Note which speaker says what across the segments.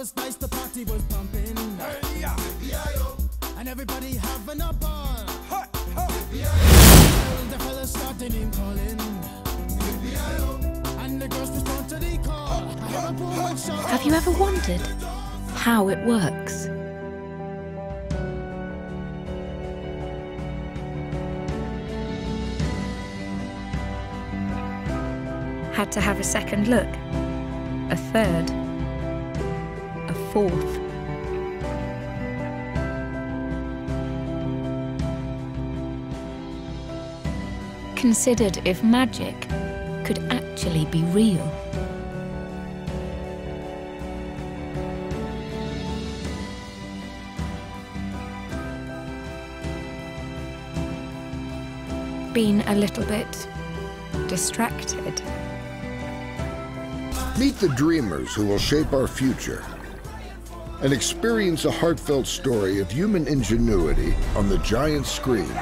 Speaker 1: was nice, the party was pumping. Hey, yeah. And everybody having a ball. The fellas started name calling. And the girls respond to the call.
Speaker 2: Have you ever wondered how it works? Had to have a second look, a third, a fourth. Considered if magic could actually be real. Been a little bit distracted.
Speaker 3: Meet the dreamers who will shape our future and experience a heartfelt story of human ingenuity on the giant screen.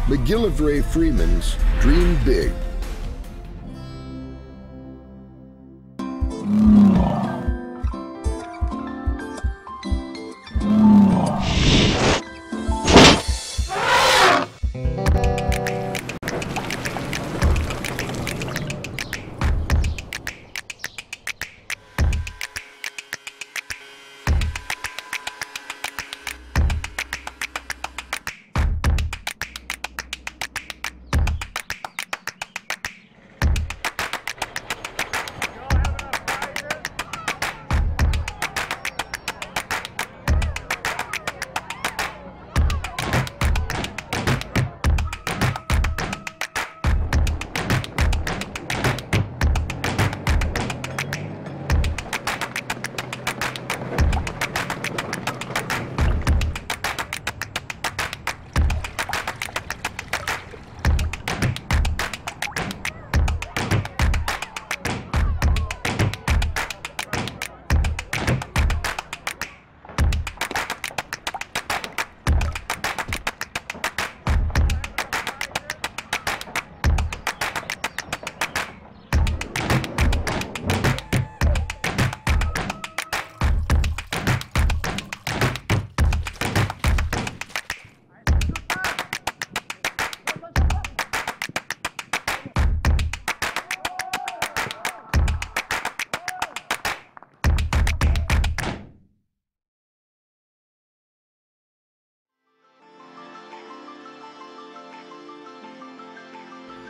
Speaker 3: McGillivray Freeman's Dream Big.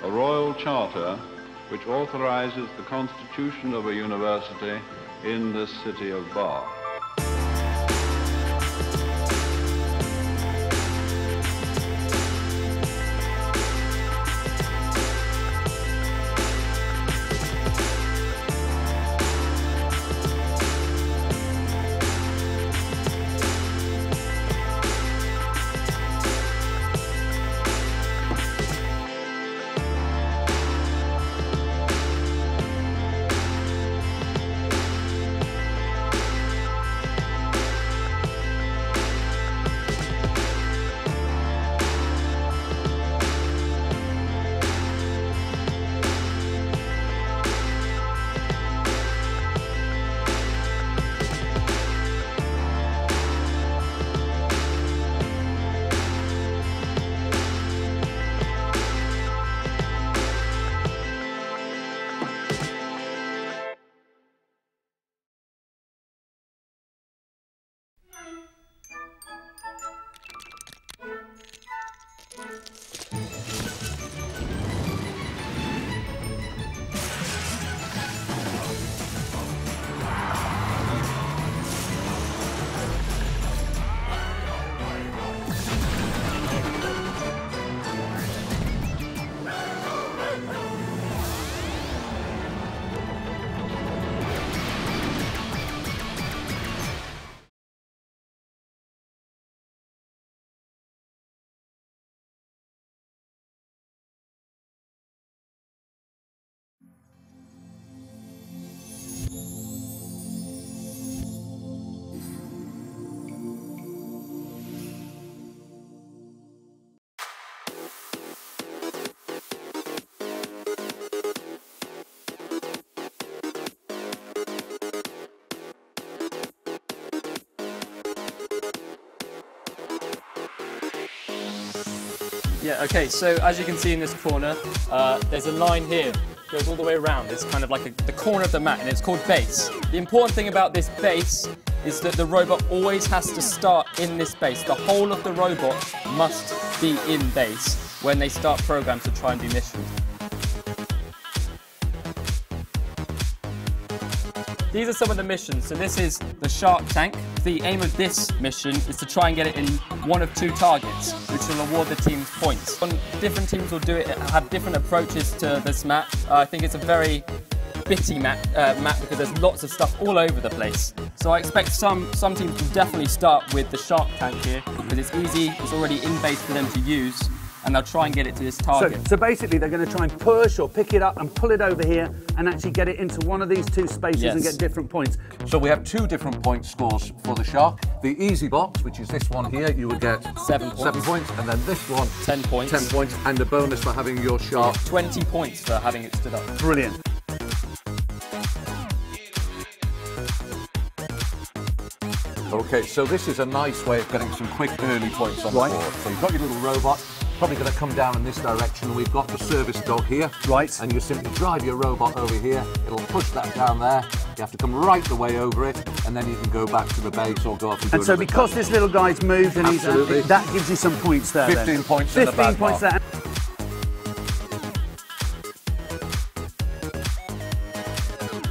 Speaker 4: A royal charter which authorizes the constitution of a university in this city of Bath.
Speaker 5: Yeah, okay, so as you can see in this corner, there's a line here, goes all the way around. It's kind of like the corner of the mat, and it's called base. The important thing about this base is that the robot always has to start in this base. The whole of the robot must be in base when they start programs to try and do missions. These are some of the missions. So this is the Shark Tank. The aim of this mission is to try and get it in one of 2 targets, which will award the teams points. Different teams will do it, have different approaches to this map. I think it's a very bitty map because there's lots of stuff all over the place. So I expect some teams will definitely start with the Shark Tank here because it's easy, it's already in base for them to use, and they'll try and get it to this target.
Speaker 6: So basically they're going to try and push or pick it up and pull it over here and actually get it into one of these 2 spaces and get different points.
Speaker 7: So we have 2 different point scores for the Shark. The easy box, which is this one here, you would get
Speaker 5: 7 points.
Speaker 7: 7 points, and then this one
Speaker 5: 10 points.
Speaker 7: 10 points, and a bonus for having your Shark.
Speaker 5: 20 points for having it stood up.
Speaker 6: Brilliant.
Speaker 7: Okay, so this is a nice way of getting some quick early points on the board. So you've got your little robot, probably going to come down in this direction. We've got the service dog here.
Speaker 6: Right.
Speaker 7: And you simply drive your robot over here. It'll push that down there. You have to come right the way over it, and then you can go back to the base or go off and do
Speaker 6: And so because this little guy's moved and that gives you some points there.
Speaker 7: 15 points in the bag.
Speaker 6: 15 points there.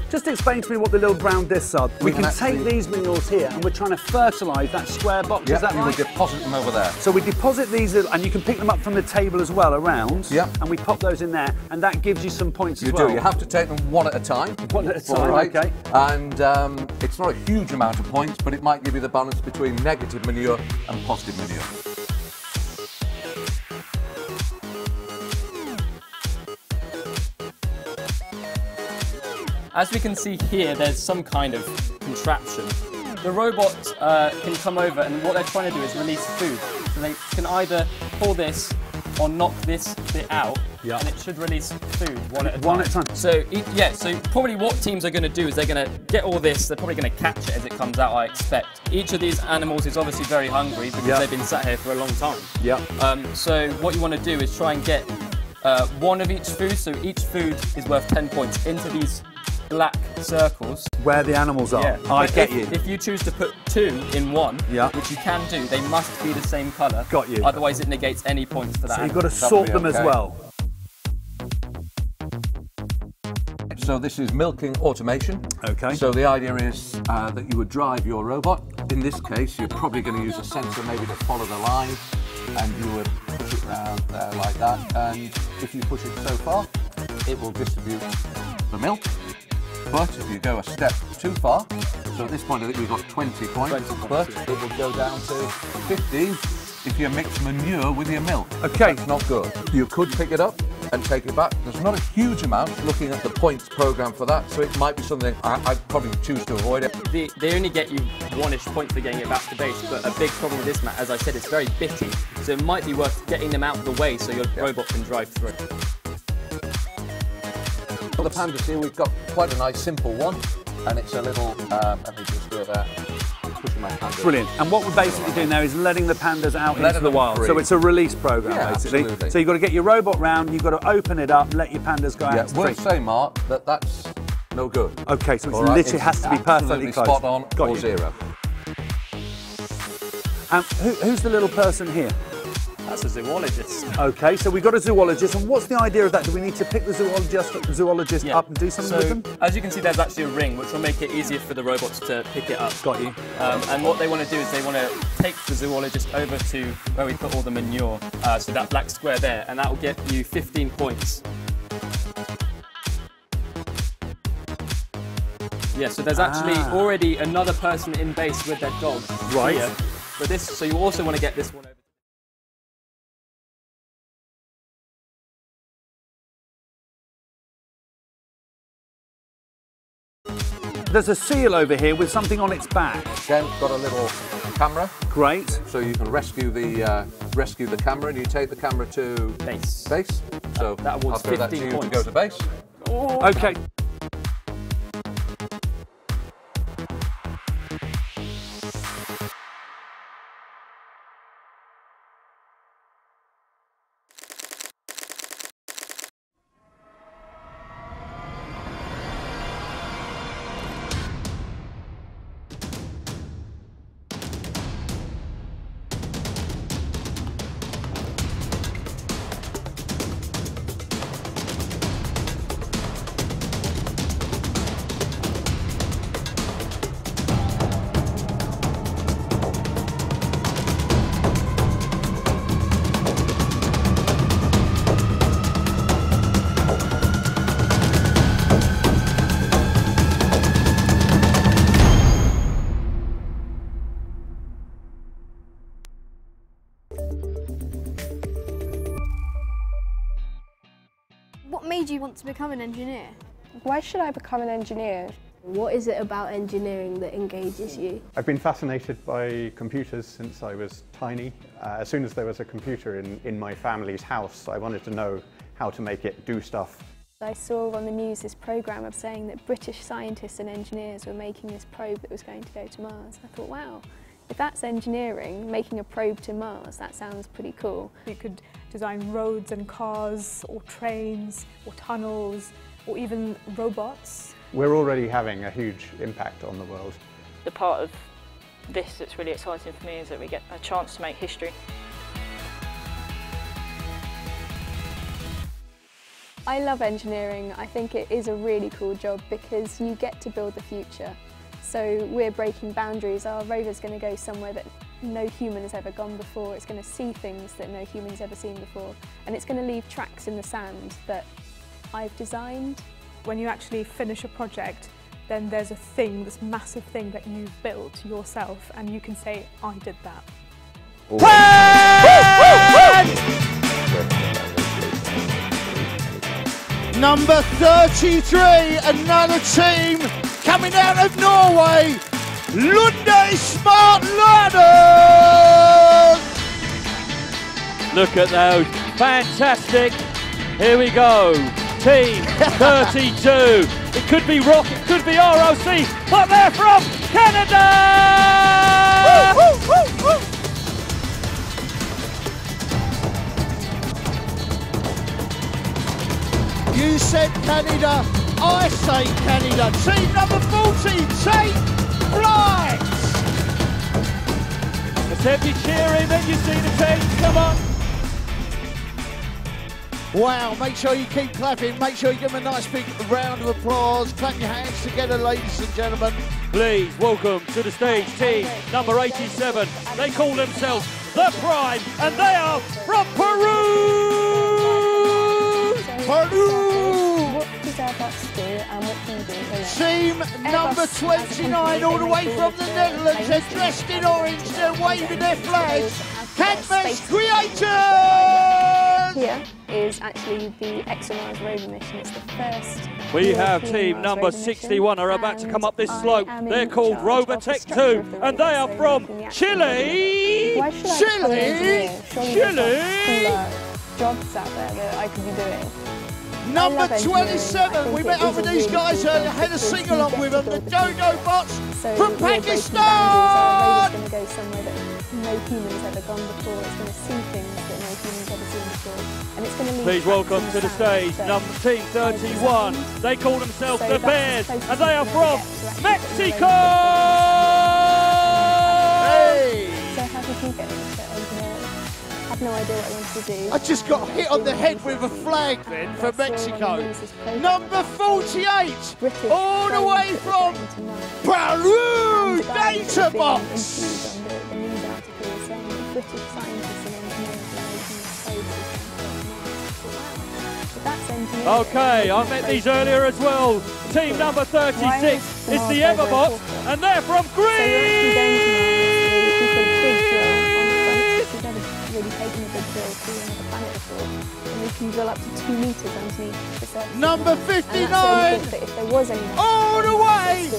Speaker 6: Just explain to me what the little brown discs are. We can take these minerals here and we're trying to fertilise that square box, is that right?
Speaker 7: We deposit them over there.
Speaker 6: So we deposit these, and you can pick them up from the table as well around.
Speaker 7: Yeah.
Speaker 6: And we pop those in there, and that gives you some points as
Speaker 7: You
Speaker 6: well.
Speaker 7: do. You have to take them one at a time.
Speaker 6: One at a time,
Speaker 7: right.
Speaker 6: okay.
Speaker 7: And it's not a huge amount of points, but it might give you the balance between negative manure and positive manure.
Speaker 5: As we can see here, there's some kind of contraption. The robot can come over, and what they're trying to do is release food. So they can either pull this or knock this bit out, and it should release food one at a time.
Speaker 6: One at a time.
Speaker 5: So, so probably what teams are going to do is they're going to get all this, they're probably going to catch it as it comes out, I expect. Each of these animals is obviously very hungry because they've been sat here for a long time. So what you want to do is try and get one of each food, so each food is worth 10 points, into these black circles.
Speaker 6: Where the animals are. I get you.
Speaker 5: If you choose to put 2 in one, which you can do, they must be the same colour.
Speaker 6: Got you.
Speaker 5: Otherwise it negates any points for that.
Speaker 6: So you've got to sort them as well.
Speaker 7: So this is milking automation.
Speaker 6: Okay.
Speaker 7: So the idea is that you would drive your robot. In this case, you're probably going to use a sensor maybe to follow the line, and you would push it around there like that. And if you push it so far, it will distribute the milk. But if you go a step too far, so at this point I think we've got 20 points, but it will go down to 15 if you mix manure with your milk.
Speaker 6: Okay.
Speaker 7: That's not good. You could pick it up and take it back. There's not a huge amount looking at the points program for that, so it might be something I'd probably choose to avoid it.
Speaker 5: They only get you 1-ish points for getting it back to base, but a big problem with this mat, as I said, it's very bitty, so it might be worth getting them out of the way so your robot can drive through.
Speaker 7: For the pandas here, we've got quite a nice simple one, and it's a little, let me just do that, pushing my pandas.
Speaker 6: Brilliant. And what we're basically doing there is letting the pandas out into the wild. So it's a release program, basically.
Speaker 7: Absolutely.
Speaker 6: So you've got to get your robot round, you've got to open it up, let your pandas go out.
Speaker 7: We'll say, Mark, that that's no good.
Speaker 6: Okay, so it literally has to be perfectly close.
Speaker 7: Spot on,
Speaker 6: Got
Speaker 7: or
Speaker 6: you.
Speaker 7: 0.
Speaker 6: Who's the little person here?
Speaker 5: That's a zoologist.
Speaker 6: Okay, so we've got a zoologist, and what's the idea of that? Do we need to pick the zoologist up and do something with them?
Speaker 5: As you can see, there's actually a ring, which will make it easier for the robots to pick it up.
Speaker 6: Got you.
Speaker 5: And what they want to do is they want to take the zoologist over to where we put all the manure, so that black square there, and that will get you 15 points. Yeah, so there's actually already another person in base with their dog.
Speaker 6: Right.
Speaker 5: Here. But this, so you also want to get this one over.
Speaker 6: There's a seal over here with something on its back.
Speaker 7: Again, got a little camera.
Speaker 6: Great.
Speaker 7: So you can rescue the camera, and you take the camera to
Speaker 5: base.
Speaker 7: So
Speaker 5: that awards
Speaker 7: I'll throw that to
Speaker 5: 15
Speaker 7: you
Speaker 5: points.
Speaker 7: to go to base.
Speaker 6: Okay.
Speaker 8: What made you want to become an engineer?
Speaker 9: Why should I become an engineer?
Speaker 10: What is it about engineering that engages you?
Speaker 11: I've been fascinated by computers since I was tiny. As soon as there was a computer in my family's house, I wanted to know how to make it do stuff.
Speaker 9: I saw on the news this programme of saying that British scientists and engineers were making this probe that was going to go to Mars. I thought, wow, if that's engineering, making a probe to Mars, that sounds pretty cool.
Speaker 12: You could design roads and cars, or trains, or tunnels, or even robots.
Speaker 11: We're already having a huge impact on the world.
Speaker 13: The part of this that's really exciting for me is that we get a chance to make history.
Speaker 9: I love engineering. I think it is a really cool job because you get to build the future. So we're breaking boundaries. Our rover's going to go somewhere that no human has ever gone before. It's going to see things that no human's ever seen before. And it's going to leave tracks in the sand that I've designed.
Speaker 12: When you actually finish a project, then there's a thing, this massive thing that you built yourself, and you can say, I did that.
Speaker 14: Number 33, another team coming out of Norway, Lunde Smart Ladders!
Speaker 15: Look at those, fantastic. Here we go, team 32. It could be Rock, it could be ROC, but they're from Canada!
Speaker 14: Woo, woo, woo, woo. You said Canada, I say Canada. Team number 40, take flight!
Speaker 15: It's empty cheering, then you see the team, come on.
Speaker 14: Wow, make sure you keep clapping, make sure you give them a nice big round of applause. Clap your hands together, ladies and gentlemen.
Speaker 15: Please welcome to the stage team number 87. They call themselves The Prime, and they are from Peru!
Speaker 14: Peru!
Speaker 9: What does Airbus do and what do you do in it?
Speaker 14: Team number 29, all the way from the Netherlands. They're dressed in orange, they're waving their flags. Cadmus Creators!
Speaker 9: Here is actually the ExoMars rover mission. It's the first.
Speaker 15: We have team number 61 are about to come up this slope. They're called Robotech 2, and they are from Chile!
Speaker 14: Chile!
Speaker 9: Chile! Jobs out there that I could be doing.
Speaker 14: Number 27, we met up with these guys earlier, had a sing-along with them, the Dodo Bots from Pakistan!
Speaker 9: It's going to go somewhere that no human's ever gone before. It's going to see things that no human's ever seen before. And it's going to leave.
Speaker 15: Please welcome to the stage number team 31. They call themselves the Bears, and they are from Mexico!
Speaker 14: Hey!
Speaker 9: So how did you get into engineering? I have no idea what I wanted to do.
Speaker 14: I just got hit on the head with a flag then for Mexico. Number 48, all the way from Peru, Databox.
Speaker 15: Okay, I met these earlier as well. Team number 36 is the Everbot, and they're from Greece!
Speaker 9: Can drill up to 2 meters underneath the surface.
Speaker 14: Number 59,
Speaker 9: if there was any
Speaker 14: all the way,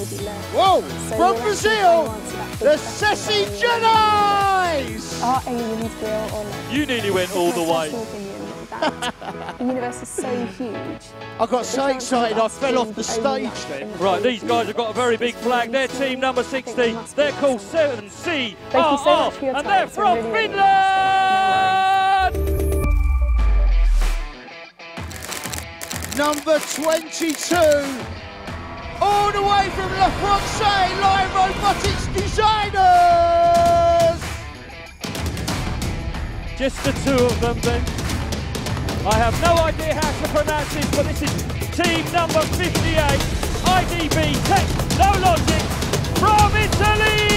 Speaker 14: whoa, from Brazil, the Sassy Jedis!
Speaker 9: Our aliens drill on.
Speaker 15: You nearly went all the way.
Speaker 9: The universe is so huge.
Speaker 14: I got so excited I fell off the stage then.
Speaker 15: Right, these guys have got a very big flag. They're team number 60. They're called 7C and they're from Finland!
Speaker 14: Number 22, all the way from La France, Live Robotics Designers!
Speaker 15: Just the two of them then. I have no idea how to pronounce this, but this is team number 58, IDB Technologics from Italy!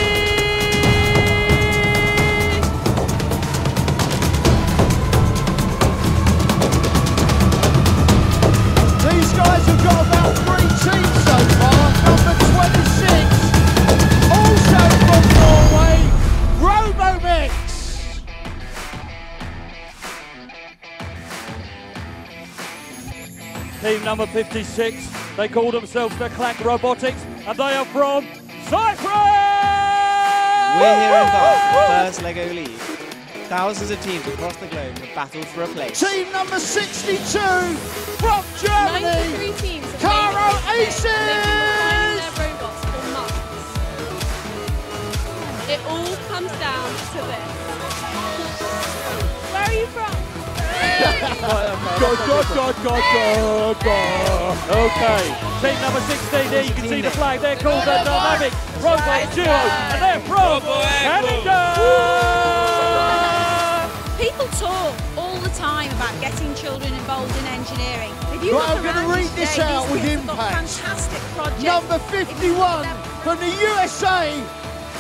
Speaker 14: These guys have got about 3 teams so far. Number 26, also from Norway, Robomix.
Speaker 15: Team number 56, they call themselves the Clank Robotics, and they are from Cyprus!
Speaker 16: We're here in Bath, the first LEGO League. Thousands of teams across the globe have battled for a place.
Speaker 14: Team number 62 from Germany,
Speaker 17: 93 teams
Speaker 14: Caro Aces!
Speaker 17: their robots for months. It all comes down to this. Where are you from?
Speaker 15: Okay, team number 16 here, you can see the flag, they're called the Dynamic Robot Duo, and they're from Canada!
Speaker 18: People talk all the time about getting children involved in engineering. If you
Speaker 14: Right,
Speaker 18: look
Speaker 14: I'm going to
Speaker 18: around
Speaker 14: read this
Speaker 18: today,
Speaker 14: out
Speaker 18: these
Speaker 14: with
Speaker 18: kids have got
Speaker 14: impact.
Speaker 18: fantastic projects.
Speaker 14: Number 51 from the USA,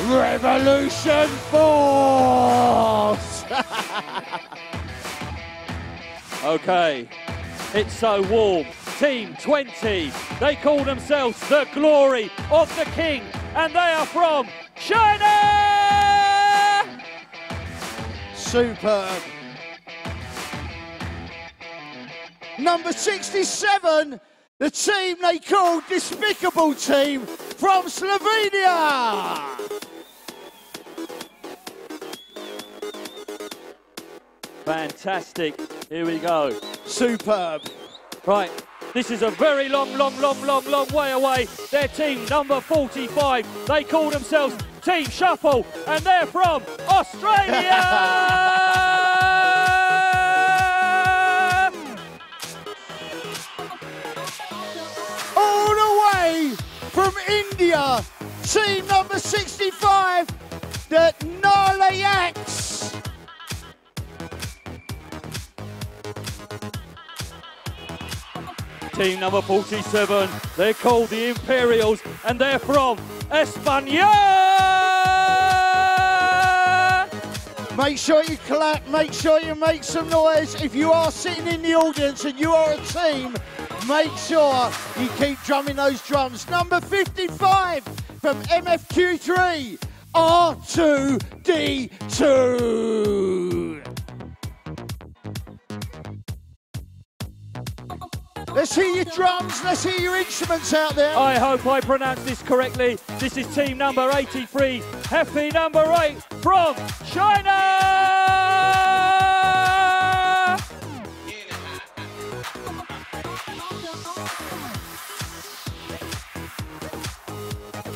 Speaker 14: Revolution Force!
Speaker 15: Okay, it's so warm. Team 20, they call themselves the Glory of the King, and they are from China!
Speaker 14: Superb. Number 67, the team they called Despicable Team from Slovenia.
Speaker 15: Fantastic. Here we go.
Speaker 14: Superb.
Speaker 15: Right, this is a very long way away. Their team number 45, they call themselves Team Shuffle, and they're from Australia!
Speaker 14: All the way from India, team number 65, the Nalayaks.
Speaker 15: Team number 47, they're called the Imperials, and they're from España!
Speaker 14: Make sure you clap, make sure you make some noise. If you are sitting in the audience and you are a team, make sure you keep drumming those drums. Number 55 from MFQ3, R2D2. Let's hear your drums, let's hear your instruments out there.
Speaker 15: I hope I pronounced this correctly. This is team number 83, Hefty number 8 from China!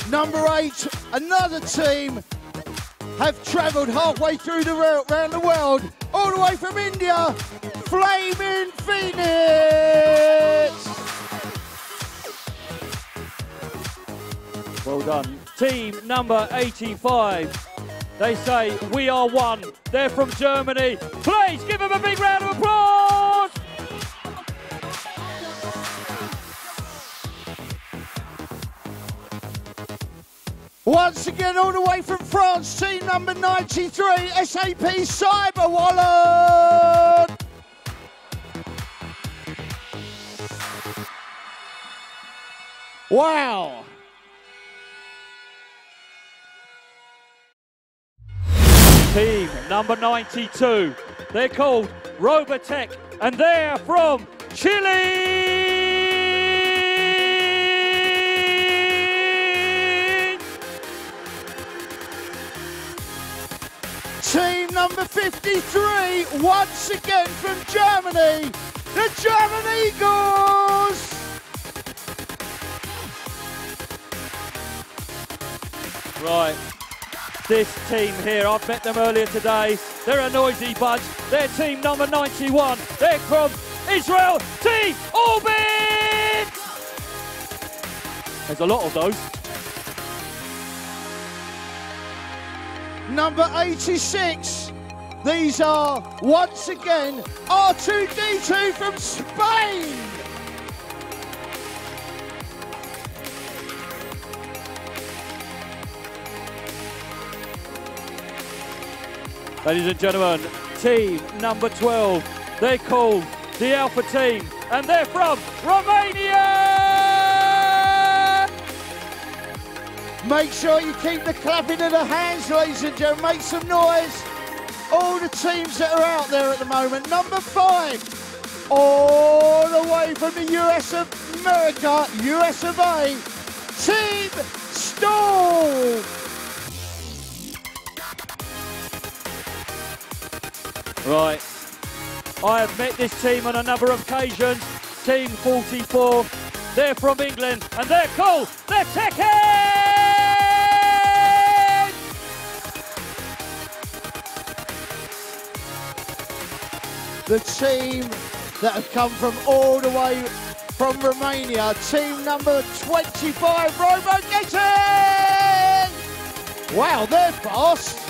Speaker 14: Number 8, another team have travelled halfway through around the world, all the way from India, Flaming Phoenix!
Speaker 15: Well done. Team number 85. They say, we are one. They're from Germany. Please give them a big round of applause!
Speaker 14: Once again, all the way from France, team number 93, SAP Cyber Wallet! Wow!
Speaker 15: Team number 92. They're called Robotech, and they're from Chile!
Speaker 14: Team number 53, once again from Germany, the German Eagles!
Speaker 15: Right, this team here, I've met them earlier today. They're a noisy bunch. They're team number 91. They're from Israel, Team Orbit! There's a lot of those.
Speaker 14: Number 86, these are, once again, R2D2 from Spain!
Speaker 15: Ladies and gentlemen, team number 12, they're called the Alpha Team, and they're from Romania!
Speaker 14: Make sure you keep the clapping of the hands, ladies and gentlemen. Make some noise. All the teams that are out there at the moment. Number 5 all the way from the US of America, US of A, Team Storm.
Speaker 15: Right, I have met this team on a number of occasions. Team 44, they're from England and they're cool, they're Tekken!
Speaker 14: The team that have come from all the way from Romania, team number 25, Robogetti! Wow, they're fast.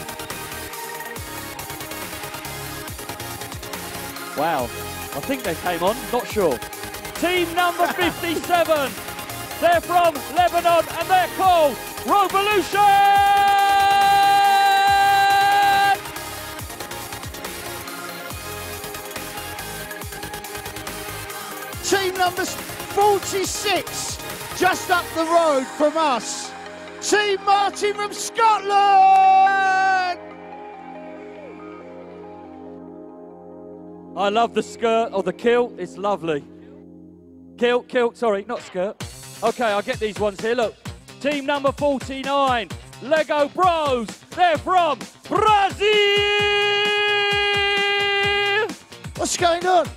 Speaker 15: Wow, I think they came on, not sure. Team number 57, they're from Lebanon and they're called Rovolution!
Speaker 14: Team number 46, just up the road from us, Team Martin from Scotland!
Speaker 15: I love the skirt or the kilt, it's lovely. Kilt, sorry, not skirt. Okay, I'll get these ones here, look. Team number 49, Lego Bros, they're from Brazil!
Speaker 14: What's going on?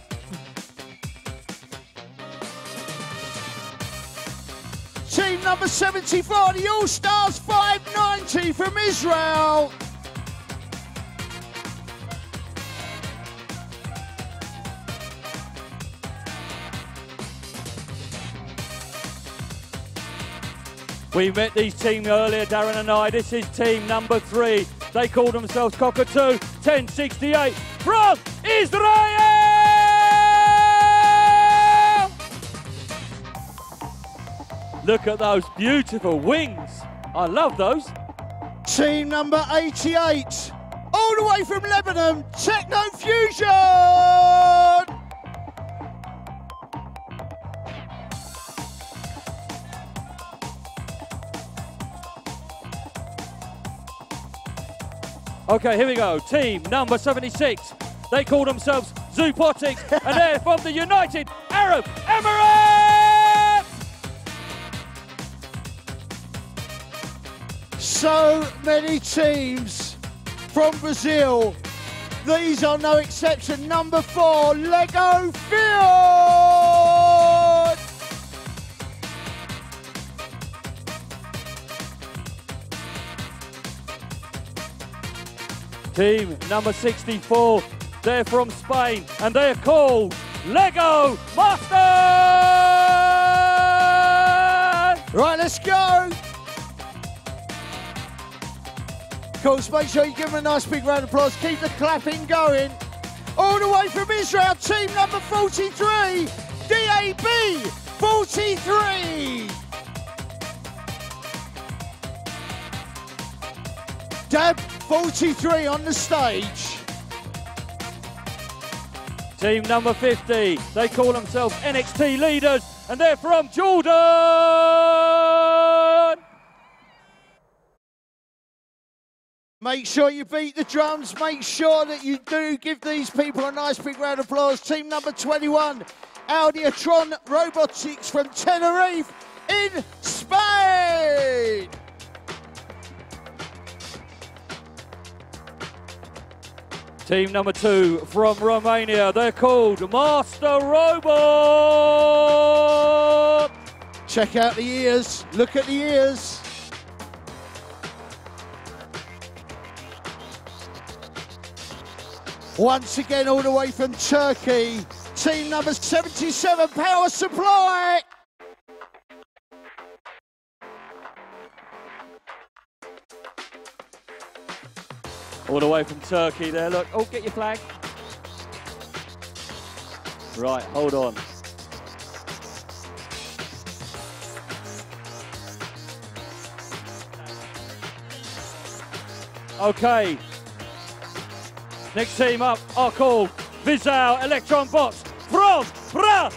Speaker 14: Team number 74, the All-Stars 590 from Israel.
Speaker 15: We met these teams earlier, Darren and I. This is team number 3. They call themselves Cockatoo 1068 from Israel! Look at those beautiful wings. I love those.
Speaker 14: Team number 88, all the way from Lebanon, Techno Fusion!
Speaker 15: Okay, here we go. Team number 76. They call themselves Zoopotics, and they're from the United Arab Emirates!
Speaker 14: So many teams from Brazil. These are no exception. Number 4, Lego Field!
Speaker 15: Team number 64, they're from Spain and they're called Lego Masters!
Speaker 14: Right, let's go! Of course, make sure you give them a nice big round of applause. Keep the clapping going. All the way from Israel, team number 43, DAB 43! Dab 43 on the stage.
Speaker 15: Team number 50, they call themselves NXT leaders and they're from Jordan!
Speaker 14: Make sure you beat the drums. Make sure that you do give these people a nice big round of applause. Team number 21, Audiotron Robotics from Tenerife in Spain.
Speaker 15: Team number 2 from Romania, they're called Master Robot!
Speaker 14: Check out the ears, look at the ears. Once again, all the way from Turkey, team number 77, Power Supply.
Speaker 15: All the way from Turkey there, look. Oh, get your flag. Right, hold on. Okay. Next team up are called Visual Electron Bots from Brazil!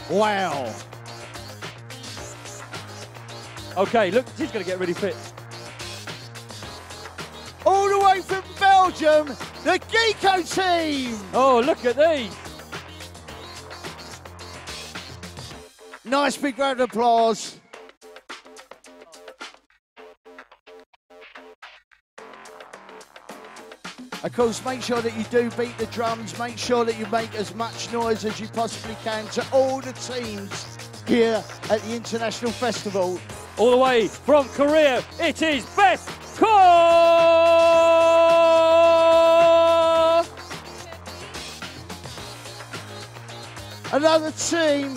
Speaker 14: Wow.
Speaker 15: Okay, look, he's going to get really fit.
Speaker 14: from Belgium, the Geeko team.
Speaker 15: Oh, look at these.
Speaker 14: Nice big round of applause. Of course, make sure that you do beat the drums. Make sure that you make as much noise as you possibly can to all the teams here at the International Festival.
Speaker 15: All the way from Korea, it is Beth Ko!
Speaker 14: Another team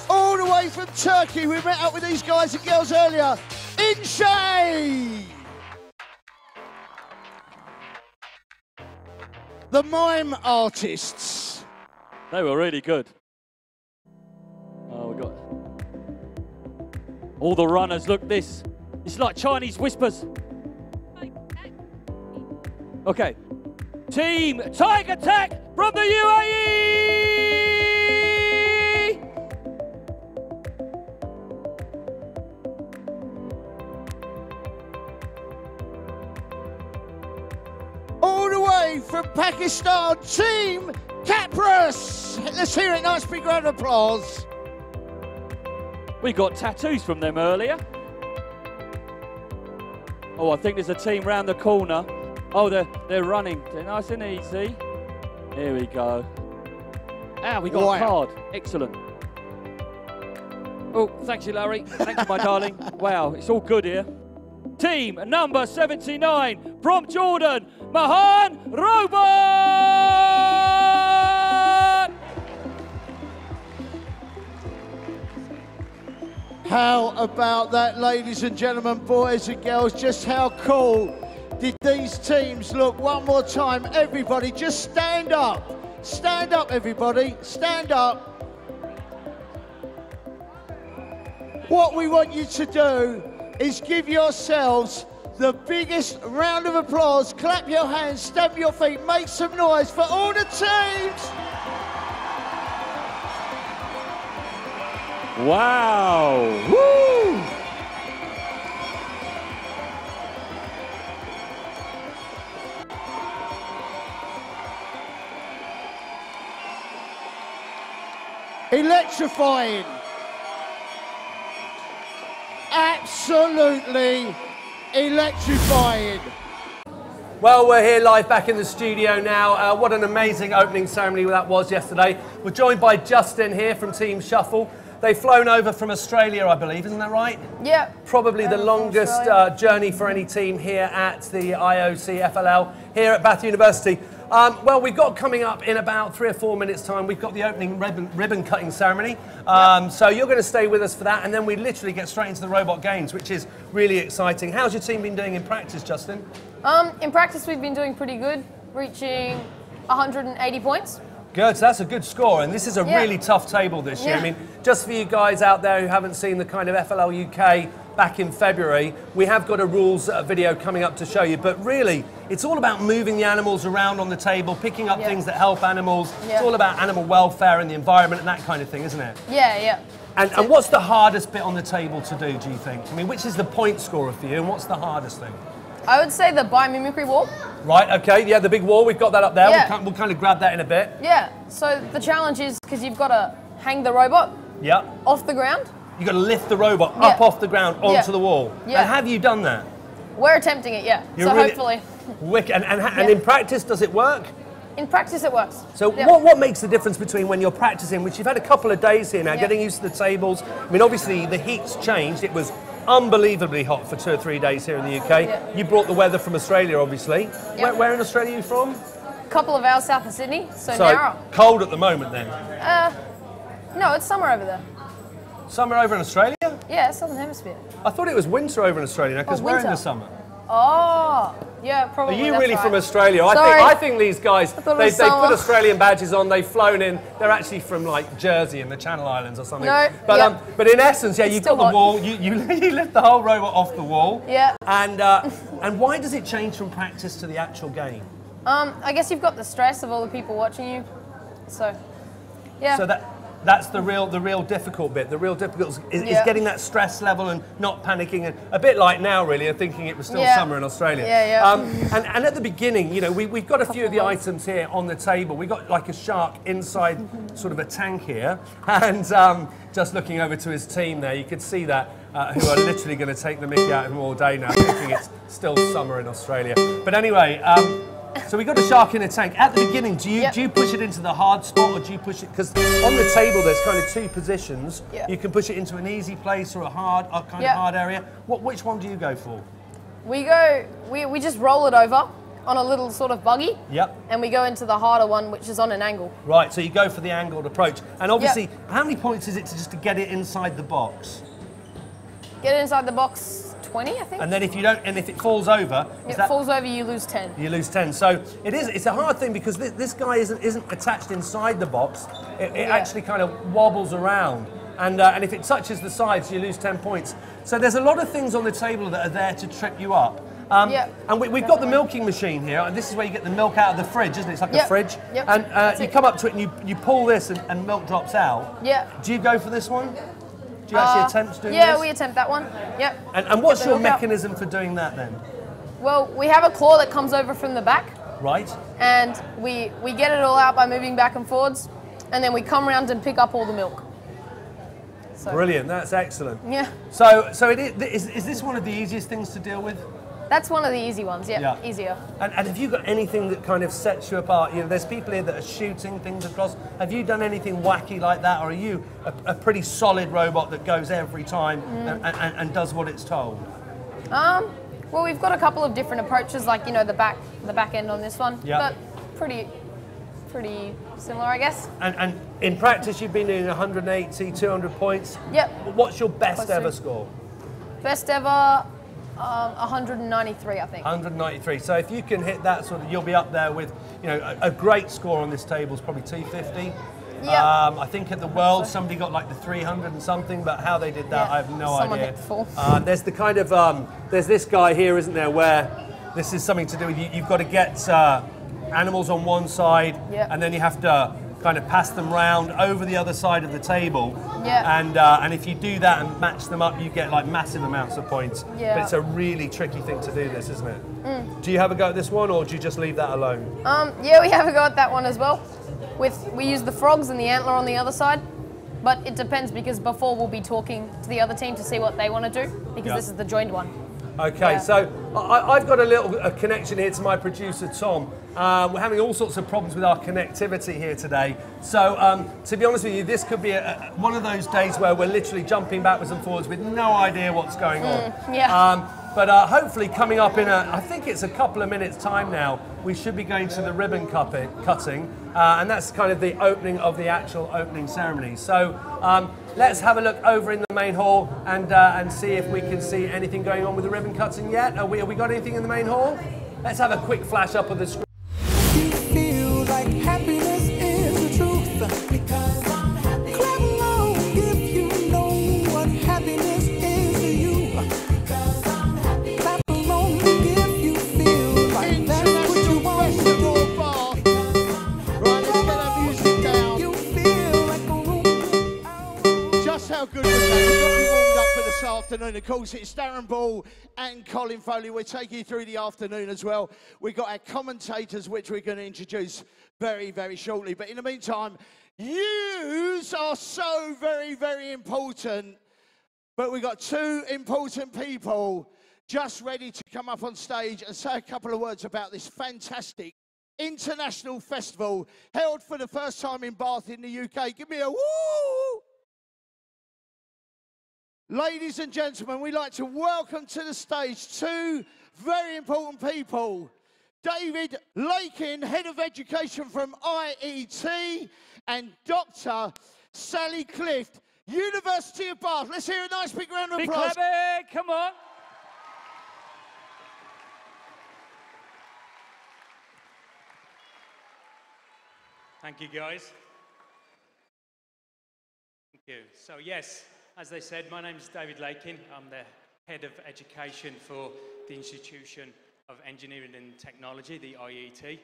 Speaker 14: all the way from Turkey. We met up with these guys and girls earlier. Inshay! The mime artists.
Speaker 15: They were really good. Oh, we got all the runners. Look, this. It's like Chinese whispers. Okay. Team Tiger Tech from the UAE.
Speaker 14: All the way from Pakistan, Team Capris. Let's hear it. Nice big round of applause.
Speaker 15: We got tattoos from them earlier. Oh, I think there's a team round the corner. Oh, they're running. They're nice and easy. Here we go. Ah, we got a card. Excellent. Oh, thank you, Larry. Thank you, my darling. Wow, it's all good here. Team number 79 from Jordan, Mahan Robot!
Speaker 14: How about that, ladies and gentlemen, boys and girls? Just how cool did these teams look? One more time, everybody, just stand up. Stand up, everybody, stand up. What we want you to do is give yourselves the biggest round of applause. Clap your hands, stamp your feet, make some noise for all the teams.
Speaker 15: Wow! Woo!
Speaker 14: Electrifying. Absolutely electrifying.
Speaker 19: Well, we're here live back in the studio now. What an amazing opening ceremony that was yesterday. We're joined by Justin here from Team Shuffle. They've flown over from Australia, I believe, isn't that right?
Speaker 20: Yeah.
Speaker 19: Probably the longest journey for any team here at the IOC FLL here at Bath University. Well, we've got coming up in about 3 or 4 minutes' time, we've got the opening ribbon cutting ceremony. So you're going to stay with us for that, and then we literally get straight into the robot games, which is really exciting. How's your team been doing in practice, Justin?
Speaker 20: In practice, we've been doing pretty good, reaching 180 points.
Speaker 19: Good, so that's a good score, and this is a really tough table this year. I mean, just for you guys out there who haven't seen the kind of FLL UK back in February, we have got a rules video coming up to show you, but really, it's all about moving the animals around on the table, picking up things that help animals. It's all about animal welfare and the environment and that kind of thing, isn't it?
Speaker 20: Yeah, yeah.
Speaker 19: And what's the hardest bit on the table to do, do you think? I mean, which is the point scorer for you, and what's the hardest thing?
Speaker 20: I would say the biomimicry wall.
Speaker 19: Right, okay, yeah, the big wall, we've got that up there.
Speaker 20: Yeah.
Speaker 19: We'll kind of grab that in a bit.
Speaker 20: Yeah, so the challenge is, because you've got to hang the robot off the ground.
Speaker 19: You've got to lift the robot up off the ground onto the wall.
Speaker 20: Yeah.
Speaker 19: And have you done that?
Speaker 20: We're attempting it, yeah.
Speaker 19: You're
Speaker 20: so
Speaker 19: really
Speaker 20: hopefully.
Speaker 19: Wicked. And in practice, does it work?
Speaker 20: In practice, it works.
Speaker 19: So what makes the difference between when you're practicing, which you've had a couple of days here now, getting used to the tables? I mean, obviously, the heat's changed. It was unbelievably hot for 2 or 3 days here in the UK. You brought the weather from Australia, obviously. Where in Australia are you from?
Speaker 20: A couple of hours south of Sydney, so narrow.
Speaker 19: Cold at the moment then?
Speaker 20: No, it's summer over there.
Speaker 19: Summer over in Australia?
Speaker 20: Yeah, Southern Hemisphere.
Speaker 19: I thought it was winter over in Australia because we're in the summer.
Speaker 20: Oh, yeah, probably.
Speaker 19: Are you really from Australia?
Speaker 20: Sorry.
Speaker 19: I think these guys, they put
Speaker 20: summer.
Speaker 19: Australian badges on, they've flown in, they're actually from like Jersey and the Channel Islands or something.
Speaker 20: No,
Speaker 19: but in essence, you've got the wall, you lift the whole robot off the wall.
Speaker 20: Yeah.
Speaker 19: And why does it change from practice to the actual game?
Speaker 20: I guess you've got the stress of all the people watching you, so, yeah.
Speaker 19: So That's the real difficult bit. The real difficult is getting that stress level and not panicking, and a bit like now really, and thinking it was still summer in Australia. And at the beginning, you know, we've got a few of the items here on the table. We've got like a shark inside sort of a tank here, and just looking over to his team there, you could see that who are literally going to take the mickey out of him all day now, thinking it's still summer in Australia. But anyway. So we got a shark in a tank. At the beginning, do you push it into the hard spot, or do you push it, because on the table there's kind of two positions. You can push it into an easy place or a hard, kind of hard area. Which one do you go for?
Speaker 20: We just roll it over on a little sort of buggy. And we go into the harder one, which is on an angle.
Speaker 19: Right. So you go for the angled approach. And obviously, how many points is it just to get it inside the box?
Speaker 20: Get it inside the box. 20, I think.
Speaker 19: And then if you don't, and if it falls over,
Speaker 20: falls over, you lose 10.
Speaker 19: You lose 10. So it's a hard thing because this guy isn't attached inside the box. It actually kind of wobbles around, and if it touches the sides, you lose 10 points. So there's a lot of things on the table that are there to trip you up. And we've got the milking machine here, and this is where you get the milk out of the fridge, isn't it? It's like a fridge. And you come up to it and you pull this, and milk drops out. Do you go for this one? Do you actually attempt doing this?
Speaker 20: Yeah, we attempt that one.
Speaker 19: And what's your mechanism for doing that then?
Speaker 20: Well, we have a claw that comes over from the back.
Speaker 19: Right.
Speaker 20: And we get it all out by moving back and forwards, and then we come around and pick up all the milk. So.
Speaker 19: Brilliant, that's excellent.
Speaker 20: Yeah.
Speaker 19: So is this one of the easiest things to deal with?
Speaker 20: That's one of the easy ones, easier.
Speaker 19: And have you got anything that kind of sets you apart? You know, there's people here that are shooting things across. Have you done anything wacky like that, or are you a pretty solid robot that goes every time and does what it's told?
Speaker 20: Well, we've got a couple of different approaches, like, you know, the back end on this one, but pretty similar, I guess.
Speaker 19: And in practice, you've been doing 180, 200 points. What's your best ever score?
Speaker 20: Best ever. 193, I think.
Speaker 19: 193. So if you can hit that sort of, you'll be up there with, you know, a great score on this table is probably 250. I think at the World somebody got like the 300 and something, but how they did that, I have no idea.
Speaker 20: Hit full.
Speaker 19: There's the kind of there's this guy here, isn't there, where this is something to do with you've got to get animals on one side, and then you have to kind of pass them round over the other side of the table. And if you do that and match them up, you get like massive amounts of points. But it's a really tricky thing to do this, isn't it? Do you have a go at this one, or do you just leave that alone?
Speaker 20: Yeah, we have a go at that one as well. We use the frogs and the antler on the other side. But it depends, because before we'll be talking to the other team to see what they want to do, because this is the joined one.
Speaker 19: Okay, so I've got a connection here to my producer, Tom. We're having all sorts of problems with our connectivity here today. So, to be honest with you, this could be one of those days where we're literally jumping backwards and forwards with no idea what's going on. But hopefully coming up in I think it's a couple of minutes' time now, we should be going to the ribbon cutting, and that's kind of the opening of the actual opening ceremony. So let's have a look over in the main hall and see if we can see anything going on with the ribbon cutting yet. Have we got anything in the main hall? Let's have a quick flash up of the screen.
Speaker 1: Feel like happiness is the truth. Because I'm happy. Clap along if you know what happiness is to you. Because I'm happy. Clap along if you feel like that's what you want to do.
Speaker 14: Right, let's get that music down.
Speaker 1: You feel like a room.
Speaker 14: Just how good was that? We've got you warmed up for this afternoon. Of course, it's Darren Ball and Colin Foley. We're taking you through the afternoon as well. We've got our commentators, which we're going to introduce very, very shortly. But in the meantime, yous are so very, very important. But we've got two important people just ready to come up on stage and say a couple of words about this fantastic international festival held for the first time in Bath in the UK. Give me a woo! Ladies and gentlemen, we'd like to welcome to the stage two very important people. David Lakin, Head of Education from IET, and Dr. Sally Clift, University of Bath. Let's hear a nice big round of applause.
Speaker 15: Big clapping, come on.
Speaker 21: Thank you, guys. Thank you. So, yes, as they said, my name is David Lakin. I'm the Head of Education for the Institution of Engineering and Technology, the IET.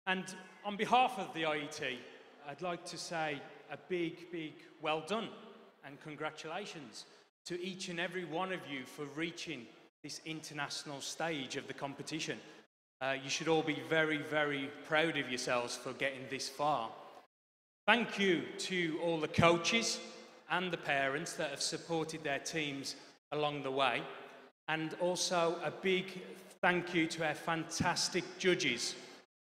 Speaker 21: And on behalf of the IET, I'd like to say a big, big well done and congratulations to each and every one of you for reaching this international stage of the competition. You should all be very, very proud of yourselves for getting this far. Thank you to all the coaches and the parents that have supported their teams along the way. And also a big thank you to our fantastic judges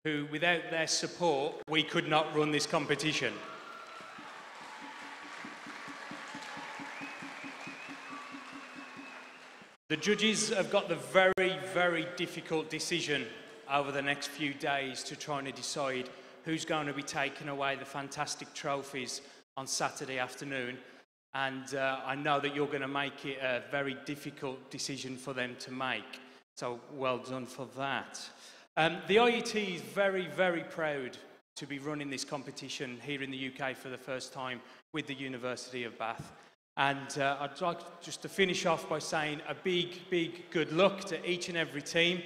Speaker 21: who, without their support, we could not run this competition. The judges have got the very, very difficult decision over the next few days to try and decide who's going to be taking away the fantastic trophies on Saturday afternoon. And I know that you're going to make it a very difficult decision for them to make. So well done for that. The IET is very, very proud to be running this competition here in the UK for the first time with the University of Bath. And I'd like just to finish off by saying a big, big good luck to each and every team.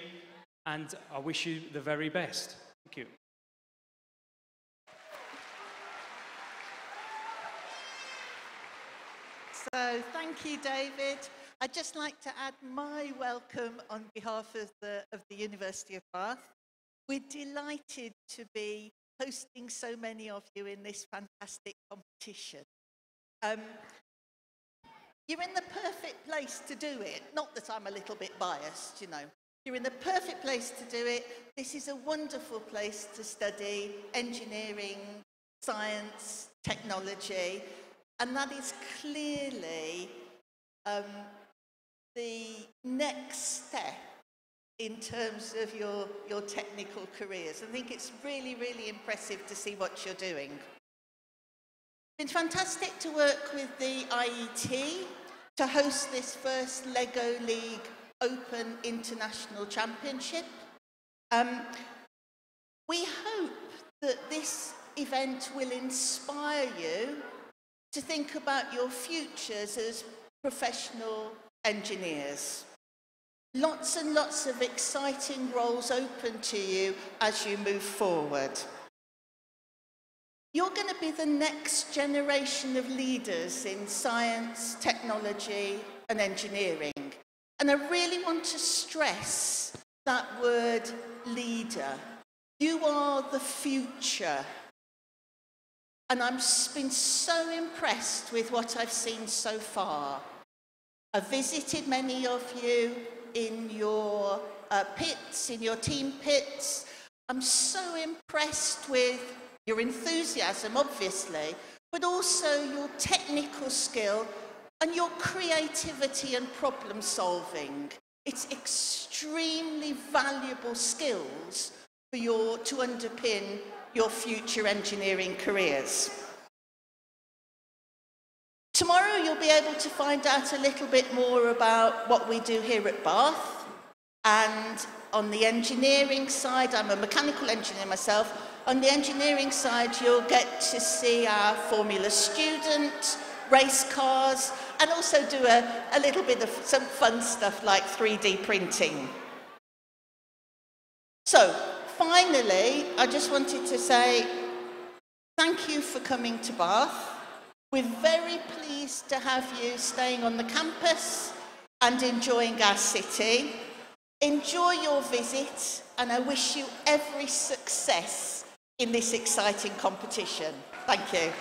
Speaker 21: And I wish you the very best. Thank you.
Speaker 2: So thank you, David. I'd just like to add my welcome on behalf of the University of Bath. We're delighted to be hosting so many of you in this fantastic competition. You're in the perfect place to do it. Not that I'm a little bit biased, you know. You're in the perfect place to do it. This is a wonderful place to study engineering, science, technology, and that is clearly the next step in terms of your technical careers. I think it's really, really impressive to see what you're doing. It's been fantastic to work with the IET to host this first LEGO League Open International Championship. We hope that this event will inspire you to think about your futures as professional engineers. Lots and lots of exciting roles open to you as you move forward. You're going to be the next generation of leaders in science, technology, and engineering. And I really want to stress that word leader. You are the future. And I've been so impressed with what I've seen so far. I've visited many of you in your pits, in your team pits. I'm so impressed with your enthusiasm, obviously, but also your technical skill and your creativity and problem solving. It's extremely valuable skills for to underpin your future engineering careers. Tomorrow you'll be able to find out a little bit more about what we do here at Bath. And on the engineering side, I'm a mechanical engineer myself, on the engineering side you'll get to see our Formula Student, race cars, and also do a little bit of some fun stuff like 3D printing. So, finally, I just wanted to say thank you for coming to Bath. We're very pleased to have you staying on the campus and enjoying our city. Enjoy your visit, and I wish you every success in this exciting competition. Thank you.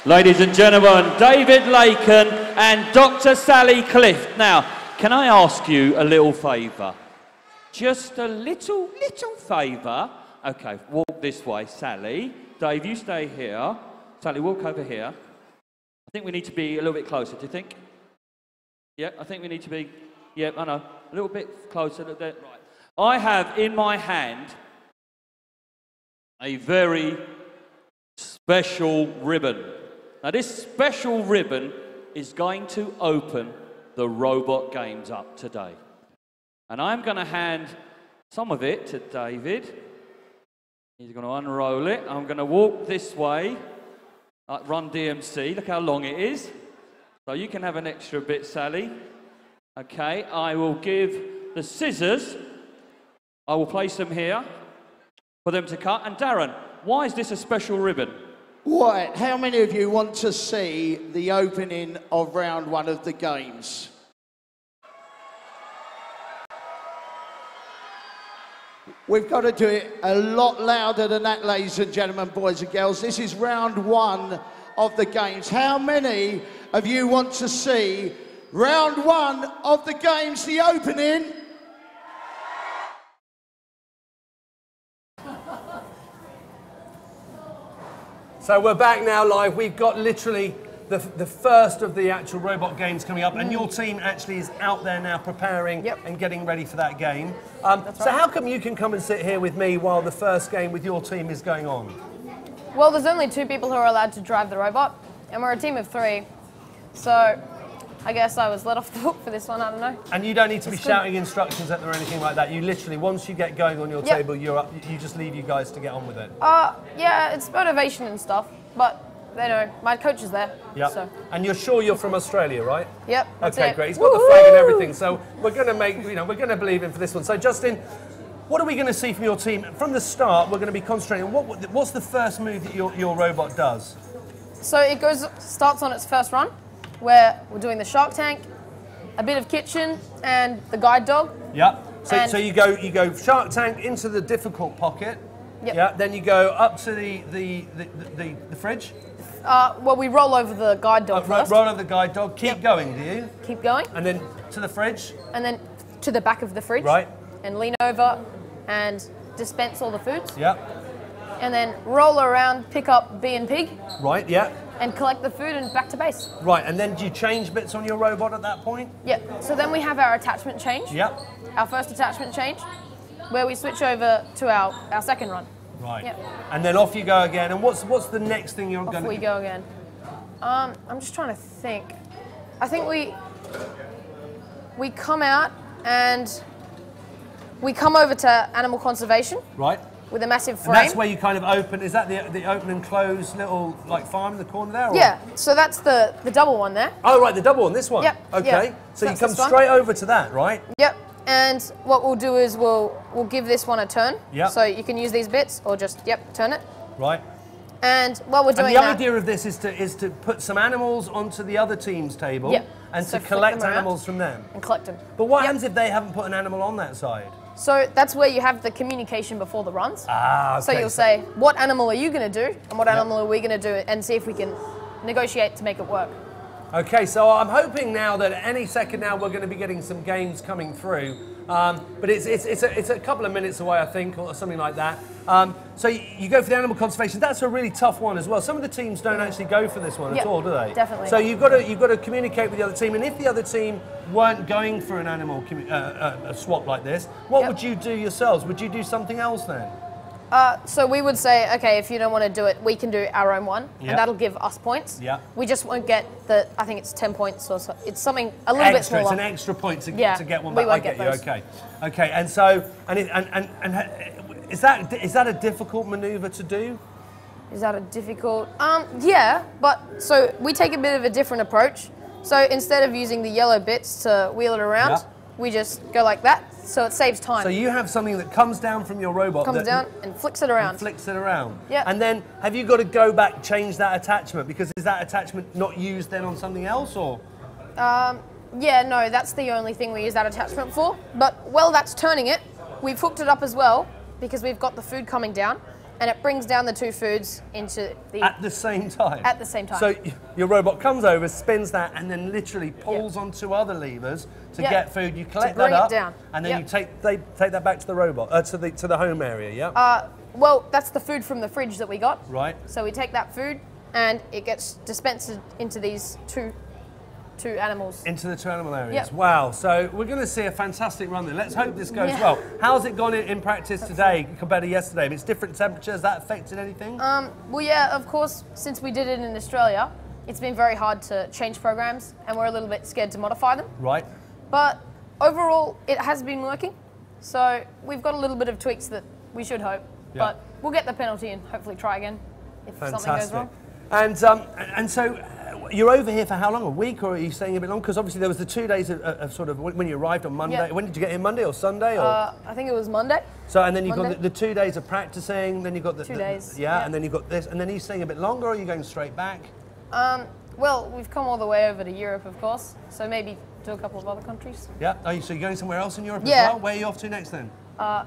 Speaker 15: Ladies and gentlemen, David Laken and Dr. Sally Clift. Now, can I ask you a little favour? Just a little favour. Okay, walk this way, Sally. Dave, you stay here. Sally, walk over here. I think we need to be a little bit closer, do you think? Yeah, I think we need to be, yeah, I know, a little bit closer. A little bit. Right. I have in my hand a very special ribbon. Now, this special ribbon is going to open the robot games up today. And I'm going to hand some of it to David. He's going to unroll it. I'm going to walk this way, like Run DMC. Look how long it is. So you can have an extra bit, Sally. Okay, I will give the scissors. I will place them here for them to cut. And Darren, why is this a special ribbon?
Speaker 14: Right, how many of you want to see the opening of round 1 of the games? We've got to do it a lot louder than that, ladies and gentlemen, boys and girls. This is round 1 of the games. How many of you want to see round 1 of the games, the opening?
Speaker 19: So we're back now live. We've got literally the first of the actual robot games coming up, and your team actually is out there now preparing and getting ready for that game. So how come you can come and sit here with me while the first game with your team is going on?
Speaker 20: Well, there's only 2 people who are allowed to drive the robot, and we're a team of 3. So I guess I was let off the hook for this one, I don't know.
Speaker 19: And you don't need to be shouting instructions at them or anything like that. You literally, once you get going on your table, you're up, you just leave you guys to get on with it.
Speaker 20: Yeah, it's motivation and stuff, but they know my coach is there.
Speaker 19: Yeah.
Speaker 20: So.
Speaker 19: And you're sure you're from Australia, right?
Speaker 20: Yep. That's
Speaker 19: okay,
Speaker 20: it.
Speaker 19: great. He's got the flag and everything, so we're going to make, we're going to believe him for this one. So Justin, what are we going to see from your team? From the start, we're going to be concentrating on what's the first move that your robot does?
Speaker 20: So it starts on its first run, where we're doing the shark tank, a bit of kitchen, and the guide dog.
Speaker 19: Yeah. So you go shark tank into the difficult pocket.
Speaker 20: Yep.
Speaker 19: Yeah. Then you go up to the fridge.
Speaker 20: Well, we roll over the guide dog first.
Speaker 19: Roll over the guide dog. Keep going, do you?
Speaker 20: Keep going.
Speaker 19: And then to the fridge.
Speaker 20: And then to the back of the fridge.
Speaker 19: Right.
Speaker 20: And lean over and dispense all the foods.
Speaker 19: Yeah.
Speaker 20: And then roll around, pick up Bee and Pig.
Speaker 19: Right. Yeah.
Speaker 20: And collect the food and back to base.
Speaker 19: Right. And then do you change bits on your robot at that point?
Speaker 20: Yeah. So then we have our attachment change.
Speaker 19: Yep.
Speaker 20: Our first attachment change, where we switch over to our second run.
Speaker 19: Right.
Speaker 20: Yep.
Speaker 19: And then off you go again. And what's the next thing you're going to do?
Speaker 20: Off we go again. I'm just trying to think. I think we come out and we come over to animal conservation.
Speaker 19: Right.
Speaker 20: With a massive frame.
Speaker 19: And that's where you kind of open. Is that the open and close little like farm in the corner there? Or?
Speaker 20: Yeah. So that's the double one there.
Speaker 19: Oh right, the double one. This one.
Speaker 20: Yep.
Speaker 19: Okay.
Speaker 20: Yep.
Speaker 19: So you come straight over to that, right?
Speaker 20: Yep. And what we'll do is we'll give this one a turn.
Speaker 19: Yep.
Speaker 20: So you can use these bits or just turn it.
Speaker 19: Right.
Speaker 20: And while we're doing
Speaker 19: and the
Speaker 20: that,
Speaker 19: idea of this is to put some animals onto the other team's table.
Speaker 20: Yep.
Speaker 19: And
Speaker 20: So
Speaker 19: to
Speaker 20: flick
Speaker 19: collect
Speaker 20: them around
Speaker 19: animals from them.
Speaker 20: and collect them.
Speaker 19: But what happens if they haven't put an animal on that side?
Speaker 20: So that's where you have the communication before the runs.
Speaker 19: Ah, okay.
Speaker 20: So you'll say, what animal are you going to do, and what animal are we going to do, and see if we can negotiate to make it work.
Speaker 19: Okay, so I'm hoping now that any second now we're going to be getting some games coming through. But it's a couple of minutes away, I think, or something like that. So you go for the animal conservation. That's a really tough one as well. Some of the teams don't actually go for this one at all, do they?
Speaker 20: Definitely.
Speaker 19: So you've got to communicate with the other team. And if the other team weren't going for an animal a swap like this, what would you do yourselves? Would you do something else then?
Speaker 20: So we would say, okay, if you don't want to do it, we can do our own one, and that'll give us points.
Speaker 19: Yeah.
Speaker 20: We just won't get I think it's 10 points or so. It's something a little bit smaller.
Speaker 19: It's an extra point to get one back.
Speaker 20: We won't
Speaker 19: get
Speaker 20: get
Speaker 19: you.
Speaker 20: those.
Speaker 19: Okay. Okay. And so is that a difficult manoeuvre to do?
Speaker 20: Is that a difficult? Yeah, but so we take a bit of a different approach. So instead of using the yellow bits to wheel it around, we just go like that. So it saves time.
Speaker 19: So you have something that comes down from your robot.
Speaker 20: Comes down and flicks it around.
Speaker 19: And flicks it around.
Speaker 20: Yeah.
Speaker 19: And then have you got to go back, change that attachment? Because is that attachment not used then on something else, or?
Speaker 20: Yeah, no, that's the only thing we use that attachment for. But while that's turning it, we've hooked it up as well because we've got the food coming down, and it brings down the two foods into the...
Speaker 19: At the same time?
Speaker 20: At the same time.
Speaker 19: So your robot comes over, spins that, and then literally pulls onto other levers to get food. You collect that up,
Speaker 20: down.
Speaker 19: and then you take that back to the robot, to the home area, yeah?
Speaker 20: Well, that's the food from the fridge that we got.
Speaker 19: Right.
Speaker 20: So we take that food, and it gets dispensed into these two animals.
Speaker 19: Into the two animal areas.
Speaker 20: Yep.
Speaker 19: Wow. So we're going to see a fantastic run there. Let's hope this goes well. How's it gone in practice today compared to yesterday? It's different temperatures. That affected anything?
Speaker 20: Well, yeah, of course, since we did it in Australia, it's been very hard to change programs, and we're a little bit scared to modify them.
Speaker 19: Right.
Speaker 20: But overall, it has been working. So we've got a little bit of tweaks that we should hope.
Speaker 19: Yeah.
Speaker 20: But we'll get the penalty and hopefully try again if something goes wrong.
Speaker 19: And so you're over here for how long? A week, or are you staying a bit long? Because obviously there was the 2 days of sort of when you arrived on Monday.
Speaker 20: Yeah.
Speaker 19: When did you get in? Monday or Sunday? Or?
Speaker 20: I think it was Monday.
Speaker 19: So and then you've
Speaker 20: Monday.
Speaker 19: got the 2 days of practicing. Then you've got the
Speaker 20: 2 days.
Speaker 19: Yeah,
Speaker 20: Yeah.
Speaker 19: and then you've got this. And then are you staying a bit longer, or are you going straight back?
Speaker 20: Well, we've come all the way over to Europe, of course. So maybe to a couple of other countries.
Speaker 19: Yeah. Oh, so you're going somewhere else in Europe
Speaker 20: Yeah.
Speaker 19: as well? Where are you off to next then?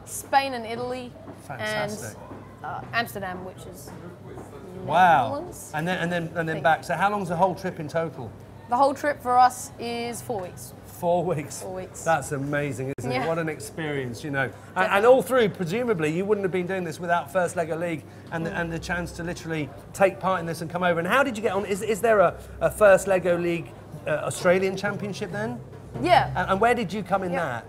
Speaker 20: Spain and Italy.
Speaker 19: Fantastic.
Speaker 20: And Amsterdam, which is
Speaker 19: Wow.
Speaker 20: Netherlands.
Speaker 19: And then back. So how long's the whole trip in total?
Speaker 20: The whole trip for us is 4 weeks.
Speaker 19: 4 weeks.
Speaker 20: 4 weeks.
Speaker 19: That's amazing, isn't
Speaker 20: Yeah.
Speaker 19: it? What an experience, you know. And all through, presumably, you wouldn't have been doing this without First Lego League and the chance to literally take part in this and come over. And how did you get on? Is there a First Lego League Australian Championship then?
Speaker 20: Yeah.
Speaker 19: And where did you come in that?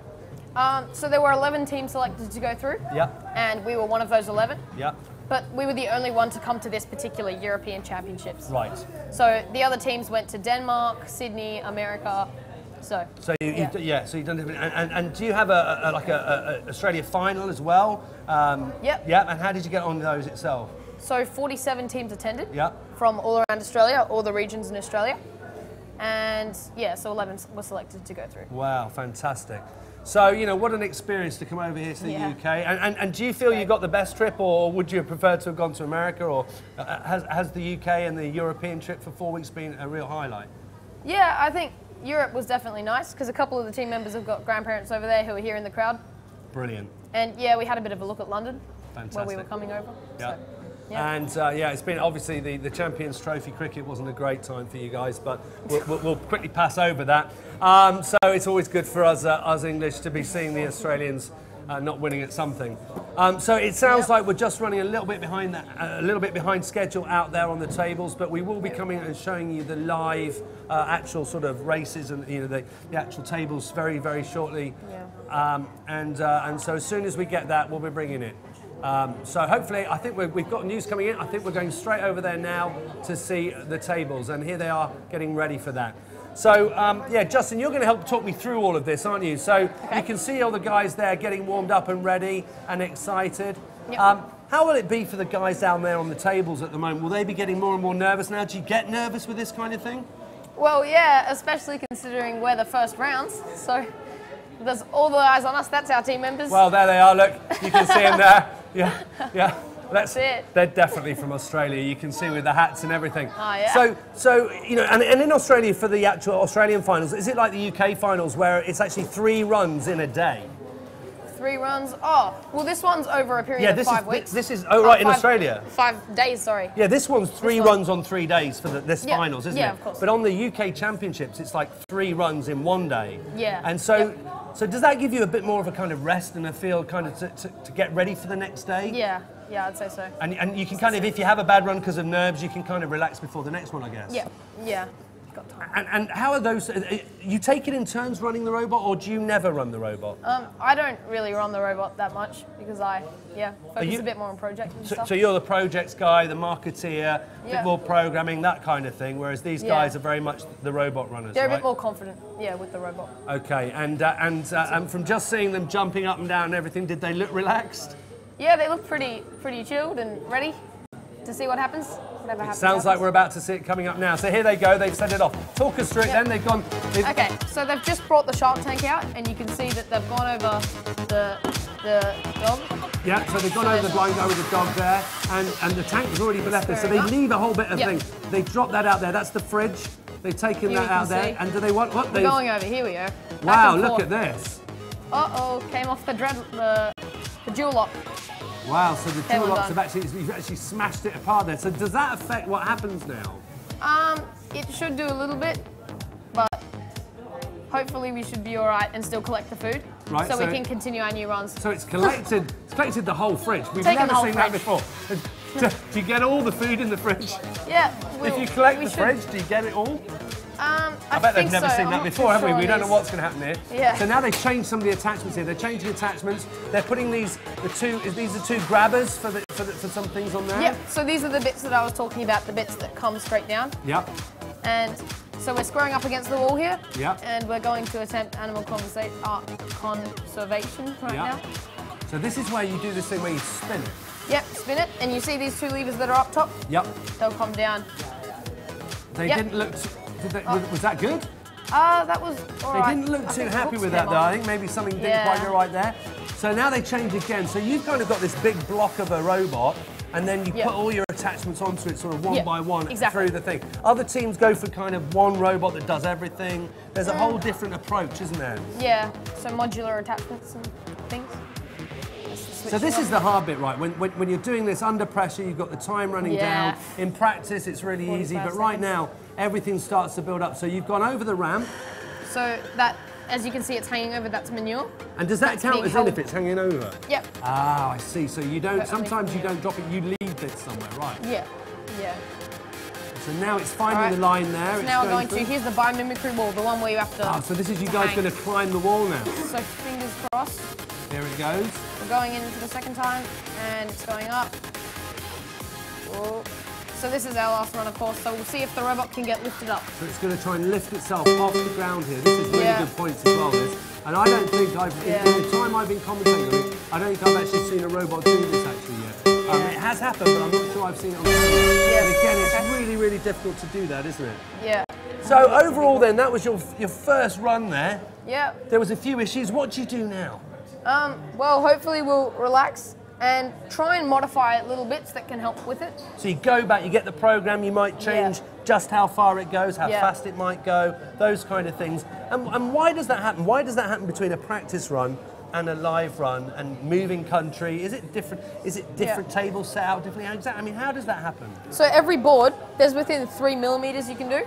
Speaker 20: So there were 11 teams selected to go through.
Speaker 19: Yeah.
Speaker 20: And we were one of those 11.
Speaker 19: Yeah.
Speaker 20: But we were the only one to come to this particular European Championships.
Speaker 19: Right.
Speaker 20: So the other teams went to Denmark, Sydney, America. So
Speaker 19: So so you've done different. And do you have a Australia final as well?
Speaker 20: Yep.
Speaker 19: Yeah. And how did you get on those itself?
Speaker 20: So 47 teams attended.
Speaker 19: Yeah.
Speaker 20: From all around Australia, all the regions in Australia. And yeah, so 11 were selected to go through.
Speaker 19: Wow, fantastic. So, you know, what an experience to come over here to the UK. And do you feel you got the best trip, or would you have preferred to have gone to America, or has the UK and the European trip for 4 weeks been a real highlight?
Speaker 20: Yeah, I think Europe was definitely nice because a couple of the team members have got grandparents over there who are here in the crowd.
Speaker 19: Brilliant.
Speaker 20: And yeah, we had a bit of a look at London where we
Speaker 19: Fantastic.
Speaker 20: were coming over.
Speaker 19: Yeah.
Speaker 20: So, yeah.
Speaker 19: And yeah, it's been obviously the Champions Trophy cricket wasn't a great time for you guys, but we'll quickly pass over that. So it's always good for us English to be seeing the Australians not winning at something. So it sounds like we're just running a little bit behind schedule out there on the tables, but we will be coming and showing you the live actual sort of races and the actual tables very, very shortly.
Speaker 20: Yeah.
Speaker 19: And so as soon as we get that, we'll be bringing it. So hopefully, I think we've got news coming in. I think we're going straight over there now to see the tables, and here they are getting ready for that. So yeah, Justin, you're going to help talk me through all of this, aren't you? So you can see all the guys there getting warmed up and ready and excited.
Speaker 20: Yep.
Speaker 19: How will it be for the guys down there on the tables at the moment? Will they be getting more and more nervous now? Do you get nervous with this kind of thing?
Speaker 20: Well, yeah, especially considering we're the first rounds. So there's all the eyes on us. That's our team members.
Speaker 19: Well, there they are. Look, you can see them there. Yeah, yeah.
Speaker 20: That's it.
Speaker 19: They're definitely from Australia. You can see with the hats and everything.
Speaker 20: Oh, yeah.
Speaker 19: So you know, and in Australia for the actual Australian finals, is it like the UK finals where it's actually 3 runs in a day?
Speaker 20: 3 runs. Oh, well, this one's over a period of 5 weeks.
Speaker 19: This is in Australia.
Speaker 20: 5 days, sorry.
Speaker 19: Yeah, this one's 3 runs on 3 days for this finals, isn't it?
Speaker 20: Yeah, of course.
Speaker 19: But on the UK Championships, it's like 3 runs in 1 day.
Speaker 20: Yeah.
Speaker 19: And so, so does that give you a bit more of a kind of rest and a feel kind of to get ready for the next day?
Speaker 20: Yeah, yeah, I'd say so.
Speaker 19: And you can kind of, if you have a bad run because of nerves, you can kind of relax before the next one, I guess.
Speaker 20: Yeah, yeah.
Speaker 19: And how are those? You take it in turns running the robot, or do you never run the robot?
Speaker 20: I don't really run the robot that much because I, focus a bit more on projects and stuff.
Speaker 19: So you're the projects guy, the marketeer,
Speaker 20: Yeah.
Speaker 19: bit more programming, that kind of thing, whereas these guys are very much the robot runners,
Speaker 20: They're
Speaker 19: right?
Speaker 20: a bit more confident, with the robot.
Speaker 19: Okay, and from just seeing them jumping up and down and everything, did they look relaxed?
Speaker 20: Yeah, they look pretty chilled and ready to see what happens. Whatever happens.
Speaker 19: Sounds like we're about to see it coming up now. So here they go, they've set it off. Talk us through it then, they've gone...
Speaker 20: Okay, so they've just brought the shark tank out and you can see that they've gone over the dog.
Speaker 19: Yeah, so they've gone over the blind guy with the dog there, and the tank has already been left there, so they leave a whole bit of thing. They drop that out there, that's the fridge. They've taken
Speaker 20: Here
Speaker 19: that
Speaker 20: you can
Speaker 19: out there,
Speaker 20: see.
Speaker 19: and do they want what?
Speaker 20: We're going over, here we go.
Speaker 19: Wow, look at this.
Speaker 20: Uh-oh, came off the jewel lock.
Speaker 19: Wow, so the
Speaker 20: Okay,
Speaker 19: two
Speaker 20: well
Speaker 19: locks
Speaker 20: done.
Speaker 19: have you've actually smashed it apart there. So does that affect what happens now?
Speaker 20: It should do a little bit, but hopefully we should be all right and still collect the food,
Speaker 19: Right,
Speaker 20: so we
Speaker 19: so-
Speaker 20: can continue our new runs.
Speaker 19: So it's collected the whole fridge. We've
Speaker 20: Taken
Speaker 19: never
Speaker 20: the whole
Speaker 19: seen that
Speaker 20: fridge.
Speaker 19: before. Do you get all the food in the fridge?
Speaker 20: Yeah.
Speaker 19: If you collect the fridge, do you get it all?
Speaker 20: I
Speaker 19: bet they've
Speaker 20: think
Speaker 19: never
Speaker 20: so.
Speaker 19: seen
Speaker 20: I'm
Speaker 19: that
Speaker 20: not
Speaker 19: before,
Speaker 20: too
Speaker 19: have we?
Speaker 20: sure
Speaker 19: We
Speaker 20: on
Speaker 19: don't know
Speaker 20: these.
Speaker 19: what's going to happen here.
Speaker 20: Yeah.
Speaker 19: So now they've changed some of the attachments here. They're changing attachments. They're putting these are 2 grabbers for some things on there.
Speaker 20: Yep, so these are the bits that I was talking about, the bits that come straight down.
Speaker 19: Yep.
Speaker 20: And so we're squaring up against the wall here.
Speaker 19: Yep.
Speaker 20: And we're going to attempt animal conservation right now.
Speaker 19: So this is where you do this thing where you spin it.
Speaker 20: Yep, spin it, and you see these 2 levers that are up top?
Speaker 19: Yep.
Speaker 20: They'll come down
Speaker 19: They didn't look... was that good?
Speaker 20: That was all right.
Speaker 19: They didn't look too happy with that, though. I think maybe something didn't quite go right there. So now they change again. So you've kind of got this big block of a robot, and then you put all your attachments onto it sort of one by one through the thing. Other teams go for kind of one robot that does everything. There's a whole different approach, isn't there?
Speaker 20: Yeah, so modular attachments and things.
Speaker 19: So this is the hard bit, right? When you're doing this under pressure, you've got the time running down. In practice, it's really easy, but right now, everything starts to build up. So you've gone over the ramp.
Speaker 20: So that, as you can see, it's hanging over, that's manure.
Speaker 19: And does that count as in if it's hanging over?
Speaker 20: Yep.
Speaker 19: Ah, I see. So you don't, sometimes you don't drop it, you leave it somewhere, right?
Speaker 20: Yeah, yeah.
Speaker 19: So now it's finding the line there.
Speaker 20: So now we're going to, here's the biomimicry wall, the one where you have to...
Speaker 19: Ah, so this is you guys going to climb the wall now.
Speaker 20: So fingers crossed.
Speaker 19: Here it goes.
Speaker 20: We're going in for the second time, and it's going up. Whoa. So this is our last run, of course, so we'll see if the robot can get lifted up.
Speaker 19: So it's going to try and lift itself off the ground here. This is really good points as well, this. And I don't think in the time I've been commentating on it, I don't think I've actually seen a robot do this actually yet. It has happened, but I'm not sure I've seen it on camera. But again, it's really, really difficult to do that, isn't it?
Speaker 20: Yeah.
Speaker 19: So overall then, that was your first run there.
Speaker 20: Yeah.
Speaker 19: There was a few issues. What do you do now?
Speaker 20: Well, hopefully we'll relax and try and modify little bits that can help with it.
Speaker 19: So you go back, you get the program, you might change just how far it goes, how fast it might go, those kind of things. And why does that happen? Why does that happen between a practice run and a live run and moving country? Is it different? Is it different tables set out differently? I mean, how does that happen?
Speaker 20: So every board, there's within 3 millimeters you can do.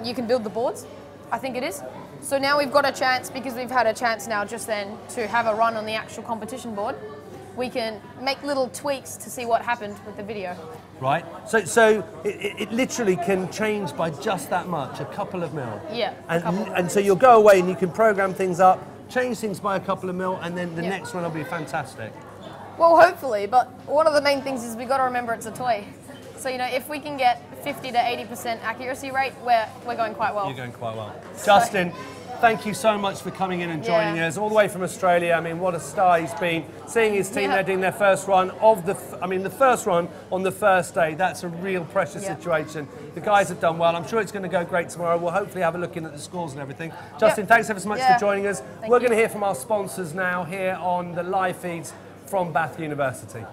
Speaker 20: You can build the boards, I think it is. So now we've got a chance, because we've had a chance now just then to have a run on the actual competition board. We can make little tweaks to see what happened with the video.
Speaker 19: Right, so it literally can change by just that much, a couple of mil.
Speaker 20: Yeah.
Speaker 19: And so you'll go away and you can program things up, change things by a couple of mil, and then the next one will be fantastic.
Speaker 20: Well, hopefully, but one of the main things is we've got to remember it's a toy. So, you know, if we can get 50 to 80% accuracy rate, we're going quite well.
Speaker 19: You're going quite well. Justin, thank you so much for coming in and joining us all the way from Australia. I mean, what a star he's been. Seeing his team there doing their first run of the first run on the first day. That's a real pressure situation. The guys have done well. I'm sure it's going to go great tomorrow. We'll hopefully have a look in at the scores and everything. Justin, thanks ever so much for joining us. We're going to hear from our sponsors now here on the live feeds from Bath University.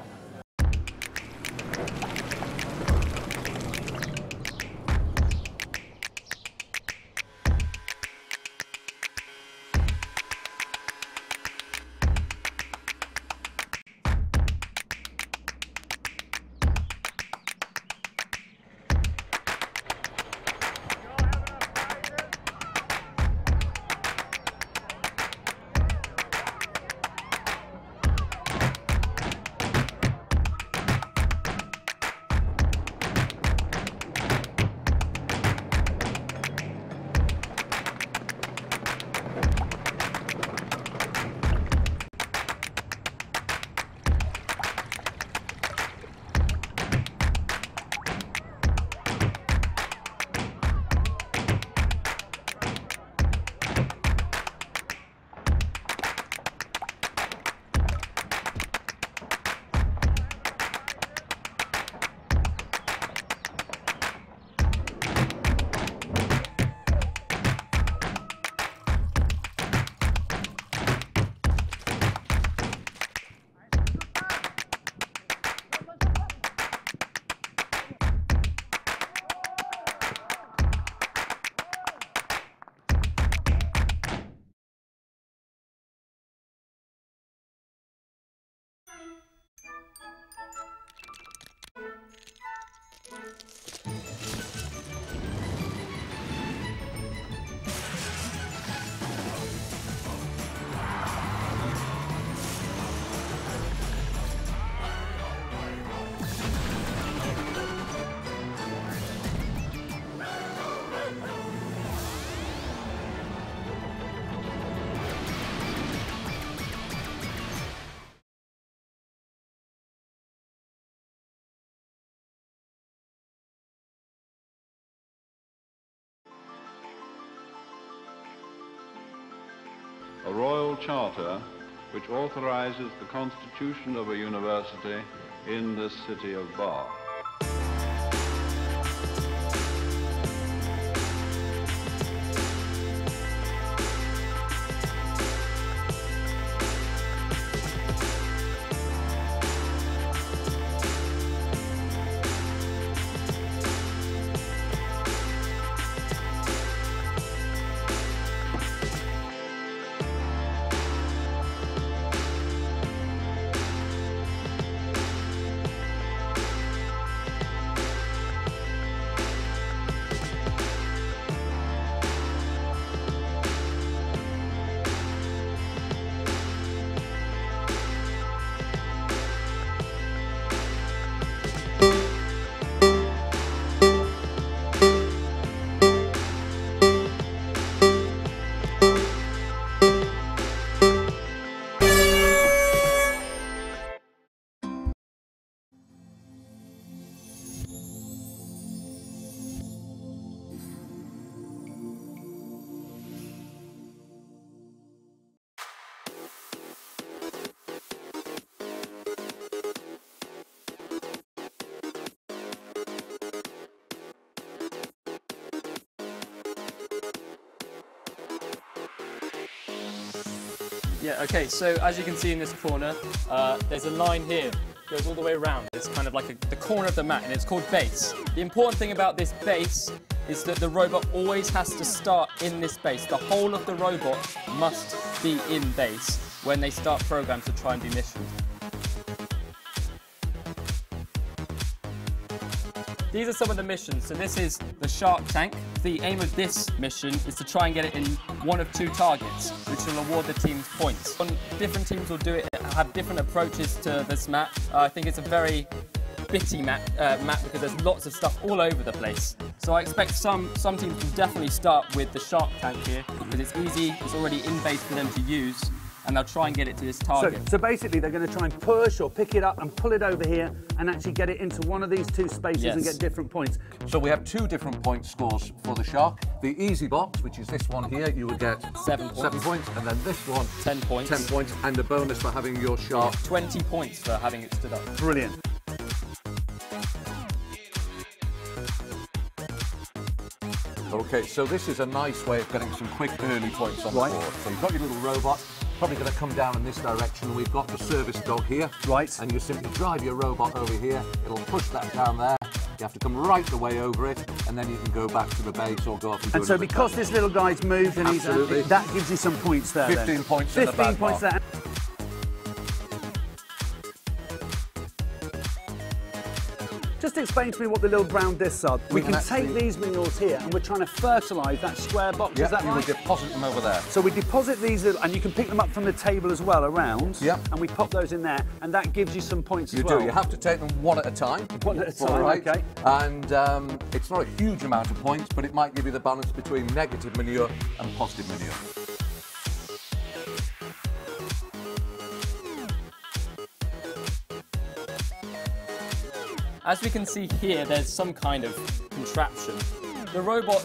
Speaker 4: A royal charter which authorizes the constitution of a university in this city of Bath.
Speaker 5: Yeah, okay, so as you can see in this corner, there's a line here, goes all the way around. It's kind of like the corner of the mat, and it's called base. The important thing about this base is that the robot always has to start in this base. The whole of the robot must be in base when they start programs to try and do missions. These are some of the missions. So this is the Shark Tank. The aim of this mission is to try and get it in one of 2 targets, which will award the teams points. Different teams will do it, have different approaches to this map. I think it's a very bitty map because there's lots of stuff all over the place. So I expect some teams will definitely start with the Shark Tank here because it's easy, it's already in base for them to use, and they'll try and get it to this target.
Speaker 6: So basically they're going to try and push or pick it up and pull it over here and actually get it into one of these 2 spaces and get different points.
Speaker 7: So we have 2 different point scores for the Shark. The easy box, which is this one here, you will get
Speaker 5: 7 points.
Speaker 7: 7 points, and then this one
Speaker 5: 10 points.
Speaker 7: 10 points, and a bonus for having your Shark.
Speaker 5: 20 points for having it stood up.
Speaker 6: Brilliant.
Speaker 7: Okay, so this is a nice way of getting some quick early points on the board. So you've got your little robot, probably going to come down in this direction. We've got the service dog here.
Speaker 6: Right.
Speaker 7: And you simply drive your robot over here. It'll push that down there. You have to come right the way over it, and then you can go back to the base or go up and do
Speaker 6: And so because
Speaker 7: task.
Speaker 6: this little guy's moved and
Speaker 7: Absolutely.
Speaker 6: that gives you some points there
Speaker 7: 15
Speaker 6: then.
Speaker 7: points
Speaker 6: 15
Speaker 7: in the bad
Speaker 6: points
Speaker 7: mark.
Speaker 6: there. Just explain to me what the little brown discs are. We can take these minerals here and we're trying to fertilise that square box, is that
Speaker 7: you
Speaker 6: right?
Speaker 7: will deposit them over there.
Speaker 6: So we deposit these, and you can pick them up from the table as well around.
Speaker 7: Yeah.
Speaker 6: And we pop those in there, and that gives you some points as well.
Speaker 7: You do. You have to take them one at a time.
Speaker 6: One at a time,
Speaker 7: All right.
Speaker 6: okay.
Speaker 7: And it's not a huge amount of points, but it might give you the balance between negative manure and positive manure.
Speaker 5: As we can see here, there's some kind of contraption. The robot...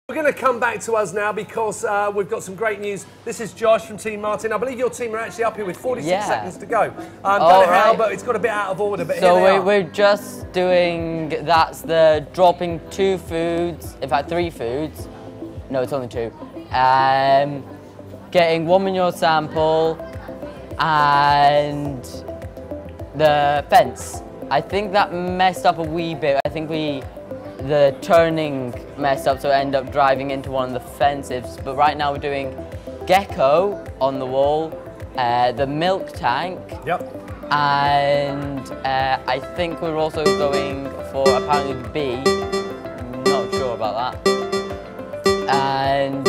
Speaker 19: We're going to come back to us now because we've got some great news. This is Josh from Team Martin. I believe your team are actually up here with 46 seconds to go. Don't know how, but it's got a bit out of order. But
Speaker 3: so
Speaker 19: here they are.
Speaker 3: we're just doing, that's the dropping 2 foods, in fact 3 foods. No, it's only 2. Getting 1 manure sample and the fence. I think that messed up a wee bit. I think the turning messed up, so I ended up driving into one of the fences. But right now we're doing gecko on the wall, the milk tank.
Speaker 19: Yep.
Speaker 3: And I think we're also going for apparently the bee. Not sure about that. And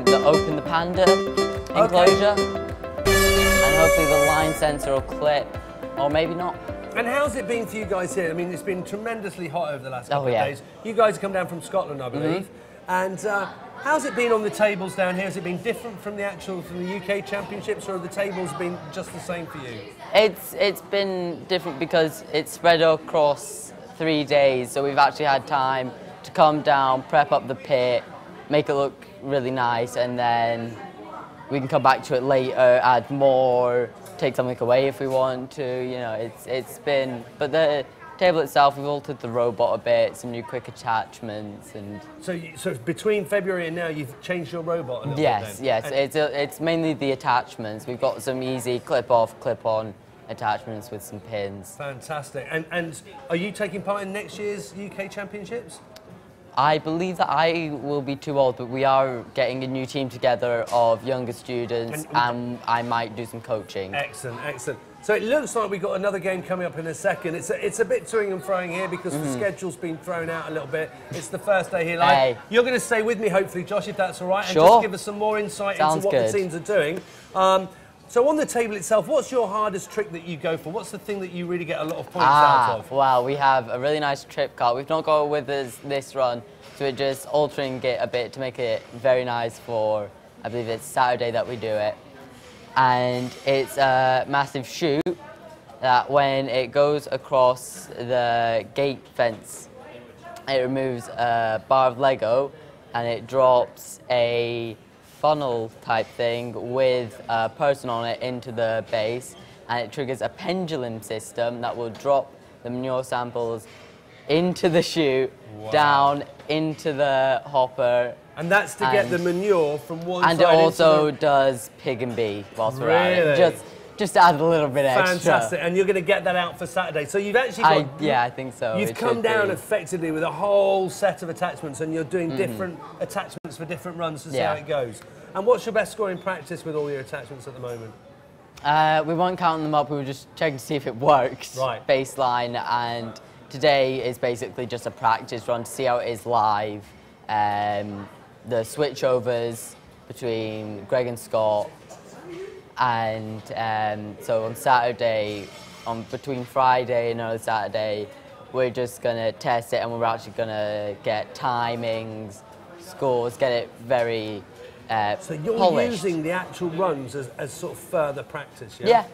Speaker 3: the open the panda enclosure. And hopefully the line sensor will clip, or maybe not.
Speaker 19: And how's it been for you guys here? I mean, it's been tremendously hot over the last couple of days. You guys have come down from Scotland, I believe. And how's it been on the tables down here? Has it been different from the UK Championships, or have the tables been just the same for you?
Speaker 3: It's been different because it's spread across 3 days, so we've actually had time to come down, prep up the pit, make it look really nice, and then we can come back to it later, add more, take something away if we want to, you know, it's been, but the table itself, we've altered the robot a bit, some new quick attachments, and...
Speaker 19: So between February and now, you've changed your robot a little
Speaker 3: yes,
Speaker 19: bit then?
Speaker 3: Yes, it's mainly the attachments. We've got some easy clip-off, clip-on attachments with some pins.
Speaker 19: Fantastic. And are you taking part in next year's UK Championships?
Speaker 3: I believe that I will be too old, but we are getting a new team together of younger students, and I might do some coaching.
Speaker 19: Excellent, excellent. So it looks like we've got another game coming up in a second. It's a bit toing and froing here because the schedule's been thrown out a little bit. It's the first day here live.
Speaker 3: Hey.
Speaker 19: You're going to stay with me, hopefully, Josh, if that's all right, and
Speaker 3: Sure.
Speaker 19: just give us some more insight into what the teams are doing. So on the table itself, what's your hardest trick that you go for? What's the thing that you really get a lot of points out of?
Speaker 3: Well, we have a really nice trip cart. We've not got with us this run, so we're just altering it a bit to make it very nice for, I believe it's Saturday that we do it. And it's a massive chute that when it goes across the gate fence, it removes a bar of Lego and it drops a funnel type thing with a person on it into the base, and it triggers a pendulum system that will drop the manure samples into the chute, down into the hopper,
Speaker 19: And that's to get the manure from one side
Speaker 3: and it also
Speaker 19: into
Speaker 3: does pig and bee whilst we're
Speaker 19: Really?
Speaker 3: at it. Just to add a little bit extra.
Speaker 19: Fantastic, and you're going to get that out for Saturday. So you've actually got...
Speaker 3: Yeah, I think so.
Speaker 19: You've
Speaker 3: It
Speaker 19: come
Speaker 3: should
Speaker 19: down
Speaker 3: be.
Speaker 19: effectively with a whole set of attachments, and you're doing different attachments for different runs to see how it goes. And what's your best score in practice with all your attachments at the moment?
Speaker 3: We weren't counting them up, we were just checking to see if it works.
Speaker 19: Right.
Speaker 3: Baseline, and today is basically just a practice run to see how it is live. The switchovers between Greg and Scott, and so on Saturday, between Friday and early Saturday, we're just going to test it, and we're actually going to get timings, scores, get it very
Speaker 19: So you're
Speaker 3: polished.
Speaker 19: using the actual runs as sort of further practice, yeah?
Speaker 3: Yeah.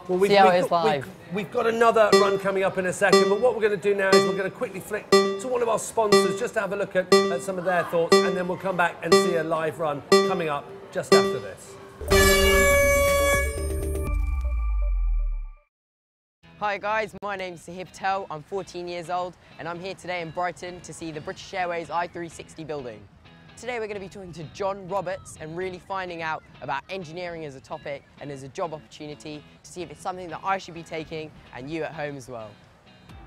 Speaker 19: Well,
Speaker 3: See how it is live.
Speaker 19: We've got another run coming up in a second, but what we're going to do now is we're going to quickly flick to one of our sponsors just to have a look at some of their thoughts, and then we'll come back and see a live run coming up just after this.
Speaker 8: Hi guys, my name's Sahib Patel, I'm 14 years old and I'm here today in Brighton to see the British Airways i360 building. Today we're going to be talking to John Roberts and really finding out about engineering as a topic and as a job opportunity to see if it's something that I should be taking and you at home as well.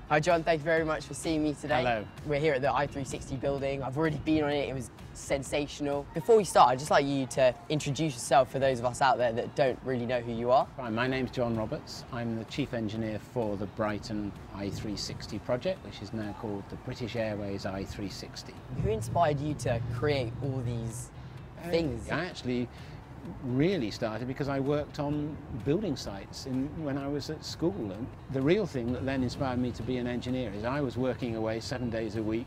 Speaker 8: Hi John, thank you very much for seeing me today.
Speaker 22: Hello.
Speaker 8: We're here at the i360 building. I've already been on it, it was sensational. Before we start, I'd just like you to introduce yourself for those of us out there that don't really know who you are.
Speaker 22: Right, my name's John Roberts. I'm the Chief Engineer for the Brighton i360 project, which is now called the British Airways i360.
Speaker 8: Who inspired you to create all these things?
Speaker 22: I actually really started because I worked on building sites when I was at school. And the real thing that then inspired me to be an engineer is I was working away 7 days a week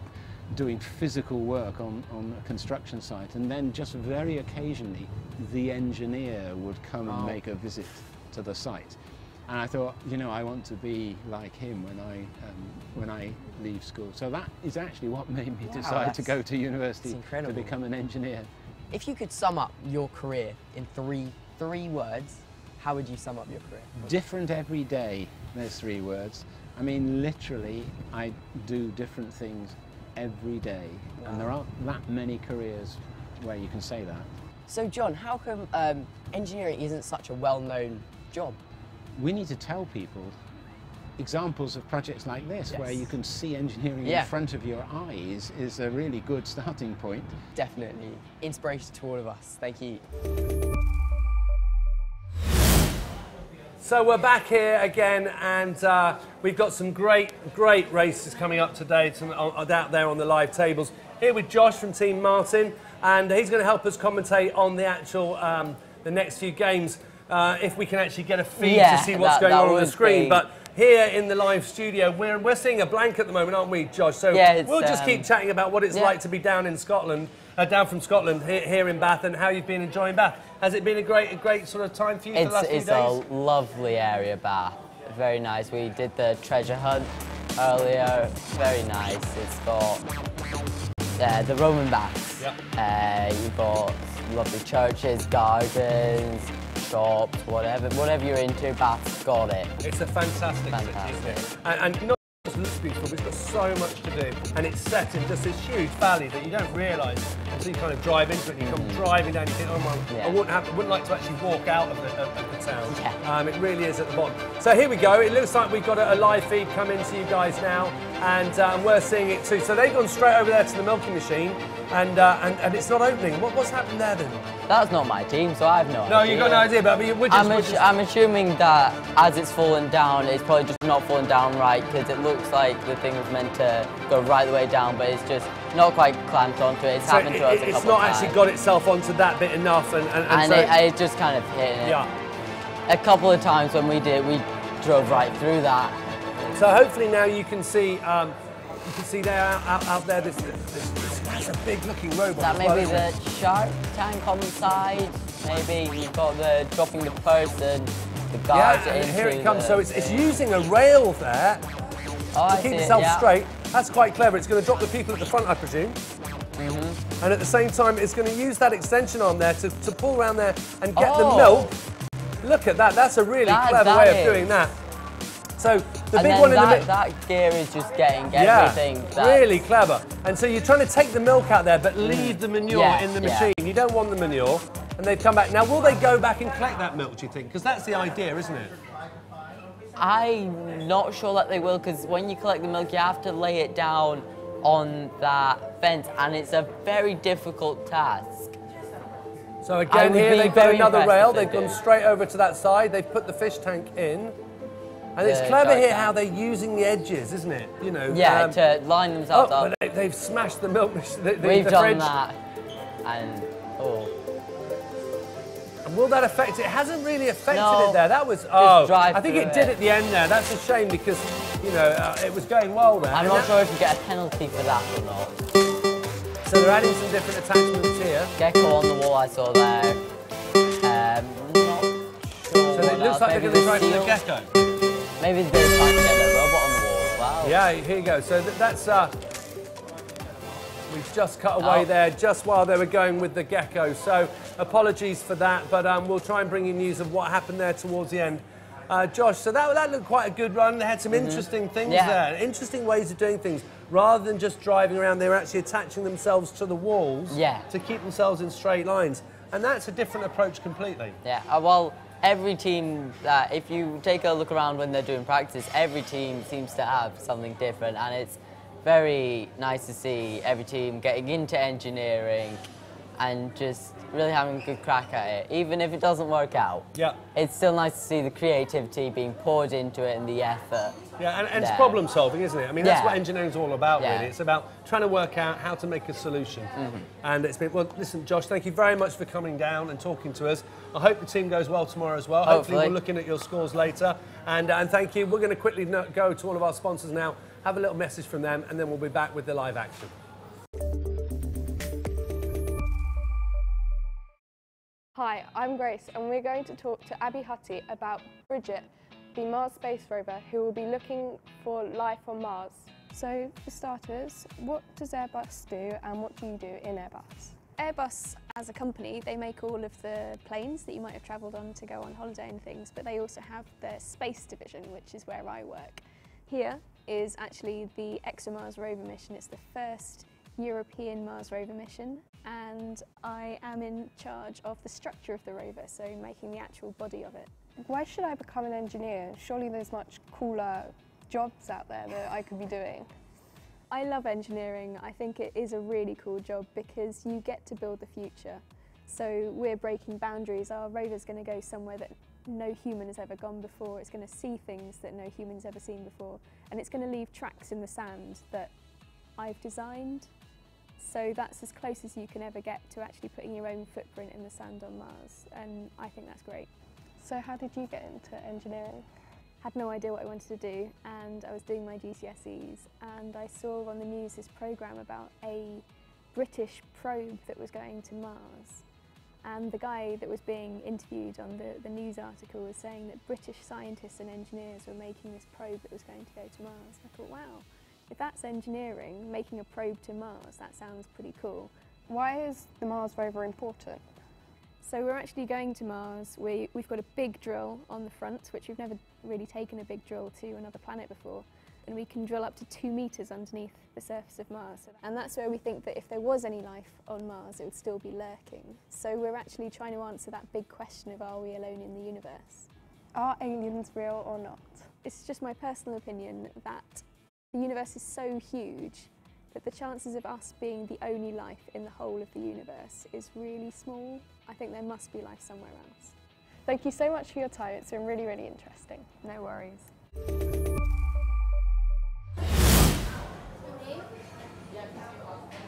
Speaker 22: doing physical work on a construction site, and then just very occasionally the engineer would come and make a visit to the site. And I thought, you know, I want to be like him when I leave school. So that is actually what made me decide to go to university to become an engineer.
Speaker 8: If you could sum up your career in three words, how would you sum up your career?
Speaker 22: Different every day, there's 3 words. I mean, literally, I do different things every day. Wow. And there aren't that many careers where you can say that.
Speaker 8: So John, how come engineering isn't such a well-known job?
Speaker 22: We need to tell people examples of projects like this, where you can see engineering in front of your eyes is a really good starting point.
Speaker 8: Definitely. Inspiration to all of us. Thank you.
Speaker 19: So we're back here again, and we've got some great races coming up today out there on the live tables. Here with Josh from Team Martin, and he's going to help us commentate on the actual the next few games, if we can actually get a feed to see what's going on the screen. But here in the live studio, we're seeing a blank at the moment, aren't we, Josh? So we'll just keep chatting about what it's like to be down in Scotland, down from Scotland here in Bath, and how you've been enjoying Bath. Has it been a great sort of time for you for the last few days?
Speaker 3: It's a lovely area, Bath. Very nice. We did the treasure hunt earlier. Very nice. It's got the Roman baths. You've got lovely churches, gardens, shops, whatever you're into, Bath's got it.
Speaker 19: It's a fantastic city, isn't it? And not just looks beautiful, but it's got so much to do. And it's set in just this huge valley that you don't realise until you kind of drive into it and you come driving down and you think, oh my, I wouldn't like to actually walk out of the town. It really is at the bottom. So here we go. It looks like we've got a live feed coming to you guys now, and we're seeing it too. So they've gone straight over there to the milking machine, and it's not opening. What's happened there then?
Speaker 3: That's not my team, so I have no idea.
Speaker 19: No, you've got no idea, but
Speaker 3: I'm assuming that as it's fallen down, it's probably just not fallen down right, because it looks like the thing was meant to go right the way down, but it's just not quite clamped onto it. It's happened to us a couple of times.
Speaker 19: It's not actually got itself onto that bit enough, and so
Speaker 3: it just kind of hit it. Yeah. A couple of times when we drove right through that.
Speaker 19: So hopefully now you can see there out there that's a big looking robot.
Speaker 3: That maybe the shark tank on the side. Maybe you've got the dropping the person, the guards
Speaker 19: and here it comes. So it's using a rail there to keep itself straight. That's quite clever. It's going to drop the people at the front, I presume. And at the same time, it's going to use that extension arm there to pull around there and get the milk. Look at that. That's a really clever way of doing that. So the
Speaker 3: and
Speaker 19: big
Speaker 3: then
Speaker 19: one in the middle.
Speaker 3: that gear is just getting everything.
Speaker 19: Really clever. And so you're trying to take the milk out there, but leave the manure in the machine. You don't want the manure. And they've come back. Now, will they go back and collect that milk, do you think? Because that's the idea, isn't it?
Speaker 3: I'm not sure that they will, because when you collect the milk, you have to lay it down on that fence, and it's a very difficult task.
Speaker 19: So again, here they've got another rail. They've gone straight over to that side. They've put the fish tank in. And it's clever here how they're using the edges, isn't it? You know.
Speaker 3: Yeah, to line themselves up.
Speaker 19: But they've smashed the milk.
Speaker 3: We've done that, and
Speaker 19: And will that affect it? It hasn't really affected
Speaker 3: No,
Speaker 19: it there. That was I think it did at the end there. That's a shame because you know it was going well there.
Speaker 3: I'm not sure if you get a penalty for that or not.
Speaker 19: So they're adding some different attachments here.
Speaker 3: Gecko on the wall I saw there. Not sure.
Speaker 19: So it looks like they're going to try for the gecko.
Speaker 3: Maybe they're trying to get the robot on the wall as well.
Speaker 19: Yeah, here you go. So that's we've just cut away there just while they were going with the gecko. So apologies for that, but we'll try and bring you news of what happened there towards the end. Josh, so that looked quite a good run. They had some interesting things there, interesting ways of doing things. Rather than just driving around, they were actually attaching themselves to the walls to keep themselves in straight lines. And that's a different approach completely.
Speaker 3: Yeah, well, every team, if you take a look around when they're doing practice, every team seems to have something different, and it's very nice to see every team getting into engineering and just really having a good crack at it, even if it doesn't work out.
Speaker 19: Yeah.
Speaker 3: It's still nice to see the creativity being poured into it and the effort.
Speaker 19: Yeah, and it's problem solving, isn't it? I mean, that's what engineering's all about, really. It's about trying to work out how to make a solution. And it's been, well, listen, Josh, thank you very much for coming down and talking to us. I hope the team goes well tomorrow as well. Hopefully we're looking at your scores later. And thank you. We're going to quickly go to all of our sponsors now, have a little message from them, and then we'll be back with the live action.
Speaker 9: Hi, I'm Grace, and we're going to talk to Abby Hutty about Bridget, the Mars space rover who will be looking for life on Mars. So, for starters, what does Airbus do and what do you do in Airbus?
Speaker 10: Airbus, as a company, they make all of the planes that you might have travelled on to go on holiday and things, but they also have their space division, which is where I work. Here is actually the ExoMars rover mission. It's the first European Mars rover mission, and I am in charge of the structure of the rover, so making the actual body of it.
Speaker 9: Why should I become an engineer? Surely there's much cooler jobs out there that I could be doing.
Speaker 10: I love engineering. I think it is a really cool job because you get to build the future. So we're breaking boundaries. Our rover's going to go somewhere that no human has ever gone before. It's going to see things that no human's ever seen before, and it's going to leave tracks in the sand that I've designed. So that's as close as you can ever get to actually putting your own footprint in the sand on Mars, and I think that's great.
Speaker 9: So how did you get into engineering?
Speaker 10: Had no idea what I wanted to do, and I was doing my GCSEs, and I saw on the news this programme about a British probe that was going to Mars. And the guy that was being interviewed on the news article was saying that British scientists and engineers were making this probe that was going to go to Mars. I thought, wow, if that's engineering, making a probe to Mars, that sounds pretty cool.
Speaker 9: Why is the Mars rover important?
Speaker 10: So we're actually going to Mars. We've got a big drill on the front, which we've never really taken a big drill to another planet before. And we can drill up to 2 meters underneath the surface of Mars. And that's where we think that if there was any life on Mars, it would still be lurking. So we're actually trying to answer that big question of, are we alone in the universe?
Speaker 9: Are aliens real or not?
Speaker 10: It's just my personal opinion that the universe is so huge that the chances of us being the only life in the whole of the universe is really small. I think there must be life somewhere else.
Speaker 9: Thank you so much for your time. It's been really, really interesting.
Speaker 10: No worries.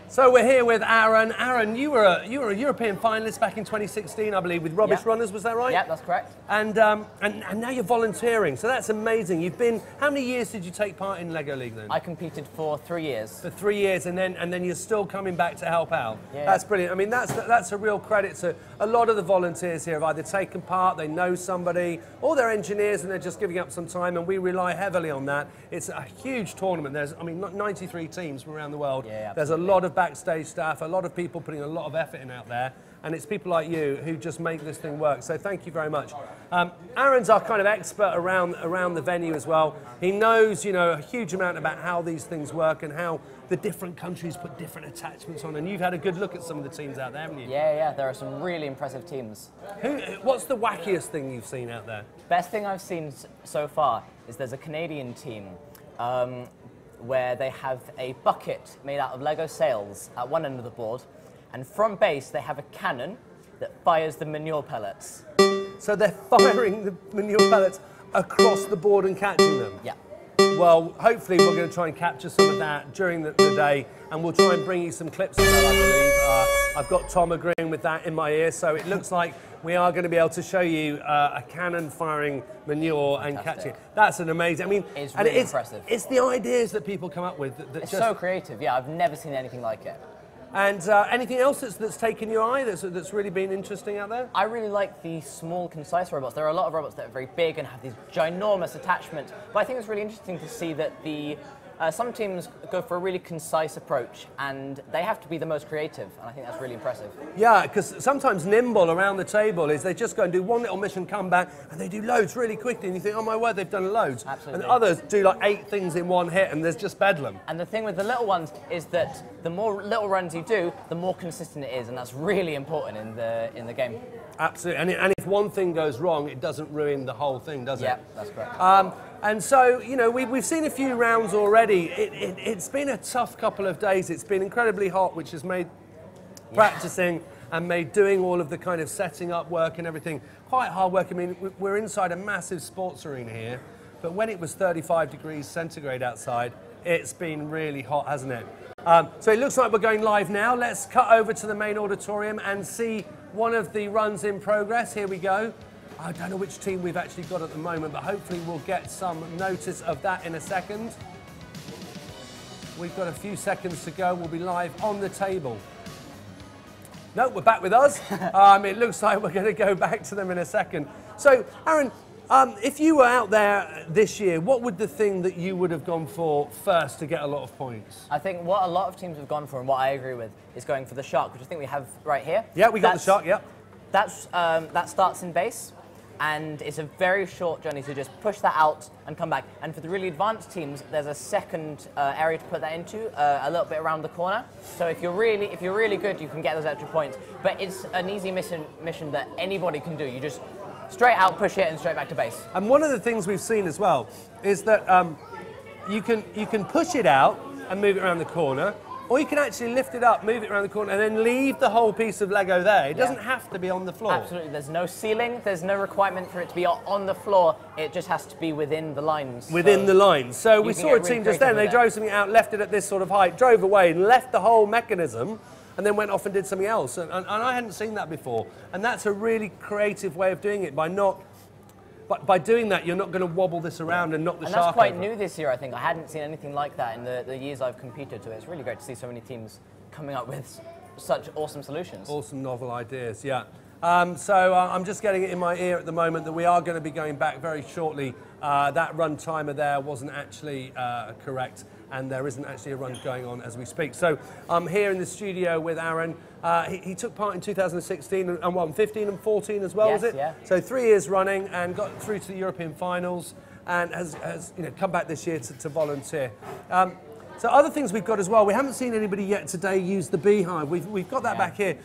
Speaker 19: So we're here with Aaron. Aaron, you were a European finalist back in 2016, I believe, with Rubbish Runners, was that right?
Speaker 3: Yeah, that's correct.
Speaker 19: And now you're volunteering, so that's amazing. You've been, how many years did you take part in Lego League then?
Speaker 3: I competed for 3 years.
Speaker 19: For 3 years, and then you're still coming back to help out.
Speaker 3: Yeah.
Speaker 19: That's brilliant. I mean, that's a real credit to a lot of the volunteers here have either taken part, they know somebody, or they're engineers and they're just giving up some time, and we rely heavily on that. It's a huge tournament. There's, I mean, 93 teams from around the world.
Speaker 3: Yeah,
Speaker 19: there's a lot of backstage staff, a lot of people putting a lot of effort in out there, and it's people like you who just make this thing work. So thank you very much. Aaron's our kind of expert around the venue as well. He knows, you know, a huge amount about how these things work and how the different countries put different attachments on. And you've had a good look at some of the teams out there, haven't you?
Speaker 11: Yeah, there are some really impressive teams.
Speaker 19: What's the wackiest thing you've seen out there?
Speaker 11: Best thing I've seen so far is there's a Canadian team where they have a bucket made out of Lego sails at one end of the board, and from base they have a cannon that fires the manure pellets.
Speaker 19: So they're firing the manure pellets across the board and catching them?
Speaker 11: Yeah.
Speaker 19: Well, hopefully we're going to try and capture some of that during the day, and we'll try and bring you some clips of that, I believe. I've got Tom agreeing with that in my ear, so it looks like we are going to be able to show you a cannon firing manure and catching it. That's an amazing, I mean,
Speaker 11: it's really impressive.
Speaker 19: It's the ideas that people come up with.
Speaker 11: It's so creative, yeah, I've never seen anything like it.
Speaker 19: And anything else that's taken your eye that's really been interesting out there?
Speaker 11: I really like the small, concise robots. There are a lot of robots that are very big and have these ginormous attachments. But I think it's really interesting to see that some teams go for a really concise approach, and they have to be the most creative, and I think that's really impressive.
Speaker 19: Yeah, because sometimes Nimble around the table is they just go and do one little mission, come back, and they do loads really quickly, and you think, oh my word, they've done loads.
Speaker 11: Absolutely.
Speaker 19: And others do like 8 things in one hit, and there's just bedlam.
Speaker 11: And the thing with the little ones is that the more little runs you do, the more consistent it is, and that's really important in the game.
Speaker 19: Absolutely, and if one thing goes wrong, it doesn't ruin the whole thing, does it?
Speaker 11: Yeah, that's correct.
Speaker 19: And so, you know, we've seen a few rounds already. It's been a tough couple of days. It's been incredibly hot, which has made practicing and made doing all of the kind of setting up work and everything quite hard work. I mean, we're inside a massive sports arena here, but when it was 35 degrees centigrade outside, it's been really hot, hasn't it? So it looks like we're going live now. Let's cut over to the main auditorium and see one of the runs in progress. Here we go. I don't know which team we've actually got at the moment, but hopefully we'll get some notice of that in a second. We've got a few seconds to go. We'll be live on the table. No, we're back with us. It looks like we're going to go back to them in a second. So, Aaron, if you were out there this year, what would the thing that you would have gone for first to get a lot of points?
Speaker 11: I think what a lot of teams have gone for, and what I agree with, is going for the shark, which I think we have right here.
Speaker 19: Yeah, we got the shark, yeah.
Speaker 11: That starts in base, and it's a very short journey, so just push that out and come back. And for the really advanced teams, there's a second area to put that into, a little bit around the corner. So if you're really good, you can get those extra points. But it's an easy mission that anybody can do. You just straight out, push it, and straight back to base.
Speaker 19: And one of the things we've seen as well is that you can push it out and move it around the corner, or you can actually lift it up, move it around the corner, and then leave the whole piece of Lego there. It doesn't have to be on the floor.
Speaker 11: Absolutely. There's no ceiling. There's no requirement for it to be on the floor. It just has to be within the lines.
Speaker 19: Within the lines. So we saw a team just then, they drove something out, left it at this sort of height, drove away, and left the whole mechanism, and then went off and did something else. And I hadn't seen that before. And that's a really creative way of doing it, by doing that, you're not going to wobble this around and knock the shark over.
Speaker 11: And that's quite new this year, I think. I hadn't seen anything like that in the years I've competed, so it's really great to see so many teams coming up with such awesome solutions.
Speaker 19: Awesome novel ideas, yeah. So I'm just getting it in my ear at the moment that we are going to be going back very shortly. That run timer there wasn't actually correct, and there isn't actually a run going on as we speak. So I'm here in the studio with Aaron. He took part in 2016 and won 15 and 14 as well, was it?
Speaker 11: Yeah.
Speaker 19: So 3 years running and got through to the European finals and has come back this year to volunteer. So other things we've got as well, we haven't seen anybody yet today use the beehive. We've got that back here.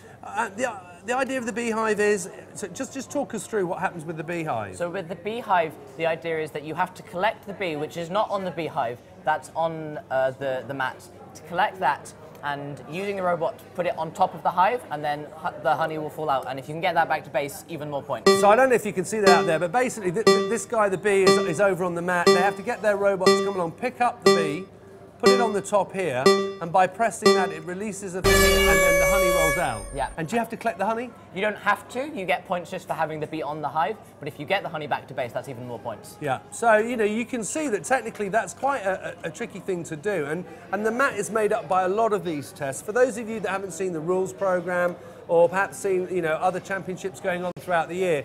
Speaker 19: The idea of the beehive is, so just talk us through what happens with the beehive.
Speaker 11: So with the beehive, the idea is that you have to collect the bee, which is not on the beehive, that's on the mat. To collect that, and using the robot, put it on top of the hive, and then the honey will fall out. And if you can get that back to base, even more points.
Speaker 19: So I don't know if you can see that out there, but basically this guy, the bee, is over on the mat. They have to get their robot to come along, pick up the bee, put it on the top here, and by pressing that, it releases a thing, and then the honey rolls out.
Speaker 11: Yeah.
Speaker 19: And do you have to collect the honey?
Speaker 11: You don't have to. You get points just for having the bee on the hive, but if you get the honey back to base, that's even more points.
Speaker 19: Yeah. So, you can see that technically that's quite a tricky thing to do, and the mat is made up by a lot of these tests. For those of you that haven't seen the rules program, or perhaps seen, other championships going on throughout the year,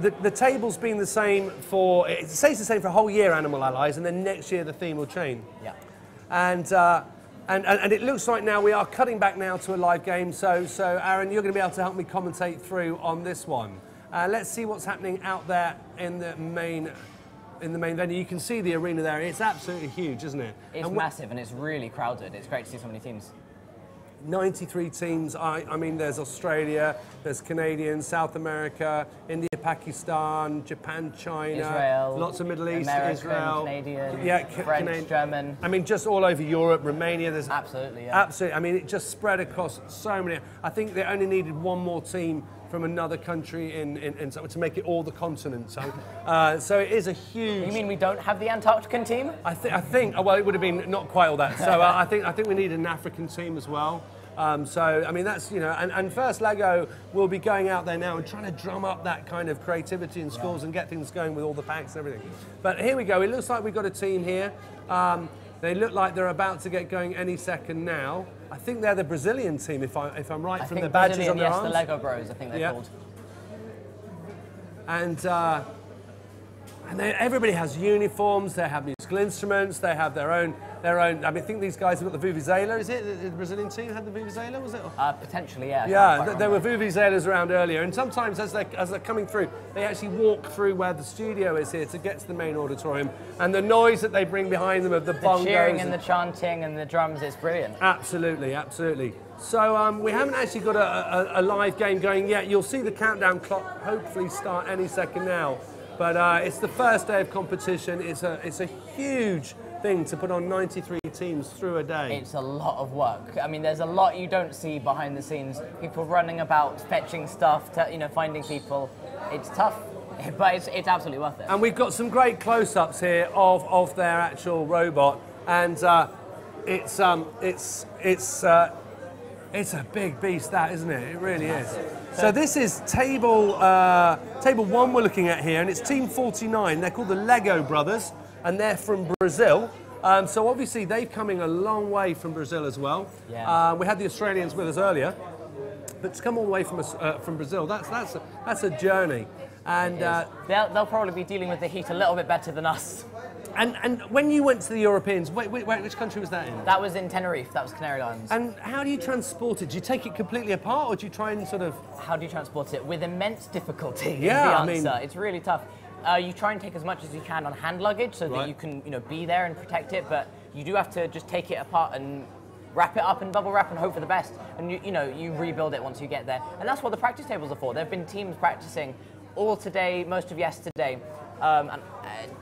Speaker 19: the table's been the same it stays the same for a whole year, Animal Allies, and then next year the theme will change.
Speaker 11: Yeah.
Speaker 19: And And it looks like now we are cutting back now to a live game. So Aaron, you're going to be able to help me commentate through on this one. Let's see what's happening out there in the main venue. You can see the arena there. It's absolutely huge, isn't it?
Speaker 11: It's massive and it's really crowded. It's great to see so many teams.
Speaker 19: 93 teams. I mean, there's Australia, there's Canadians, South America, India, Pakistan, Japan, China,
Speaker 11: Israel,
Speaker 19: lots of Middle East,
Speaker 11: American,
Speaker 19: Israel,
Speaker 11: Canadian,
Speaker 19: yeah,
Speaker 11: French, German.
Speaker 19: I mean, just all over Europe, Romania. There's
Speaker 11: absolutely, yeah.
Speaker 19: Absolutely. I mean, it just spread across so many. I think they only needed one more team from another country to make it all the continent. So it is a huge.
Speaker 11: You mean we don't have the Antarctican team?
Speaker 19: I think. Well, it would have been not quite all that. So I think we need an African team as well. So I mean that's and First Lego will be going out there now and trying to drum up that kind of creativity in schools and get things going with all the packs and everything. But here we go. It looks like we've got a team here. They look like they're about to get going any second now. I think they're the Brazilian team, if I'm right, from the badges on their arms.
Speaker 11: Yes, the Lego Bros, I think they're called.
Speaker 19: And everybody has uniforms. They have musical instruments. They have their own. I mean, I think these guys have got the Vuvuzela. Is it the Brazilian team had the Vuvuzela? Was it?
Speaker 11: Potentially, yeah.
Speaker 19: Yeah, there were Vuvuzelas around earlier, and sometimes as they're coming through, they actually walk through where the studio is here to get to the main auditorium, and the noise that they bring behind them of the bongos,
Speaker 11: cheering and the chanting and the drums is brilliant.
Speaker 19: Absolutely, absolutely. So we haven't actually got a live game going yet. You'll see the countdown clock hopefully start any second now. But it's the first day of competition. It's a huge thing to put on 93 teams through a day.
Speaker 11: It's a lot of work. I mean, there's a lot you don't see behind the scenes. People running about, fetching stuff, finding people. It's tough, but it's absolutely worth it.
Speaker 19: And we've got some great close-ups here of their actual robot, and it's a big beast, that, isn't it? It really is. So this is table one we're looking at here, and it's Team 49. They're called the Lego Brothers, and they're from Brazil. So obviously they've coming a long way from Brazil as well.
Speaker 11: Yeah.
Speaker 19: We had the Australians with us earlier, but to come all the way from Brazil, that's a journey. And
Speaker 11: they'll probably be dealing with the heat a little bit better than us.
Speaker 19: And when you went to the Europeans, which country was that in?
Speaker 11: That was in Tenerife, that was Canary Islands.
Speaker 19: And how do you transport it? Do you take it completely apart, or do you try and sort of...
Speaker 11: How do you transport it? With immense difficulty is
Speaker 19: yeah,
Speaker 11: the answer. It's really tough. You try and take as much as you can on hand luggage so that you can be there and protect it, but you do have to just take it apart and wrap it up in bubble wrap and hope for the best. And you rebuild it once you get there. And that's what the practice tables are for. There have been teams practicing all today, most of yesterday, and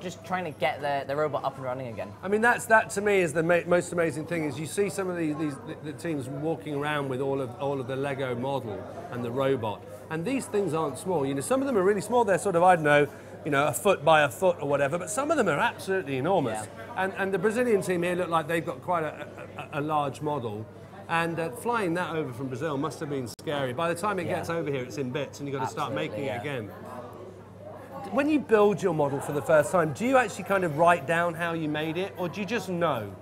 Speaker 11: just trying to get the robot up and running again.
Speaker 19: I mean, that to me is the most amazing thing. Is you see some of the teams walking around with all of the Lego model and the robot, and these things aren't small. Some of them are really small. They're sort of, I don't know, a foot by a foot or whatever. But some of them are absolutely enormous. Yeah. And the Brazilian team here look like they've got quite a large model. And flying that over from Brazil must have been scary. By the time it gets over here, it's in bits, and you've got to start making it again. When you build your model for the first time, do you actually kind of write down how you made it, or do you just know?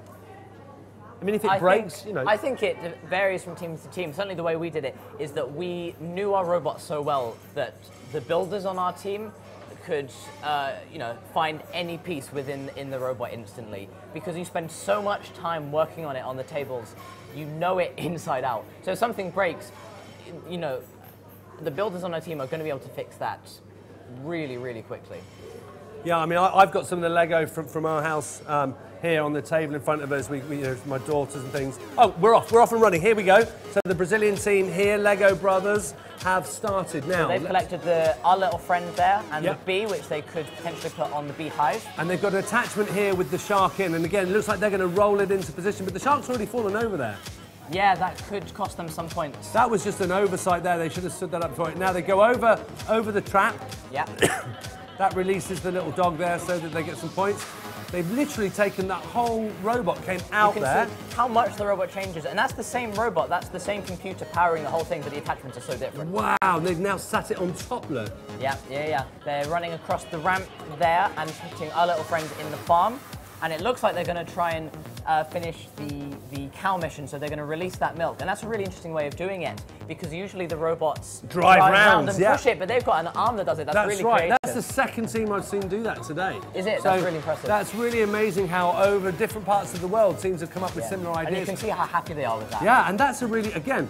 Speaker 19: I mean, if it breaks,
Speaker 11: I think it varies from team to team. Certainly the way we did it is that we knew our robot so well that the builders on our team could, find any piece in the robot instantly, because you spend so much time working on it on the tables, you know it inside out. So if something breaks, the builders on our team are going to be able to fix that really, really quickly.
Speaker 19: Yeah, I mean, I've got some of the Lego from our house here on the table in front of us. We my daughters and things. Oh, we're off and running. Here we go. So the Brazilian team here, Lego Brothers, have started now.
Speaker 11: So they've collected our little friend there and the bee, which they could potentially put on the beehive.
Speaker 19: And they've got an attachment here with the shark in. And again, it looks like they're going to roll it into position, but the shark's already fallen over there.
Speaker 11: Yeah, that could cost them some points.
Speaker 19: That was just an oversight there. They should have stood that up before it. Now they go over the trap.
Speaker 11: Yeah.
Speaker 19: That releases the little dog there so that they get some points. They've literally taken that whole robot came out there.
Speaker 11: See how much the robot changes, and that's the same robot, that's the same computer powering the whole thing, but the attachments are so different.
Speaker 19: Wow, and they've now sat it on top, look.
Speaker 11: Yeah. They're running across the ramp there and putting our little friend in the farm, and it looks like they're going to try and finish the cow mission, so they're going to release that milk. And that's a really interesting way of doing it, because usually the robots
Speaker 19: drive round
Speaker 11: and push it, but they've got an arm that does it. That's really
Speaker 19: right.
Speaker 11: creative.
Speaker 19: That's the second team I've seen do that today.
Speaker 11: Is it?
Speaker 19: So
Speaker 11: that's really impressive.
Speaker 19: That's really amazing how over different parts of the world teams have come up with similar ideas.
Speaker 11: And you can see how happy they are with that.
Speaker 19: Yeah, and that's a really, again,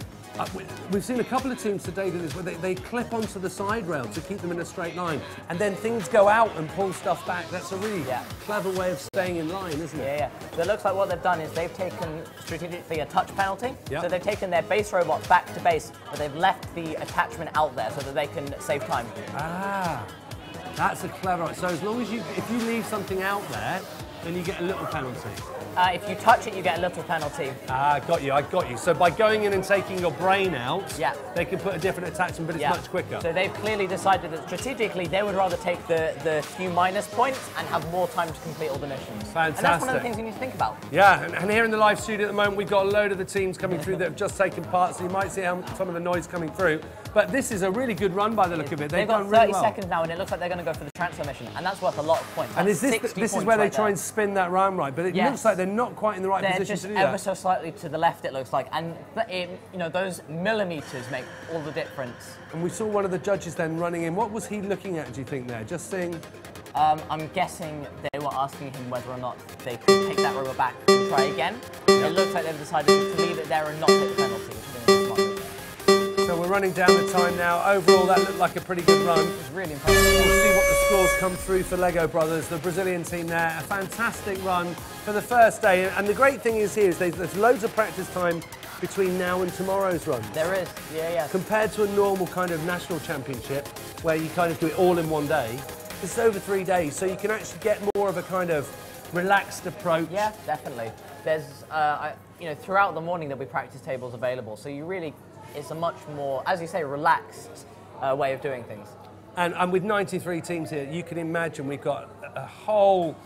Speaker 19: we've seen a couple of teams today do this where they clip onto the side rail to keep them in a straight line, and then things go out and pull stuff back. That's a really clever way of staying in line, isn't it?
Speaker 11: Yeah. So it looks like what they've done is they've taken strategically a touch penalty.
Speaker 19: Yep.
Speaker 11: So they've taken their base robot back to base, but they've left the attachment out there so that they can save time.
Speaker 19: Ah, that's a clever. So as long as if you leave something out there, then you get a little penalty.
Speaker 11: If you touch it, you get a little penalty.
Speaker 19: Ah, got you, I got you. So by going in and taking your brain out, they can put a different attachment, but it's much quicker.
Speaker 11: So they've clearly decided that strategically they would rather take the few minus points and have more time to complete all the missions.
Speaker 19: Fantastic.
Speaker 11: And that's one of the things you need to think about.
Speaker 19: Yeah, and here in the live studio at the moment, we've got a load of the teams coming through that have just taken part, so you might see some of the noise coming through. But this is a really good run by the look of it.
Speaker 11: They've got 30 seconds now, and it looks like they're going to go for the transfer mission, and that's worth a lot of points.
Speaker 19: And is this is where they try
Speaker 11: there.
Speaker 19: and spin that round right, but it looks like they're not quite in the right position to do that.
Speaker 11: They're just ever so slightly to the left, it looks like, and those millimeters make all the difference.
Speaker 19: And we saw one of the judges then running in. What was he looking at, do you think, there? Just seeing...
Speaker 11: I'm guessing they were asking him whether or not they could take that rover back and try again. It looks like they've decided to leave it there and not take the penalty, which is really smart.
Speaker 19: So we're running down the time now. Overall, that looked like a pretty good run.
Speaker 11: It's really impressive.
Speaker 19: We'll see what the scores come through for Lego Brothers, the Brazilian team there. A fantastic run for the first day. And the great thing is here is there's loads of practice time between now and tomorrow's run.
Speaker 11: There is, yeah.
Speaker 19: Compared to a normal kind of national championship, where you kind of do it all in one day, this is over 3 days, so you can actually get more of a kind of relaxed approach.
Speaker 11: Yeah, definitely. There's, throughout the morning there'll be practice tables available, so you really, it's a much more, as you say, relaxed way of doing things.
Speaker 19: And with 93 teams here, you can imagine we've got a whole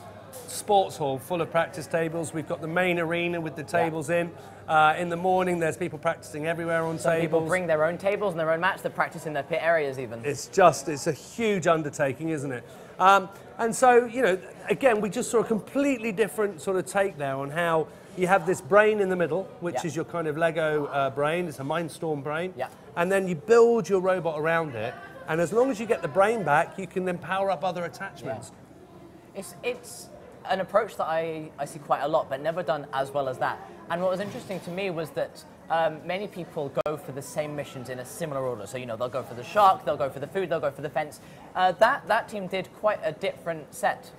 Speaker 19: sports hall full of practice tables. We've got the main arena with the tables in. In the morning, there's people practicing everywhere on
Speaker 11: Some
Speaker 19: tables.
Speaker 11: people bring their own tables and their own mats. They practice in their pit areas even.
Speaker 19: It's a huge undertaking, isn't it? And so, again, we just saw a completely different sort of take there on how you have this brain in the middle, which is your kind of Lego brain. It's a Mindstorm brain.
Speaker 11: Yeah.
Speaker 19: And then you build your robot around it. And as long as you get the brain back, you can then power up other attachments.
Speaker 11: Yeah. It's an approach that I see quite a lot, but never done as well as that. And what was interesting to me was that many people go for the same missions in a similar order. So, they'll go for the shark, they'll go for the food, they'll go for the fence. That team did quite a different set.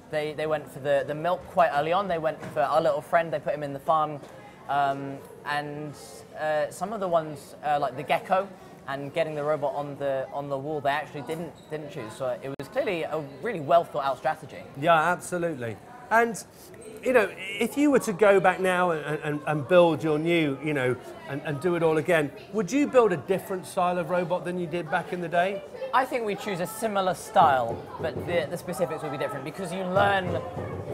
Speaker 11: They went for the milk quite early on. They went for our little friend, they put him in the farm. And some of the ones, like the gecko, and getting the robot on the wall, they actually didn't choose. So it was clearly a really well thought out strategy.
Speaker 19: Yeah, absolutely. And if you were to go back now and build your new, and do it all again, would you build a different style of robot than you did back in the day?
Speaker 11: I think we choose a similar style, but the specifics would be different because you learn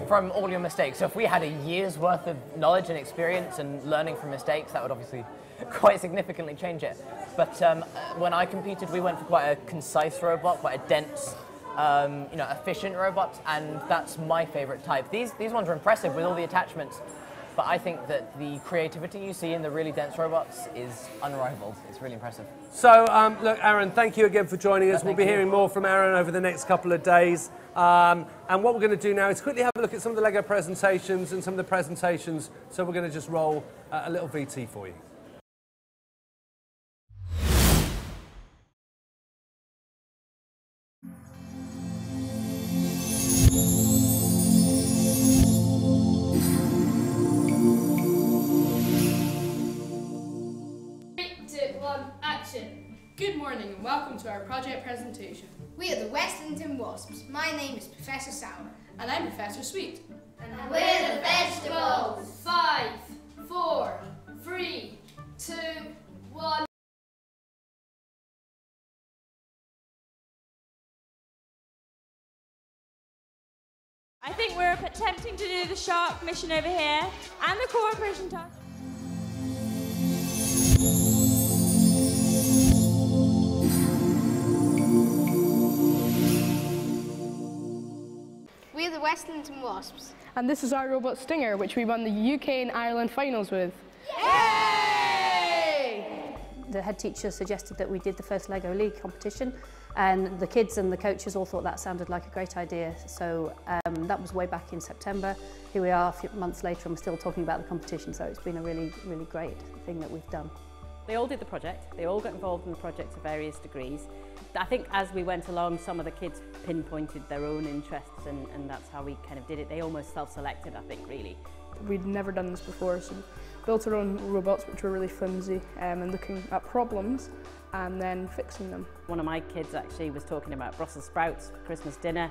Speaker 11: from all your mistakes. So if we had a year's worth of knowledge and experience and learning from mistakes, that would obviously quite significantly change it. But when I competed, we went for quite a concise robot, quite a dense, efficient robot, and that's my favorite type. These ones are impressive with all the attachments, but I think that the creativity you see in the really dense robots is unrivaled. It's really impressive.
Speaker 19: So, look, Aaron, thank you again for joining us. We'll be hearing more from Aaron over the next couple of days. And what we're going to do now is quickly have a look at some of the Lego presentations and some of the presentations. So we're going to just roll a little VT for you.
Speaker 12: Good morning and welcome to our project presentation.
Speaker 13: We are the Westlington Wasps. My name is Professor Sour.
Speaker 12: And I'm Professor Sweet.
Speaker 13: And we're the vegetables.
Speaker 12: 5, 4, 3, 2, 1.
Speaker 17: I think we're attempting to do the shark mission over here and the cooperation task.
Speaker 13: We We're the Westlington Wasps.
Speaker 16: And this is our robot Stinger, which we won the UK and Ireland finals with.
Speaker 18: The head teacher suggested that we did the first Lego League competition, and the kids and the coaches all thought that sounded like a great idea. So that was way back in September. Here we are a few months later and we're still talking about the competition, so it's been a really, really great thing that we've done.
Speaker 23: They all did the project. They all got involved in the project to various degrees. I think as we went along, some of the kids pinpointed their own interests, and that's how we kind of did it. They almost self-selected, I think, really.
Speaker 16: We'd never done this before, so we built our own robots, which were really flimsy, and looking at problems and then fixing them.
Speaker 23: One of my kids actually was talking about Brussels sprouts for Christmas dinner,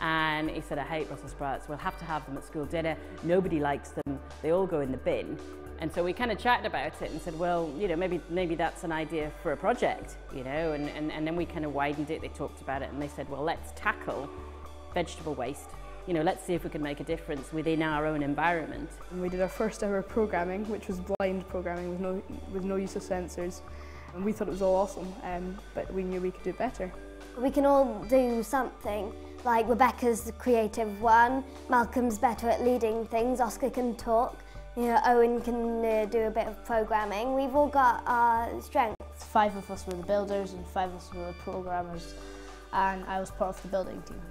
Speaker 23: and he said, I hate Brussels sprouts. We'll have to have them at school dinner. Nobody likes them. They all go in the bin. And so we kind of chatted about it and said, well, you know, maybe that's an idea for a project, you know, and then we kind of widened it. They talked about it and they said, well, let's tackle vegetable waste. You know, let's see if we can make a difference within our own environment.
Speaker 16: And we did our first ever programming, which was blind programming with no use of sensors. And we thought it was all awesome, but we knew we could do better.
Speaker 24: We can all do something. Like Rebecca's the creative one, Malcolm's better at leading things, Oscar can talk. You know, Owen can do a bit of programming. We've all got our strengths.
Speaker 25: 5 of us were the builders and 5 of us were the programmers, and I was part of the building team.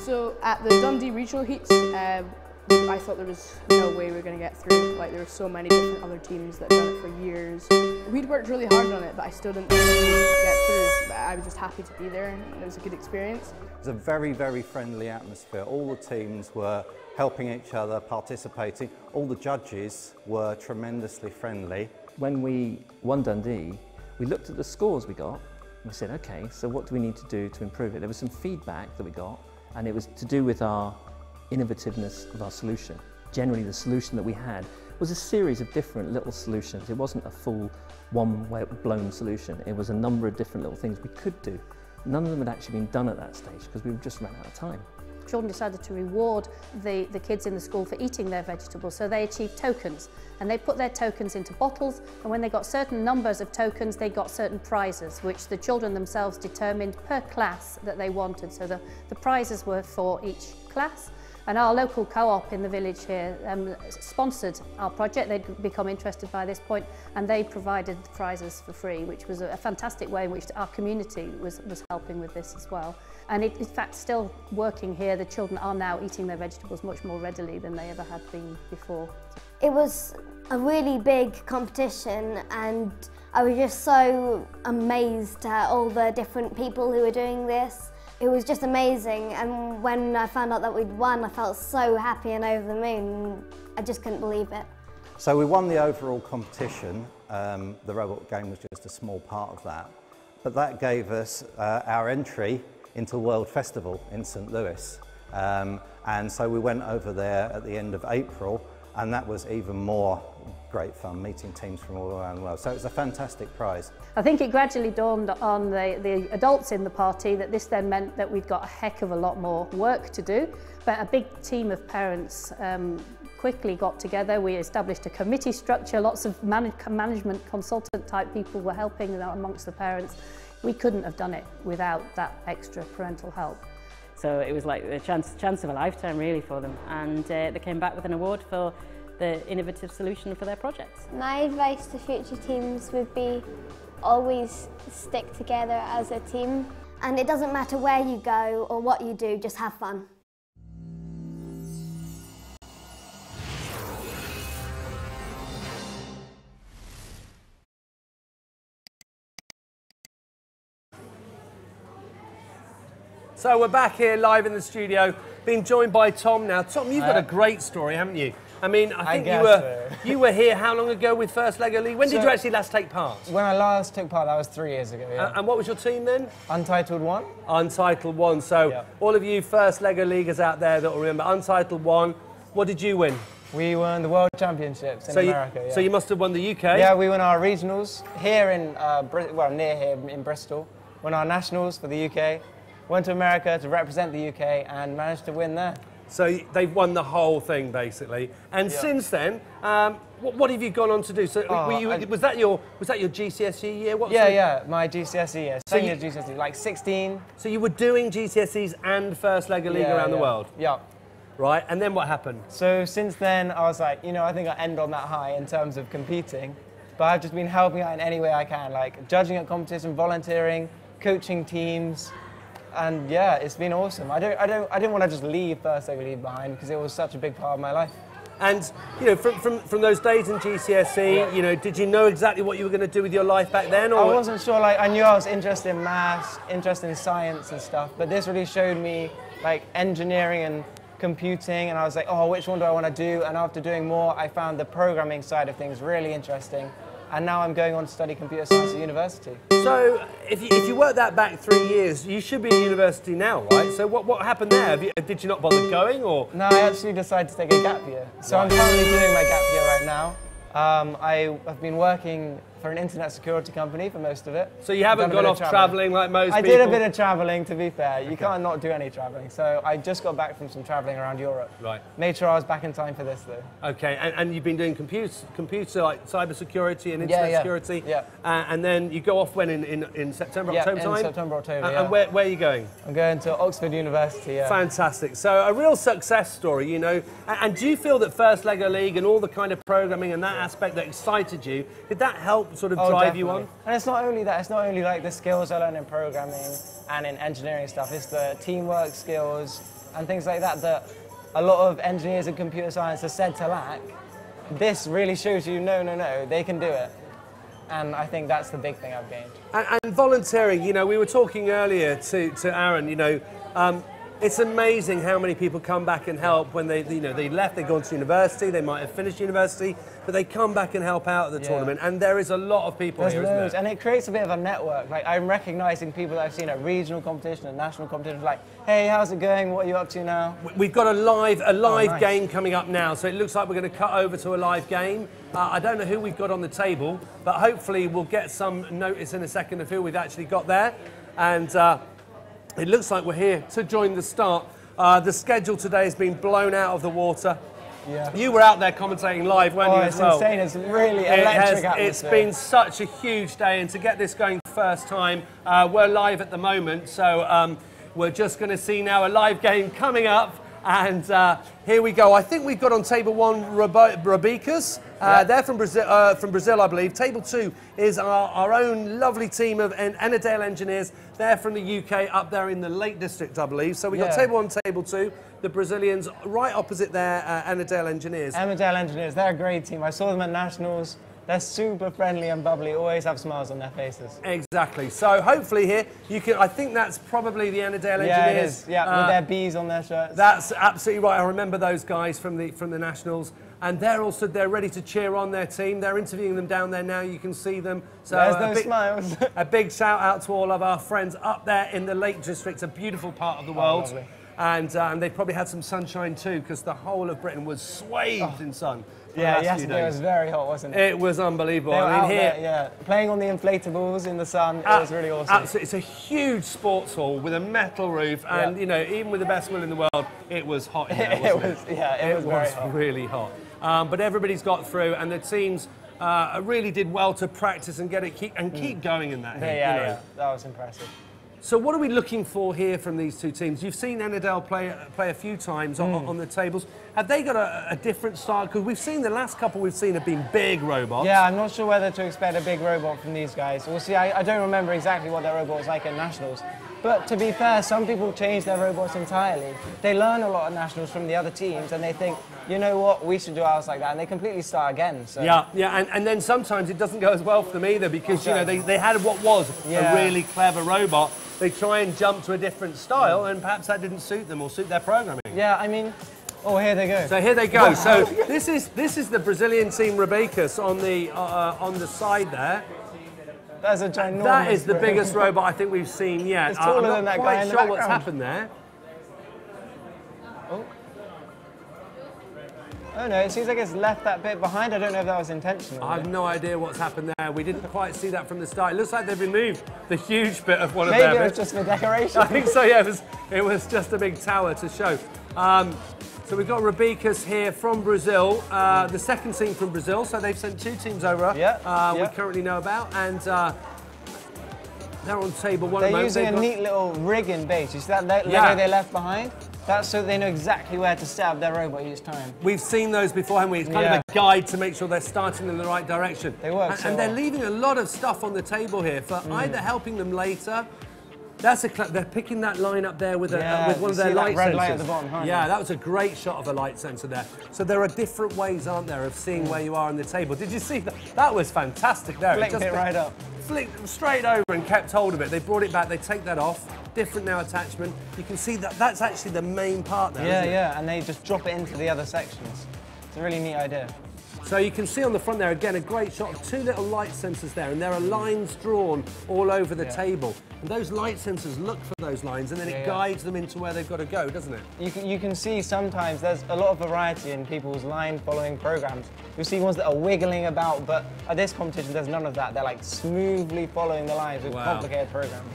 Speaker 16: So at the Dundee regional heats, I thought there was no way we were going to get through. Like, there were so many different other teams that had done it for years. We'd worked really hard on it, but I still didn't think we'd get through. But I was just happy to be there, and it was a good experience.
Speaker 26: It was a very, very friendly atmosphere. All the teams were helping each other, participating. All the judges were tremendously friendly.
Speaker 27: When we won Dundee, we looked at the scores we got, and we said, okay, so what do we need to do to improve it? There was some feedback that we got, and it was to do with our innovativeness of our solution. Generally, the solution that we had was a series of different little solutions. It wasn't a full one-blown solution. It was a number of different little things we could do. None of them had actually been done at that stage because we just ran out of time.
Speaker 18: Children decided to reward the kids in the school for eating their vegetables, so they achieved tokens, and they put their tokens into bottles, and when they got certain numbers of tokens they got certain prizes which the children themselves determined per class that they wanted. So the prizes were for each class, and our local co-op in the village here sponsored our project. They'd become interested by this point, and they provided the prizes for free, which was a fantastic way in which our community was helping with this as well. And in fact, still working here, the children are now eating their vegetables much more readily than they ever had been before.
Speaker 24: It was a really big competition, and I was just so amazed at all the different people who were doing this. It was just amazing, and when I found out that we'd won, I felt so happy and over the moon. I just couldn't believe it.
Speaker 26: So we won the overall competition. The robot game was just a small part of that, but that gave us our entry into World Festival in St. Louis. And so we went over there at the end of April, and that was even more great fun, meeting teams from all around the world. So it was a fantastic prize.
Speaker 18: I think it gradually dawned on the adults in the party that this then meant that we'd got a heck of a lot more work to do, but a big team of parents quickly got together. We established a committee structure, lots of management consultant type people were helping amongst the parents. We couldn't have done it without that extra parental help.
Speaker 23: So it was like the chance of a lifetime really for them, and they came back with an award for the innovative solution for their projects.
Speaker 24: My advice to future teams would be always stick together as a team. And it doesn't matter where you go or what you do, just have fun.
Speaker 19: So we're back here live in the studio, being joined by Tom now. Tom, you've got a great story, haven't you? I mean, I think you were here how long ago with First Lego League? When did you actually last take part?
Speaker 28: When I last took part, that was 3 years ago, yeah.
Speaker 19: And what was your team then?
Speaker 28: Untitled 1.
Speaker 19: Untitled 1. So all of you First Lego Leaguers out there that will remember Untitled 1, what did you win?
Speaker 28: We won the World Championships in America, yeah.
Speaker 19: So you must have won the UK?
Speaker 28: Yeah, we won our regionals here in, near here in Bristol. Won our nationals for the UK. Went to America to represent the UK and managed to win there.
Speaker 19: So they've won the whole thing, basically. And since then, what have you gone on to do? So was that your GCSE year?
Speaker 28: Yeah, my GCSE year. Second year GCSE, like 16.
Speaker 19: So you were doing GCSEs and first leg of league around the world?
Speaker 28: Yeah.
Speaker 19: Right, and then what happened?
Speaker 28: So since then, I was like, I think I end on that high in terms of competing. But I've just been helping out in any way I can, like judging at competition, volunteering, coaching teams. And yeah, it's been awesome. I didn't want to just leave first leg of league behind because it was such a big part of my life.
Speaker 19: And from those days in GCSE, did you know exactly what you were going to do with your life back then? Or?
Speaker 28: I wasn't sure. Like I knew I was interested in maths, interested in science and stuff. But this really showed me like engineering and computing, and I was like, oh, which one do I want to do? And after doing more, I found the programming side of things really interesting. And now I'm going on to study computer science at university.
Speaker 19: So if you work that back 3 years, you should be at university now, right? So what happened there? Did you not bother going, or?
Speaker 28: No, I actually decided to take a gap year. So I'm currently doing my gap year right now. I've been working for an internet security company for most of it.
Speaker 19: So you haven't gone off travelling like most people?
Speaker 28: I did a bit of travelling, to be fair. You can't not do any travelling. So I just got back from some travelling around Europe. Right. Made sure I was back in time for this, though.
Speaker 19: Okay, and you've been doing computer like cyber security and internet security. Yeah. And then you go off when in September, October time?
Speaker 28: In September, October,
Speaker 19: And where are you going?
Speaker 28: I'm going to Oxford University,
Speaker 19: Fantastic. So a real success story, And do you feel that First Lego League and all the kind of programming and that aspect that excited you, did that help sort of drive you on?
Speaker 28: And it's not only that, it's not only like the skills I learned in programming and in engineering stuff, it's the teamwork skills and things like that that a lot of engineers in computer science are said to lack. This really shows you, no, they can do it. And I think that's the big thing I've gained.
Speaker 19: And volunteering, we were talking earlier to Aaron, it's amazing how many people come back and help when they left, they've gone to university, they might have finished university, but they come back and help out at the tournament, and there is a lot of people here, isn't there?
Speaker 28: And it creates a bit of a network. Like, I'm recognising people that I've seen at regional competition and national competition, like, hey, how's it going? What are you up to now?
Speaker 19: We've got a live game coming up now, so it looks like we're going to cut over to a live game. I don't know who we've got on the table, but hopefully we'll get some notice in a second of who we've actually got there. And it looks like we're here to join the start. The schedule today has been blown out of the water. Yeah. You were out there commentating live, weren't you, as well?
Speaker 28: It's insane. It's really electric atmosphere.
Speaker 19: It's been such a huge day, and to get this going first time, we're live at the moment, so we're just going to see now a live game coming up. And here we go. I think we've got on table one Rabicas. They're from Brazil, I believe. Table two is our own lovely team of Ennerdale engineers. They're from the UK, up there in the Lake District, I believe. So we've got table one, table two. The Brazilians right opposite there, Ennerdale engineers.
Speaker 28: Ennerdale engineers, they're a great team. I saw them at Nationals. They're super friendly and bubbly, always have smiles on their faces.
Speaker 19: Exactly. So hopefully here, you can, I think that's probably the Ennerdale engineers.
Speaker 28: Yeah, it is. Yeah, with their bees on their shirts.
Speaker 19: That's absolutely right. I remember those guys from the Nationals. And they're all stood there ready to cheer on their team. They're interviewing them down there now. You can see them. So
Speaker 28: there's those smiles.
Speaker 19: A big shout out to all of our friends up there in the Lake District, a beautiful part of the world.
Speaker 28: Lovely.
Speaker 19: And they've probably had some sunshine too, because the whole of Britain was swathed in sun.
Speaker 28: Yeah, yesterday was very hot, wasn't it?
Speaker 19: It was unbelievable.
Speaker 28: They were out there, playing on the inflatables in the sun. It was really awesome.
Speaker 19: Absolutely. It's a huge sports hall with a metal roof, and even with the best will in the world, it was hot in there, wasn't it?
Speaker 28: It was very hot.
Speaker 19: Really hot. But everybody's got through, and the teams really did well to practice and keep going in that heat.
Speaker 28: Yeah, that was impressive.
Speaker 19: So what are we looking for here from these two teams? You've seen Ennerdale play a few times on the tables. Have they got a different style? Because we've seen the last couple we've seen have been big robots.
Speaker 28: Yeah, I'm not sure whether to expect a big robot from these guys. We'll see. I don't remember exactly what their robot was like at Nationals. But to be fair, some people change their robots entirely. They learn a lot at Nationals from the other teams, and they think, you know what, we should do ours like that, and they completely start again. So.
Speaker 19: Yeah, and then sometimes it doesn't go as well for them either, because they had what was a really clever robot. They try and jump to a different style, and perhaps that didn't suit them or suit their programming.
Speaker 28: Yeah, I mean, oh, here they go.
Speaker 19: So here they go. So this is the Brazilian team Rabicas on the side there.
Speaker 28: That's a ginormous.
Speaker 19: That is the biggest robot I think we've seen yet.
Speaker 28: It's taller than that guy in the background.
Speaker 19: I'm not quite sure what's happened there.
Speaker 28: Oh no, it seems like it's left that bit behind. I don't know if that was intentional.
Speaker 19: I have no idea what's happened there. We didn't quite see that from the start. It looks like they've removed the huge bit of one of their bits.
Speaker 28: Maybe it was just for decoration.
Speaker 19: I think so, yeah. It was just a big tower to show. So we've got Rebecca's here from Brazil, the second team from Brazil. So they've sent 2 teams over. We currently know about, and they're on table 1.
Speaker 28: They're using a neat little rig in base. You see that Lego they left behind? That's so they know exactly where to set up their robot each time.
Speaker 19: We've seen those before, haven't we? It's kind of a guide to make sure they're starting in the right direction.
Speaker 28: They work
Speaker 19: and they're leaving a lot of stuff on the table here for either helping them later. They're picking that line up there with, with one of their light
Speaker 28: red
Speaker 19: sensors.
Speaker 28: light at the bottom,
Speaker 19: That was a great shot of a light sensor there. So there are different ways, aren't there, of seeing where you are on the table. Did you see that? That was fantastic there.
Speaker 28: Flicked it right up.
Speaker 19: Flicked straight over and kept hold of it. They brought it back, they take that off. Different now attachment. You can see that that's actually the main part there, isn't it?
Speaker 28: And they just drop it into the other sections. It's a really neat idea.
Speaker 19: So you can see on the front there, again, a great shot of 2 little light sensors there, and there are lines drawn all over the table. And those light sensors look for those lines, and then it guides them into where they've got to go, doesn't it?
Speaker 28: You can see sometimes there's a lot of variety in people's line-following programs. You'll see ones that are wiggling about, but at this competition, there's none of that. They're like smoothly following the lines with complicated programs.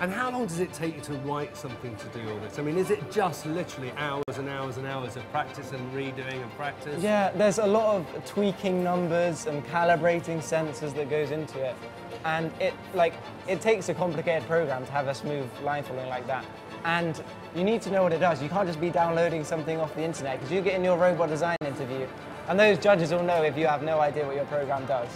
Speaker 19: And how long does it take you to write something to do all this? I mean, is it just literally hours and hours and hours of practice and redoing and practice?
Speaker 28: Yeah, there's a lot of tweaking numbers and calibrating sensors that goes into it. And it takes a complicated program to have a smooth line following like that. And you need to know what it does. You can't just be downloading something off the internet, because you get in your robot design interview, and those judges will know if you have no idea what your program does.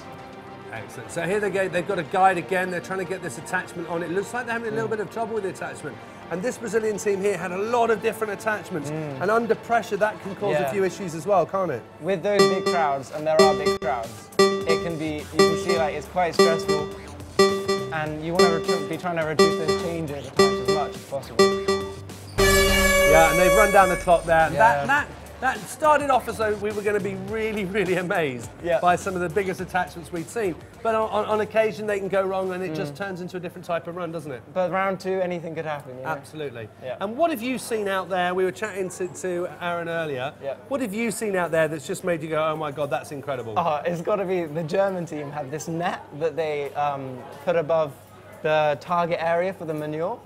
Speaker 19: Excellent. So here they go. They've got a guide again. They're trying to get this attachment on. It looks like they're having a little bit of trouble with the attachment. And this Brazilian team here had a lot of different attachments. And under pressure, that can cause a few issues as well, can't it?
Speaker 28: With those big crowds, and there are big crowds, it can be, you can see like it's quite stressful. And you want to be trying to reduce those changeover times as much as possible.
Speaker 19: Yeah, and they've run down the clock there. That started off as though we were going to be really, really amazed by some of the biggest attachments we'd seen. But on occasion, they can go wrong, and it just turns into a different type of run, doesn't it?
Speaker 28: But round 2, anything could happen. You know?
Speaker 19: Absolutely. Yeah. And what have you seen out there? We were chatting to Aaron earlier. Yeah. What have you seen out there that's just made you go, oh my God, that's incredible?
Speaker 28: Oh, it's got to be the German team had this net that they put above the target area for the manure.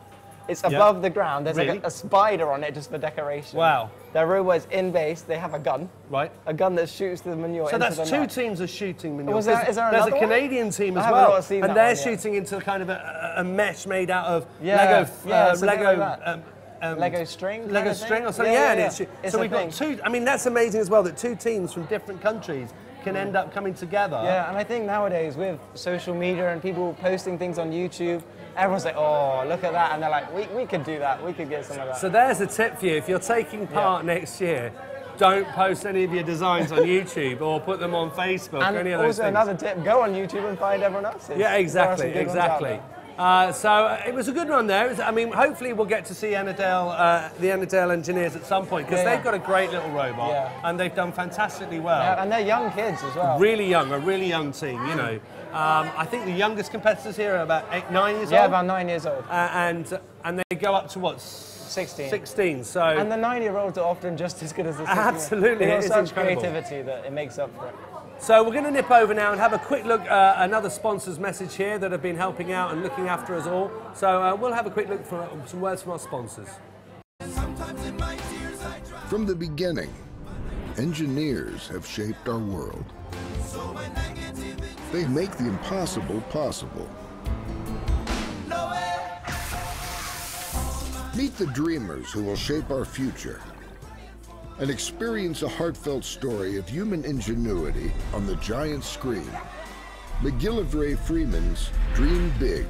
Speaker 28: It's above the ground. There's like a spider on it just for decoration.
Speaker 19: Wow.
Speaker 28: Their robot is in base. They have a gun.
Speaker 19: Right.
Speaker 28: A gun that shoots the manure into the net.
Speaker 19: So that's 2 teams are shooting manure.
Speaker 28: Is there
Speaker 19: There's a Canadian team as well. And they're shooting into kind of a mesh made out of Lego
Speaker 28: string?
Speaker 19: Lego string or something. So we've got 2, I mean, that's amazing as well, that 2 teams from different countries can end up coming together.
Speaker 28: Yeah, and I think nowadays with social media and people posting things on YouTube, everyone's like, oh, look at that, and they're like, we could do that, we could get some of that.
Speaker 19: So there's a tip for you. If you're taking part next year, don't post any of your designs on YouTube or put them on Facebook or any of those things.
Speaker 28: And also another tip, go on YouTube and find everyone else's.
Speaker 19: Yeah, exactly. So it was a good run there. I mean, hopefully we'll get to see Annadale, the Annadale engineers at some point, because they've got a great little robot and they've done fantastically well.
Speaker 28: Yeah, and they're young kids as well.
Speaker 19: A really young team, you know. I think the youngest competitors here are about 9 years old.
Speaker 28: Yeah, about 9 years old.
Speaker 19: And they go up to what?
Speaker 28: 16.
Speaker 19: 16. So.
Speaker 28: And the 9-year-olds are often just as good as the 16-year-olds.
Speaker 19: Absolutely,
Speaker 28: They've got such
Speaker 19: incredible.
Speaker 28: creativity that it makes up for it.
Speaker 19: So we're going to nip over now and have a quick look at another sponsor's message here that have been helping out and looking after us all. So we'll have a quick look for some words from our sponsors.
Speaker 1: From the beginning, engineers have shaped our world. They make the impossible possible. Meet the dreamers who will shape our future and experience a heartfelt story of human ingenuity on the giant screen. McGillivray Freeman's Dream Big.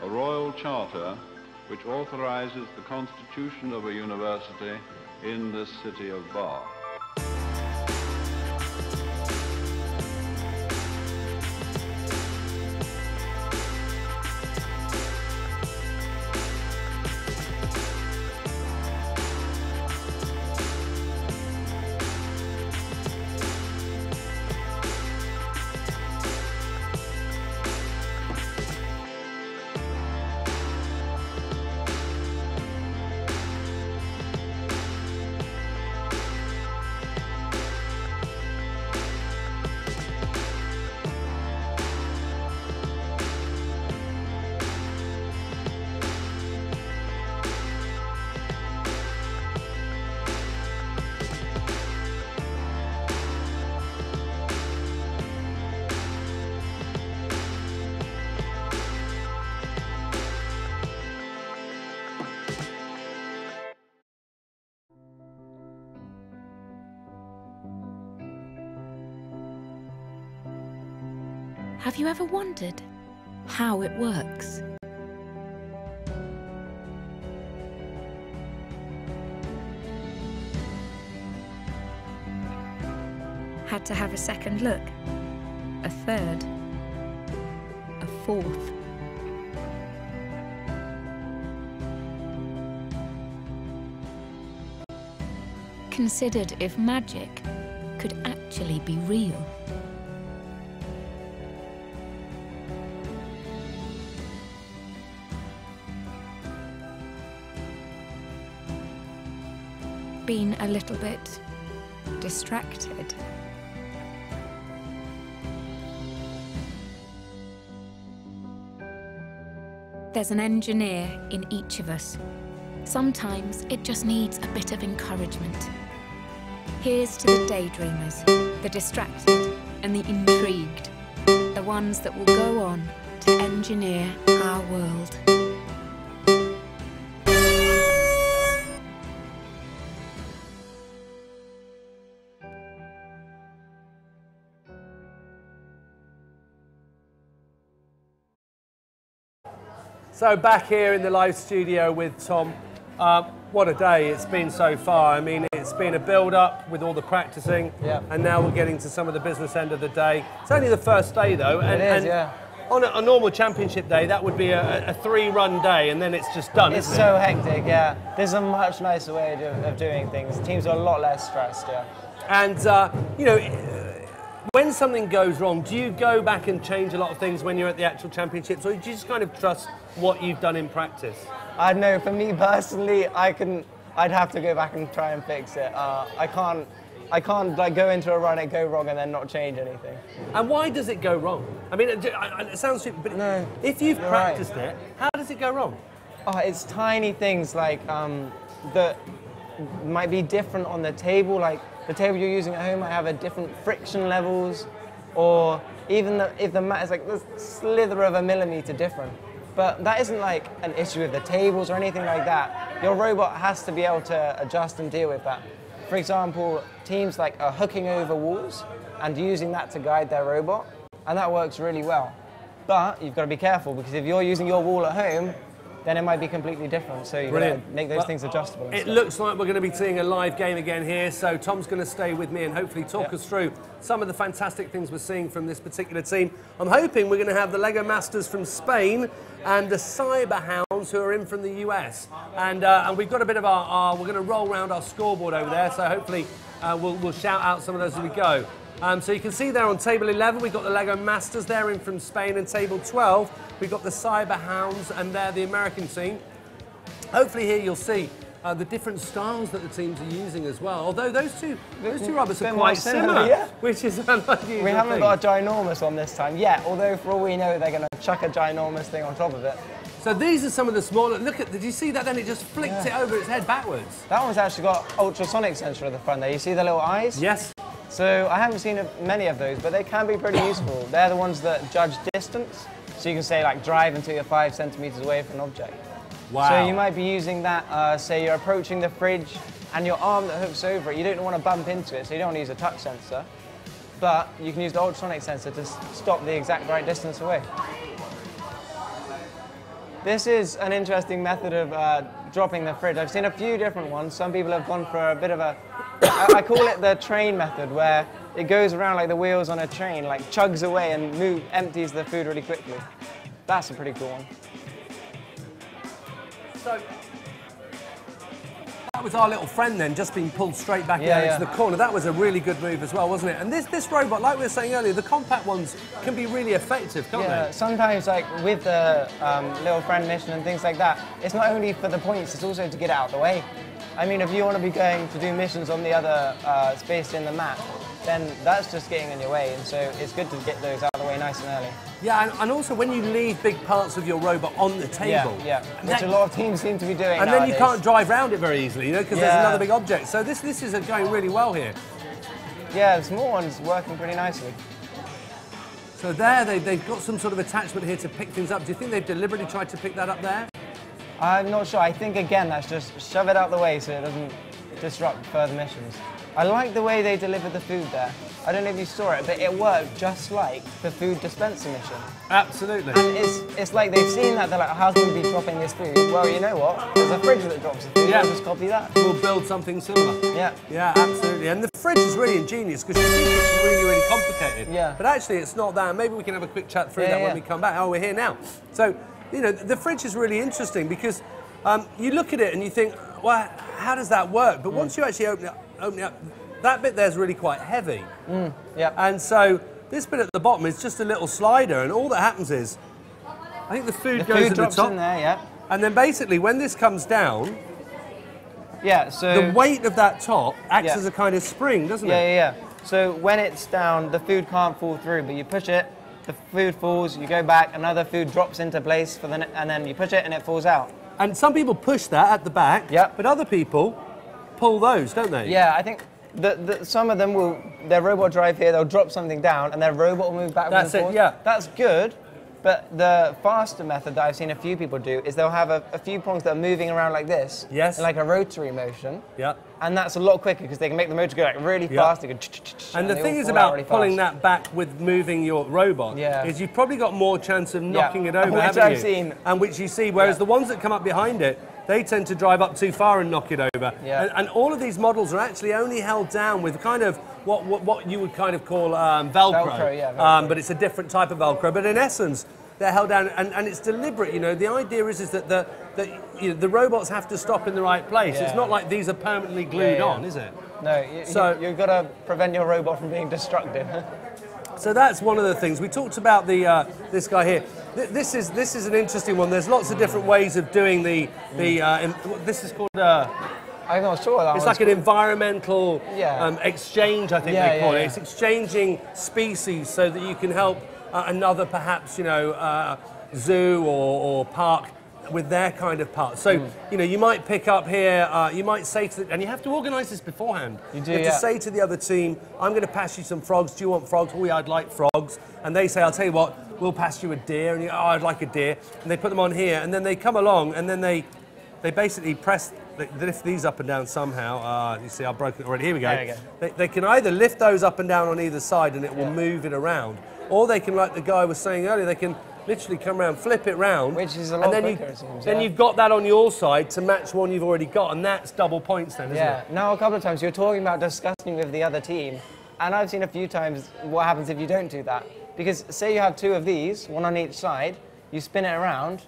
Speaker 2: A royal charter which authorizes the constitution of a university in this city of Bath.
Speaker 4: Have you ever wondered how it works? Had to have a second look, a third, a fourth. Considered if magic could actually be real. Been a little bit distracted. There's an engineer in each of us. Sometimes it just needs a bit of encouragement. Here's to the daydreamers, the distracted and the intrigued, the ones that will go on to engineer our world.
Speaker 19: So back here in the live studio with Tom. What a day it's been so far. I mean, it's been a build-up with all the practicing, and now we're getting to some of the business end of the day. It's only the first day, though. And
Speaker 28: yeah.
Speaker 19: On a normal championship day, that would be a 3-run day, and then it's just done,
Speaker 28: It's
Speaker 19: isn't
Speaker 28: so
Speaker 19: it?
Speaker 28: hectic, yeah. There's a much nicer way of doing things. Teams are a lot less stressed, yeah.
Speaker 19: And, you know, when something goes wrong, do you go back and change a lot of things when you're at the actual championships, or do you just kind of trust what you've done in practice?
Speaker 28: I know, for me personally, I'd have to go back and try and fix it. I can't like go into a run, it go wrong, and then not change anything.
Speaker 19: And why does it go wrong? I mean, it sounds stupid, but no, if you've practiced it, how does it go wrong?
Speaker 28: Oh, it's tiny things like that might be different on the table. Like the table you're using at home might have a different friction levels, or even if the mat is like a slither of a millimeter different. But that isn't like an issue with the tables or anything like that. Your robot has to be able to adjust and deal with that. For example, teams like are hooking over walls and using that to guide their robot, and that works really well. But you've got to be careful, because if you're using your wall at home, then it might be completely different. So you've got to make those things adjustable. And
Speaker 19: It
Speaker 28: stuff.
Speaker 19: looks like we're going to be seeing a live game again here, so Tom's going to stay with me and hopefully talk us through some of the fantastic things we're seeing from this particular team. I'm hoping we're going to have the Lego Masters from Spain and the Cyber Hounds who are in from the US. And we've got a bit of we're going to roll around our scoreboard over there, so hopefully we'll shout out some of those as we go. So you can see there on table 11, we've got the Lego Masters, they're in from Spain, and table 12, we've got the Cyber Hounds, and they're the American team. Hopefully here you'll see the different styles that the teams are using as well. Although those two robots are quite similar,
Speaker 28: yeah.
Speaker 19: which is an unusual
Speaker 28: We haven't
Speaker 19: thing.
Speaker 28: got a ginormous on this time yet, although for all we know they're going to chuck a ginormous thing on top of it.
Speaker 19: So these are some of the smaller, look at, did you see that then? It just flicked it over its head backwards.
Speaker 28: That one's actually got ultrasonic sensor at the front there. You see the little eyes?
Speaker 19: Yes.
Speaker 28: So I haven't seen many of those, but they can be pretty useful. They're the ones that judge distance. So you can say like drive until you're 5 centimeters away from an object.
Speaker 19: Wow.
Speaker 28: So you might be using that, say you're approaching the fridge and your arm that hooks over it, you don't want to bump into it, so you don't want to use a touch sensor. But you can use the ultrasonic sensor to stop the exact right distance away. This is an interesting method of dropping the fridge. I've seen a few different ones. Some people have gone for a bit of a, I call it the train method, where it goes around like the wheels on a train, like chugs away and empties the food really quickly. That's a pretty cool one.
Speaker 19: So that was our little friend then, just being pulled straight back into the corner. That was a really good move as well, wasn't it? And this robot, like we were saying earlier, the compact ones can be really effective, can't they?
Speaker 28: Sometimes like with the little friend mission and things like that, it's not only for the points, it's also to get out of the way. I mean, if you want to be going to do missions on the other space in the map, then that's just getting in your way, and so it's good to get those out of the way nice and early.
Speaker 19: Yeah, and also when you leave big parts of your robot on the table.
Speaker 28: Yeah, which a lot of teams seem to be doing
Speaker 19: And
Speaker 28: nowadays.
Speaker 19: then you can't drive around it very easily, you know, because there's another big object. So this is going really well here.
Speaker 28: Yeah, the small one's working pretty nicely.
Speaker 19: So there, they've got some sort of attachment here to pick things up. Do you think they've deliberately tried to pick that up there?
Speaker 28: I'm not sure. I think, again, that's just shove it out the way so it disrupt further missions. I like the way they delivered the food there. I don't know if you saw it, but it worked just like the food dispenser mission.
Speaker 19: Absolutely.
Speaker 28: And it's like they've seen that, they're like, how's we be dropping this food? Well, you know what? There's a fridge that drops the food,
Speaker 19: Yeah.
Speaker 28: we'll just copy that.
Speaker 19: We'll build something similar.
Speaker 28: Yeah.
Speaker 19: Yeah, absolutely. And the fridge is really ingenious because you think it's really, really complicated.
Speaker 28: Yeah.
Speaker 19: But actually it's not that. Maybe we can have a quick chat through that when we come back. Oh, we're here now. So, you know, the fridge is really interesting because you look at it and you think, well, how does that work? But once you actually open it up, that bit there's really quite heavy.
Speaker 28: Yeah.
Speaker 19: And so this bit at the bottom is just a little slider, and all that happens is, I think the food goes at the
Speaker 28: drops
Speaker 19: top.
Speaker 28: in there, yeah.
Speaker 19: And then basically when this comes down,
Speaker 28: yeah, so
Speaker 19: the weight of that top acts
Speaker 28: Yeah.
Speaker 19: as a kind of spring, doesn't it?
Speaker 28: Yeah. So when it's down, the food can't fall through, but you push it, the food falls, you go back, another food drops into place, and then you push it and it falls out.
Speaker 19: And some people push that at the back, but other people pull those, don't they?
Speaker 28: Yeah, I think some of them will, their robot drive here, they'll drop something down and their robot will move backwards
Speaker 19: That's
Speaker 28: and
Speaker 19: it,
Speaker 28: forwards.
Speaker 19: yeah.
Speaker 28: That's good, but the faster method that I've seen a few people do is they'll have a few prongs that are moving around like this.
Speaker 19: Yes.
Speaker 28: In like a rotary motion.
Speaker 19: Yeah.
Speaker 28: And that's a lot quicker because they can make the motor go like really fast. They go
Speaker 19: And the
Speaker 28: they
Speaker 19: thing
Speaker 28: all
Speaker 19: is
Speaker 28: fall out
Speaker 19: about
Speaker 28: really
Speaker 19: pulling
Speaker 28: fast.
Speaker 19: that back with moving your robot is you've probably got more chance of knocking it over,
Speaker 28: Which
Speaker 19: haven't
Speaker 28: I've
Speaker 19: you?
Speaker 28: seen.
Speaker 19: And which you see, whereas the ones that come up behind it, they tend to drive up too far and knock it over.
Speaker 28: Yeah.
Speaker 19: And all of these models are actually only held down with kind of what you would kind of call Velcro.
Speaker 28: Velcro, yeah, Velcro.
Speaker 19: But it's a different type of Velcro. But in essence, they're held down, and it's deliberate. You know, the idea is that the robots have to stop in the right place.
Speaker 28: Yeah.
Speaker 19: It's not like these are permanently glued on, is it?
Speaker 28: No, you've got to prevent your robot from being destructive.
Speaker 19: So that's one of the things. We talked about this guy here. This is an interesting one. There's lots of different ways of doing this is called.
Speaker 28: I'm not sure.
Speaker 19: It's like an environmental
Speaker 28: Yeah.
Speaker 19: exchange, I think
Speaker 28: Yeah,
Speaker 19: they call
Speaker 28: yeah,
Speaker 19: it.
Speaker 28: yeah.
Speaker 19: It's exchanging species so that you can help another, perhaps, zoo or park with their kind of part. So, you might pick up here, you might say to and you have to organise this beforehand.
Speaker 28: You do,
Speaker 19: have
Speaker 28: yeah.
Speaker 19: to say to the other team, I'm going to pass you some frogs. Do you want frogs? Oh, yeah, I'd like frogs. And they say, I'll tell you what, we'll pass you a deer. And you, oh, I'd like a deer. And they put them on here, and then they come along, and then they basically press, they lift these up and down somehow. You see, I've broken it already. Here we go.
Speaker 28: There we go.
Speaker 19: They can either lift those up and down on either side, and it will move it around. Or they can, like the guy was saying earlier, they can literally come around, flip it round,
Speaker 28: which is a lot
Speaker 19: and then
Speaker 28: quicker, it seems,
Speaker 19: then you've got that on your side to match one you've already got, and that's double points then, isn't it?
Speaker 28: Now, a couple of times you're talking about discussing with the other team, and I've seen a few times what happens if you don't do that. Because say you have two of these, one on each side, you spin it around.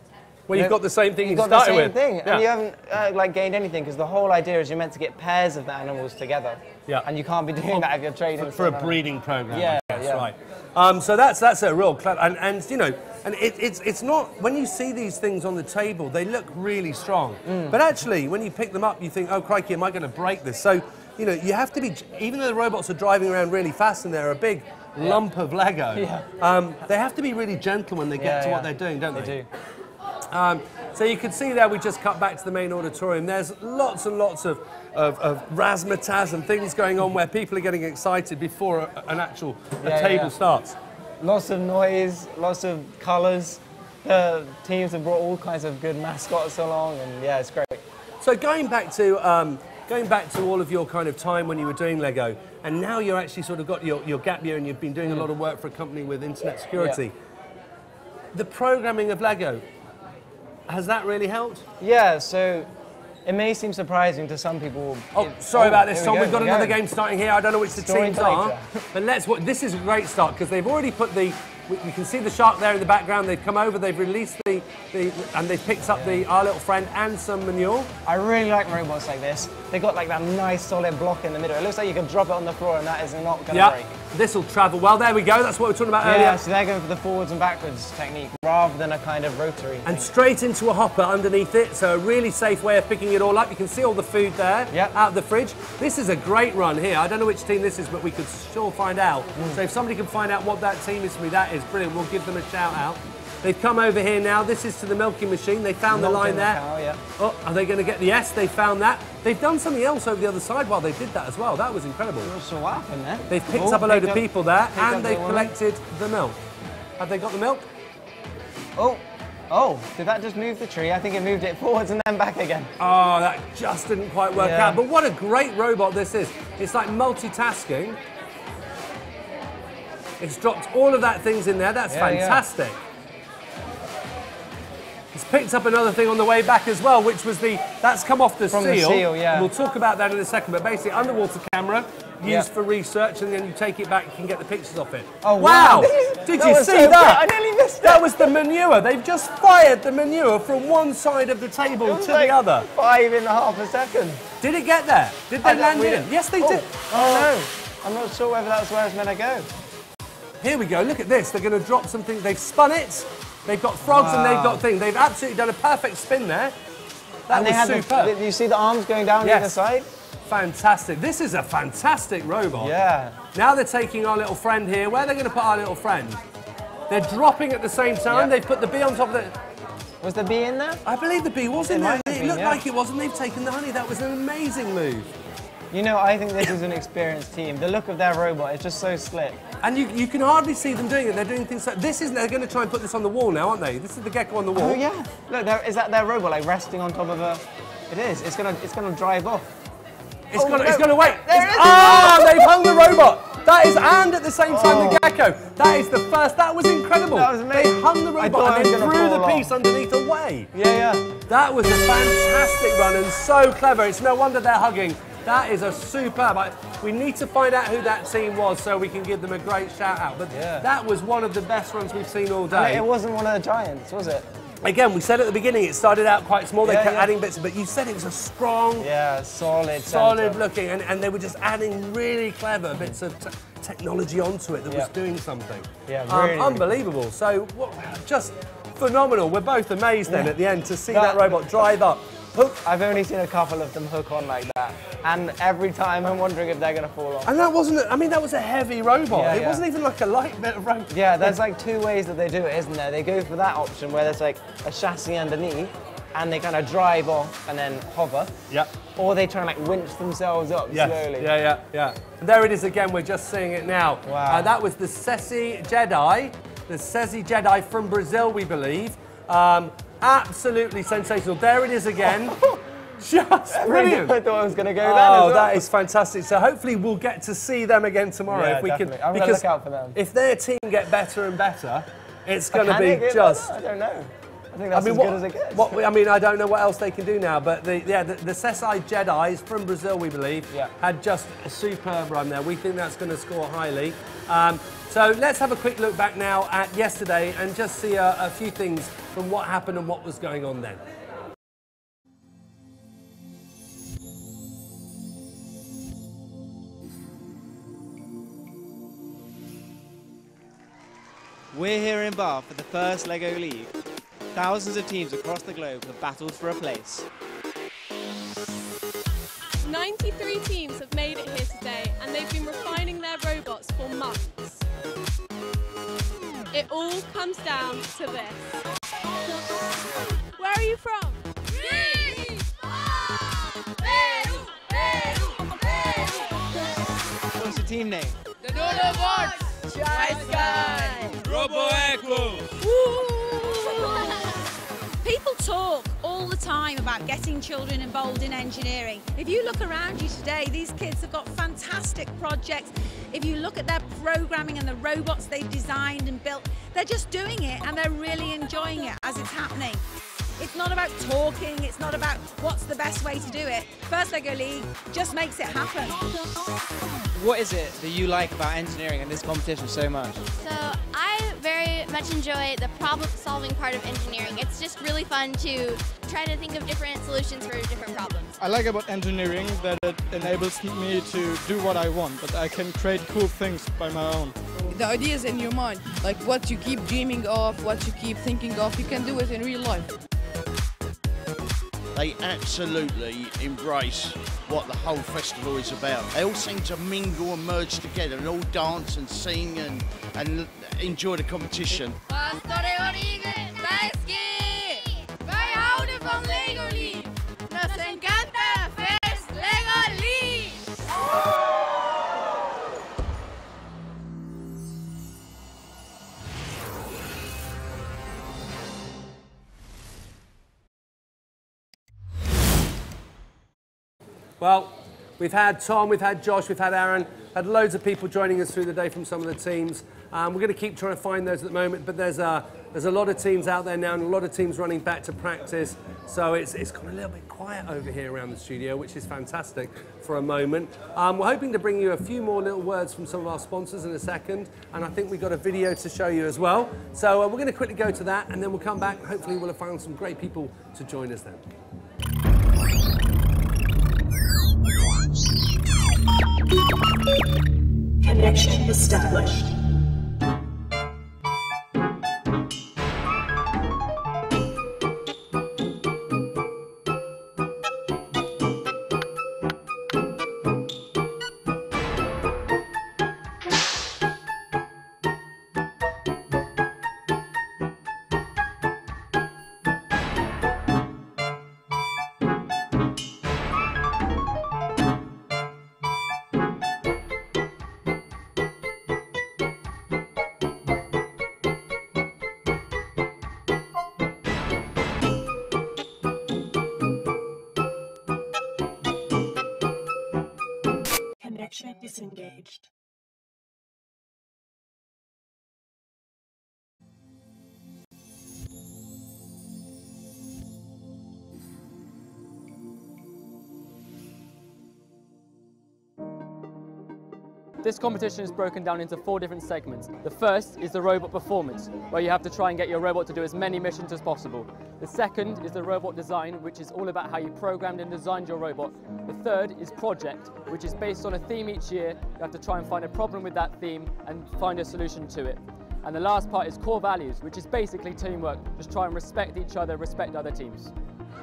Speaker 19: Well, you've got the same thing you
Speaker 28: got the
Speaker 19: started
Speaker 28: same
Speaker 19: with.
Speaker 28: thing,
Speaker 19: Yeah.
Speaker 28: and you haven't gained anything because the whole idea is you're meant to get pairs of the animals together.
Speaker 19: Yeah.
Speaker 28: And you can't be doing that if you're trading
Speaker 19: For a breeding program.
Speaker 28: Yeah,
Speaker 19: that's
Speaker 28: yeah.
Speaker 19: right. So that's a real and it's not, when you see these things on the table, they look really strong. But actually, when you pick them up, you think, oh crikey, am I going to break this? So you have to be, even though the robots are driving around really fast and they're a big lump of Lego, they have to be really gentle when they get to what they're doing, don't they?
Speaker 28: They do.
Speaker 19: So you can see there, we just cut back to the main auditorium. There's lots and lots of razzmatazz and things going on where people are getting excited before an actual table starts.
Speaker 28: Lots of noise, lots of colours. The teams have brought all kinds of good mascots along, and yeah, it's great.
Speaker 19: So going back to all of your kind of time when you were doing Lego, and now you're actually sort of got your gap year and you've been doing a lot of work for a company with internet security. The programming of Lego, has that really helped?
Speaker 28: Yeah, so it may seem surprising to some people.
Speaker 19: Oh, sorry about this,
Speaker 28: here
Speaker 19: Tom.
Speaker 28: we go,
Speaker 19: We've got
Speaker 28: here we
Speaker 19: another
Speaker 28: go.
Speaker 19: game starting here. I don't know which the teams are.
Speaker 28: Storyteller.
Speaker 19: But this is a great start because they've already put we can see the shark there in the background. They've come over, they've released and they've picked up our little friend and some manure.
Speaker 28: I really like robots like this. They've got like that nice solid block in the middle. It looks like you can drop it on the floor and that is not going to break.
Speaker 19: This will travel well. There we go. That's what we were talking about earlier.
Speaker 28: Yeah, so they're going for the forwards and backwards technique rather than a kind of rotary thing.
Speaker 19: And straight into a hopper underneath it, so a really safe way of picking it all up. You can see all the food there out of the fridge. This is a great run here. I don't know which team this is, but we could sure find out. So if somebody can find out what that team is for me, that is brilliant. We'll give them a shout out. They've come over here now. This is to the milking machine. They found the line there. Oh, are they going to get the yes? They found that. They've done something else over the other side while they did that as well. That was incredible.
Speaker 28: So what happened there?
Speaker 19: They've picked up a load of people there and they've collected the milk. Have they got the milk?
Speaker 28: Oh, Oh, did that just move the tree? I think it moved it forwards and then back again.
Speaker 19: Oh, that just didn't quite work out. But what a great robot this is. It's like multitasking. It's dropped all of that things in there. That's fantastic. It's picked up another thing on the way back as well, which was that's come off the seal.
Speaker 28: From the seal, yeah.
Speaker 19: We'll talk about that in a second, but basically underwater camera used for research, and then you take it back, you can get the pictures off it.
Speaker 28: Oh,
Speaker 19: wow! Did you see that?
Speaker 28: I nearly missed it.
Speaker 19: That was the manure. They've just fired the manure from one side of the table to the other.
Speaker 28: 5.5 seconds.
Speaker 19: Did it get there? Did they land in? Yes, they did.
Speaker 28: Oh no, I'm not sure whether that's where it's meant to go.
Speaker 19: Here we go, look at this. They're going to drop something. They've spun it. They've got frogs and they've got things. They've absolutely done a perfect spin there. That was superb.
Speaker 28: You see the arms going down either side?
Speaker 19: Fantastic. This is a fantastic robot.
Speaker 28: Yeah.
Speaker 19: Now they're taking our little friend here. Where are they going to put our little friend? They're dropping at the same time. They've put the bee on top of it.
Speaker 28: Was the bee in there?
Speaker 19: I believe the bee was in there. It looked like it was, and they've taken the honey. That was an amazing move.
Speaker 28: You know, I think this is an experienced team. The look of their robot is just so slick.
Speaker 19: And you can hardly see them doing it. They're doing things like this. They're going to try and put this on the wall now, aren't they? This is the gecko on the wall.
Speaker 28: Oh yeah. Look, is that their robot like resting on top of a? It is. It's gonna drive off.
Speaker 19: It's gonna wait. They've hung the robot. That is, and at the same time the gecko. That is the first. That was incredible.
Speaker 28: That was amazing.
Speaker 19: They hung the robot and then threw the piece underneath away.
Speaker 28: Yeah.
Speaker 19: That was a fantastic run and so clever. It's no wonder they're hugging. That is a superb. We need to find out who that team was so we can give them a great shout out. But that was one of the best runs we've seen all day.
Speaker 28: It wasn't one of the giants, was it?
Speaker 19: Again, we said at the beginning it started out quite small. They kept adding bits, but you said it was a strong, solid looking, and they were just adding really clever bits of technology onto it that was doing something.
Speaker 28: Yeah, really,
Speaker 19: unbelievable. So just phenomenal. We're both amazed then at the end to see that robot drive up.
Speaker 28: Hook. I've only seen a couple of them hook on like that, and every time I'm wondering if they're going to fall off.
Speaker 19: And that wasn't, I mean, that was a heavy robot. It wasn't even like a light bit of robot.
Speaker 28: Yeah, there's like two ways that they do it, isn't there? They go for that option where there's like a chassis underneath, and they kind of drive off and then hover.
Speaker 19: Yeah.
Speaker 28: Or they try and like winch themselves up slowly.
Speaker 19: Yeah. And there it is again, we're just seeing it now.
Speaker 28: Wow.
Speaker 19: That was the Cesi Jedi from Brazil, we believe. Absolutely sensational. There it is again. Just brilliant.
Speaker 28: I thought I was going to go there.
Speaker 19: Oh, that is fantastic. So hopefully we'll get to see them again tomorrow.
Speaker 28: Yeah,
Speaker 19: if we
Speaker 28: definitely.
Speaker 19: can,
Speaker 28: I'm going to look out for them.
Speaker 19: If their team get better and better, it's going to be just...
Speaker 28: I don't know. I think that's as good as it gets.
Speaker 19: I mean, I don't know what else they can do now, but the Cesi Jedis from Brazil, we believe, had just a superb run there. We think that's going to score highly. So let's have a quick look back now at yesterday and just see a few things from what happened and what was going on then.
Speaker 5: We're here in Bath for the first LEGO League. Thousands of teams across the globe have battled for a place.
Speaker 6: 93 teams have made it here today, and they've been refining their robots for months. It all comes down to this. Where are you from?
Speaker 5: What's your team name?
Speaker 6: The Autobots! Tri-Sky!
Speaker 7: Robo-Echo!
Speaker 14: People talk all the time about getting children involved in engineering. If you look around you today, these kids have got fantastic projects. If you look at their programming and the robots they've designed and built, they're just doing it and they're really enjoying it as it's happening. It's not about talking, it's not about what's the best way to do it. First LEGO League just makes it happen.
Speaker 5: What is it that you like about engineering and this competition so much?
Speaker 15: So I very much enjoy the problem-solving part of engineering. It's just really fun to try to think of different solutions for different problems.
Speaker 20: I like about engineering that it enables me to do what I want, but I can create cool things by my own.
Speaker 21: The ideas in your mind, like what you keep dreaming of, what you keep thinking of, you can do it in real life.
Speaker 22: They absolutely embrace what the whole festival is about. They all seem to mingle and merge together and all dance and sing and enjoy the competition.
Speaker 6: Wij houden van LEGO League. Nos encanta First LEGO League.
Speaker 19: Well, we've had Tom, we've had Josh, we've had Aaron, had loads of people joining us through the day from some of the teams. We're going to keep trying to find those at the moment, but there's a lot of teams out there now and a lot of teams running back to practice. So it's gone a little bit quiet over here around the studio, which is fantastic for a moment. We're hoping to bring you a few more little words from some of our sponsors in a second, and I think we've got a video to show you as well. So we're going to quickly go to that, and then we'll come back. Hopefully we'll have found some great people to join us then.
Speaker 3: Connection established. Connection disengaged.
Speaker 7: This competition is broken down into 4 different segments. The first is the robot performance, where you have to try and get your robot to do as many missions as possible. The second is the robot design, which is all about how you programmed and designed your robot. The third is project, which is based on a theme each year. You have to try and find a problem with that theme and find a solution to it. And the last part is core values, which is basically teamwork. Just try and respect each other, respect other teams.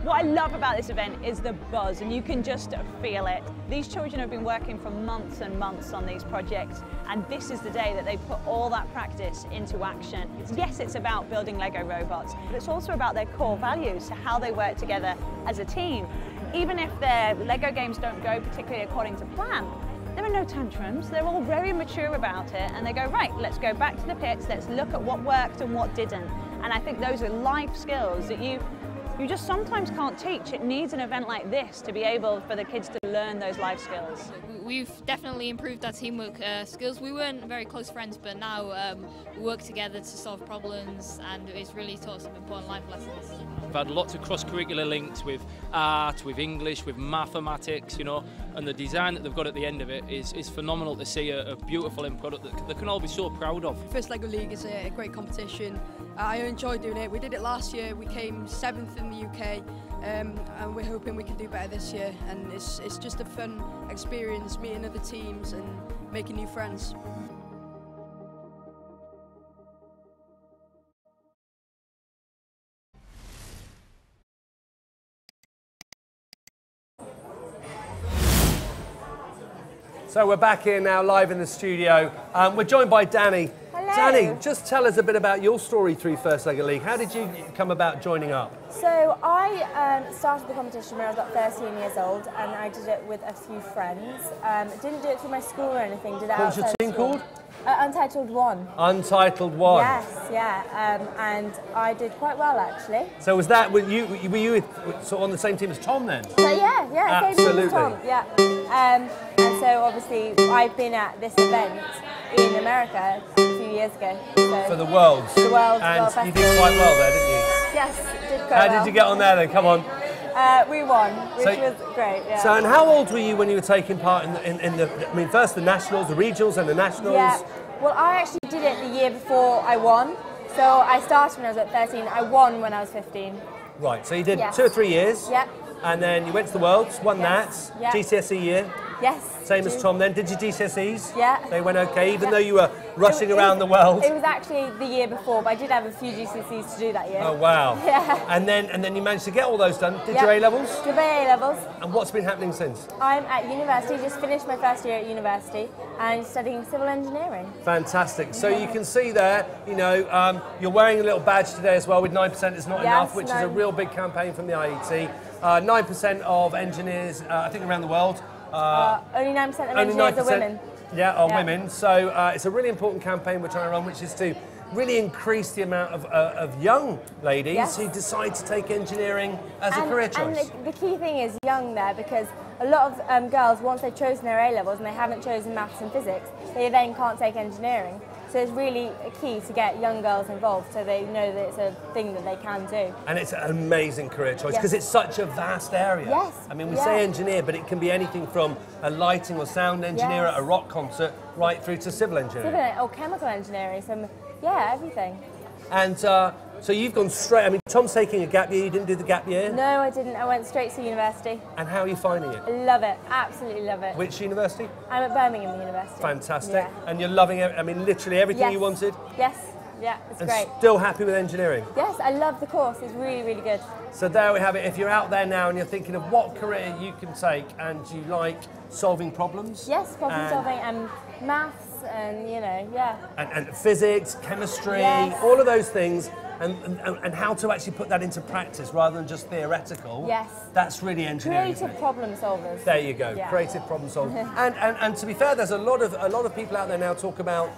Speaker 14: What I love about this event is the buzz, and you can just feel it. These children have been working for months and months on these projects, and this is the day that they put all that practice into action. Yes, it's about building Lego robots, but it's also about their core values, how they work together as a team. Even if their Lego games don't go particularly according to plan, there are no tantrums. They're all very mature about it, and they go, right, let's go back to the pits, let's look at what worked and what didn't. And I think those are life skills that you just sometimes can't teach. It needs an event like this to be able for the kids to learn those life skills.
Speaker 8: We've definitely improved our teamwork skills. We weren't very close friends, but now we work together to solve problems, and it's really taught some important life lessons.
Speaker 9: We've had lots of cross-curricular links with art, with English, with mathematics, you know, and the design that they've got at the end of it is phenomenal to see, a beautiful end product that they can all be so proud of.
Speaker 21: First Lego League is a great competition. I enjoy doing it. We did it last year. We came 7th in the UK, and we're hoping we can do better this year. And it's just a fun experience, meeting other teams and making new friends.
Speaker 19: So we're back here now, live in the studio. We're joined by Danny.
Speaker 10: Hello.
Speaker 19: Danny, just tell us a bit about your story through First Lego League. How did you come about joining up?
Speaker 10: So I started the competition when I was about 13 years old, and I did it with a few friends. Didn't do it through my school or anything. Did it
Speaker 19: What was your team called?
Speaker 10: Untitled One.
Speaker 19: Untitled One.
Speaker 10: Yes, yeah, and I did quite well actually.
Speaker 19: So was that, were you sort of on the same team as Tom then?
Speaker 10: So yeah,
Speaker 19: Absolutely.
Speaker 10: same team as Tom, yeah. And so obviously I've been at this event in America a few years ago. So
Speaker 19: For the Worlds.
Speaker 10: The Worlds.
Speaker 19: And you did quite well there, didn't you?
Speaker 10: Yes, did quite
Speaker 19: How
Speaker 10: well.
Speaker 19: did you get on there then? Come on.
Speaker 10: We won, which was great, yeah.
Speaker 19: So, and how old were you when you were taking part in the, I mean, first the nationals, the regionals and the nationals?
Speaker 10: Yeah, well, I actually did it the year before I won. So I started when I was at 13. I won when I was 15.
Speaker 19: Right, so you did
Speaker 10: Yes.
Speaker 19: 2 or 3 years.
Speaker 10: Yep.
Speaker 19: And then you went to the Worlds, won
Speaker 10: Yes.
Speaker 19: that.
Speaker 10: Yep.
Speaker 19: GCSE year.
Speaker 10: Yes.
Speaker 19: Same as
Speaker 10: did.
Speaker 19: Tom then. Did your GCSEs?
Speaker 10: Yeah.
Speaker 19: They went okay, even
Speaker 10: Yeah.
Speaker 19: though you were rushing around the world?
Speaker 10: It was actually the year before, but I did have a few GCSEs to do that year.
Speaker 19: Oh, wow.
Speaker 10: Yeah.
Speaker 19: And then you managed to get all those done. Did
Speaker 10: Yep.
Speaker 19: your A-levels?
Speaker 10: Did my A-levels.
Speaker 19: And what's been happening since?
Speaker 10: I'm at university, just finished my first year at university, and studying civil engineering.
Speaker 19: Fantastic. So you can see there, you know, you're wearing a little badge today as well with 9% is not
Speaker 10: Yes,
Speaker 19: enough, which is a
Speaker 10: 9.
Speaker 19: real big campaign from the IET. 9% of engineers, I think around the world.
Speaker 10: Only 9% of
Speaker 19: only
Speaker 10: engineers
Speaker 19: 9%,
Speaker 10: are women.
Speaker 19: Yeah, are
Speaker 10: Yeah.
Speaker 19: women. So it's a really important campaign we're trying to run, which is to really increased the amount of young ladies
Speaker 10: Yes.
Speaker 19: who decide to take engineering as a career choice.
Speaker 10: And the key thing is young there, because a lot of girls, once they've chosen their A-levels and they haven't chosen maths and physics, they then can't take engineering. So it's really key to get young girls involved so they know that it's a thing that they can do.
Speaker 19: And it's an amazing career choice because
Speaker 10: Yes.
Speaker 19: it's such a vast area.
Speaker 10: Yes.
Speaker 19: I mean, we
Speaker 10: Yeah.
Speaker 19: say engineer, but it can be anything from a lighting or sound engineer
Speaker 10: Yes.
Speaker 19: at a rock concert right through to civil engineering.
Speaker 10: Civil or chemical engineering, so yeah, everything.
Speaker 19: And so you've gone straight, I mean, Tom's taking a gap year, you didn't do the gap year?
Speaker 10: No, I didn't. I went straight to university.
Speaker 19: And how are you finding it?
Speaker 10: I love it, absolutely love it.
Speaker 19: Which university?
Speaker 10: I'm at Birmingham University.
Speaker 19: Fantastic.
Speaker 10: Yeah.
Speaker 19: And you're loving it, I mean, literally everything
Speaker 10: Yes.
Speaker 19: you wanted?
Speaker 10: Yes, yeah, it's
Speaker 19: And
Speaker 10: great.
Speaker 19: still happy with engineering?
Speaker 10: Yes, I love the course. It's really, really good.
Speaker 19: So there we have it. If you're out there now and you're thinking of what career you can take and you like solving problems.
Speaker 10: Yes, problem
Speaker 19: and,
Speaker 10: solving and maths and, you know, yeah.
Speaker 19: And physics, chemistry,
Speaker 10: Yes.
Speaker 19: all of those things, and how to actually put that into practice rather than just theoretical.
Speaker 10: Yes.
Speaker 19: That's really engineering. isn't
Speaker 10: Creative
Speaker 19: it?
Speaker 10: problem solvers.
Speaker 19: There you go,
Speaker 10: Yeah.
Speaker 19: creative problem solving. and to be fair, there's a lot of people out there now talk about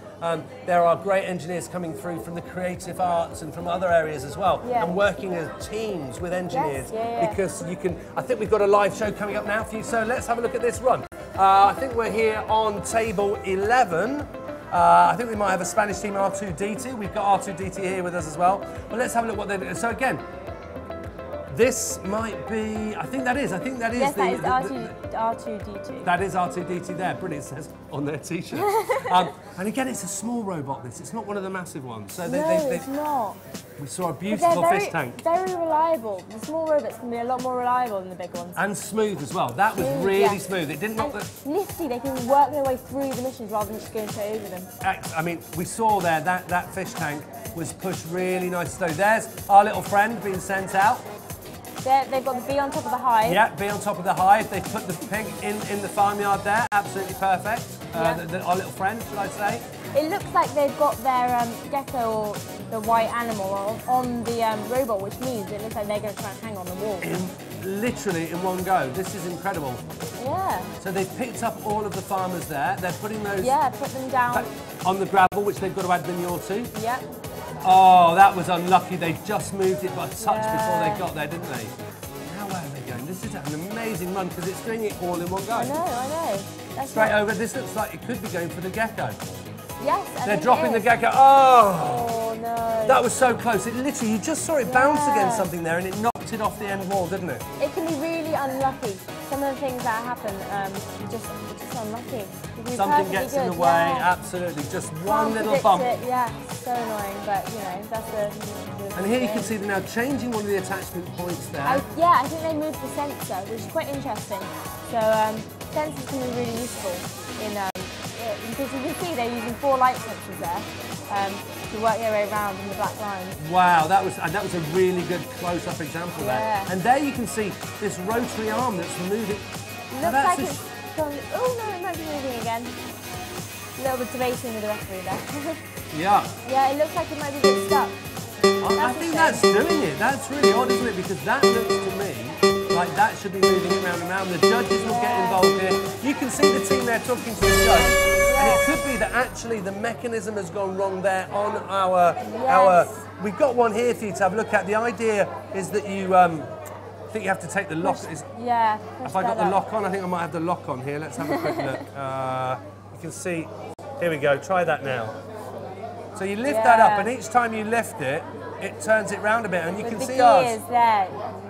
Speaker 19: there are great engineers coming through from the creative arts and from other areas as well,
Speaker 10: Yeah.
Speaker 19: and working as teams with engineers
Speaker 10: yeah.
Speaker 19: because you can. I think we've got a live show coming up now for you, so let's have a look at this run. I think we're here on table 11. I think we might have a Spanish team, R2DT. We've got R2DT here with us as well. But let's have a look what they're doing. So again, this might be, I think that is
Speaker 10: Yes, that is R2D2.
Speaker 19: that is R2DT there. Brilliant, it says on their t-shirt. And again, it's a small robot, this. It's not one of the massive ones. So
Speaker 10: It's not.
Speaker 19: we saw a
Speaker 10: But
Speaker 19: beautiful
Speaker 10: they're
Speaker 19: fish tank.
Speaker 10: very reliable. The small robots can be a lot more reliable than the big ones.
Speaker 19: And smooth as well. That was
Speaker 10: Smooth,
Speaker 19: really
Speaker 10: yeah.
Speaker 19: smooth. It didn't knock the...
Speaker 10: Nifty, they can work their way through the missions rather than just going straight over them.
Speaker 19: I mean, we saw there that fish tank was pushed really nice. So there's our little friend being sent out.
Speaker 10: They've got the bee on top of the hive.
Speaker 19: Yeah, bee on top of the hive. They put the pig in the farmyard there. Absolutely perfect. Our little friend, should I say?
Speaker 10: It looks like they've got their gecko or the white animal on the robot, which means it looks like they're going to try and hang on the wall.
Speaker 19: Literally in one go. This is incredible.
Speaker 10: Yeah.
Speaker 19: So they've picked up all of the farmers there. They're putting those
Speaker 10: put them down.
Speaker 19: on the gravel, which they've got to add manure to.
Speaker 10: Yeah.
Speaker 19: Oh, that was unlucky. They just moved it by a touch before they got there, didn't they? How well are they going? This is an amazing run because it's doing it all in one go.
Speaker 10: I know. That's
Speaker 19: Straight
Speaker 10: right.
Speaker 19: over. This looks like it could be going for the gecko.
Speaker 10: Yes, I
Speaker 19: They're
Speaker 10: think
Speaker 19: dropping
Speaker 10: it
Speaker 19: the
Speaker 10: is.
Speaker 19: gecko. Oh!
Speaker 10: Oh no.
Speaker 19: That was so close. It literally, you just saw it bounce against something there and it knocked it off the end wall, didn't it?
Speaker 10: It can be really unlucky. Some of the things that happen, just unlucky. It can be
Speaker 19: Something
Speaker 10: perfectly
Speaker 19: gets in
Speaker 10: good,
Speaker 19: the way,
Speaker 10: yeah.
Speaker 19: absolutely. Just one
Speaker 10: Can't
Speaker 19: little
Speaker 10: predict
Speaker 19: bump.
Speaker 10: it, yeah, so annoying, but you know, that's the...
Speaker 19: And here you can see they're now changing one of the attachment points there.
Speaker 10: I think they moved the sensor, which is quite interesting. So sensors can be really useful in because you can see they're using 4 light sensors there to work their way around in the black lines.
Speaker 19: Wow, that was a really good close-up example there.
Speaker 10: Yeah.
Speaker 19: And there you can see this rotary arm that's moving.
Speaker 10: Looks like it's going... Oh no, it might be moving again. A little bit debating with the referee there.
Speaker 19: Yeah.
Speaker 10: Yeah, it looks like it might be a bit stuck.
Speaker 19: I think that's doing it. That's really odd, isn't it? Because that looks to me like that should be moving it round and round. The judges will get involved here. You can see the team there talking to the judge. And it could be that actually the mechanism has gone wrong there on our... We've got one here for you to have a look at. The idea is that you... I think you have to take the lock.
Speaker 10: Yeah.
Speaker 19: Have I got the lock on? I think I might have the lock on here. Let's have a quick look. You can see... Here we go. Try that now. So you lift that up, and each time you lift it, it turns it round a bit, and you can see ours.
Speaker 10: The gears there.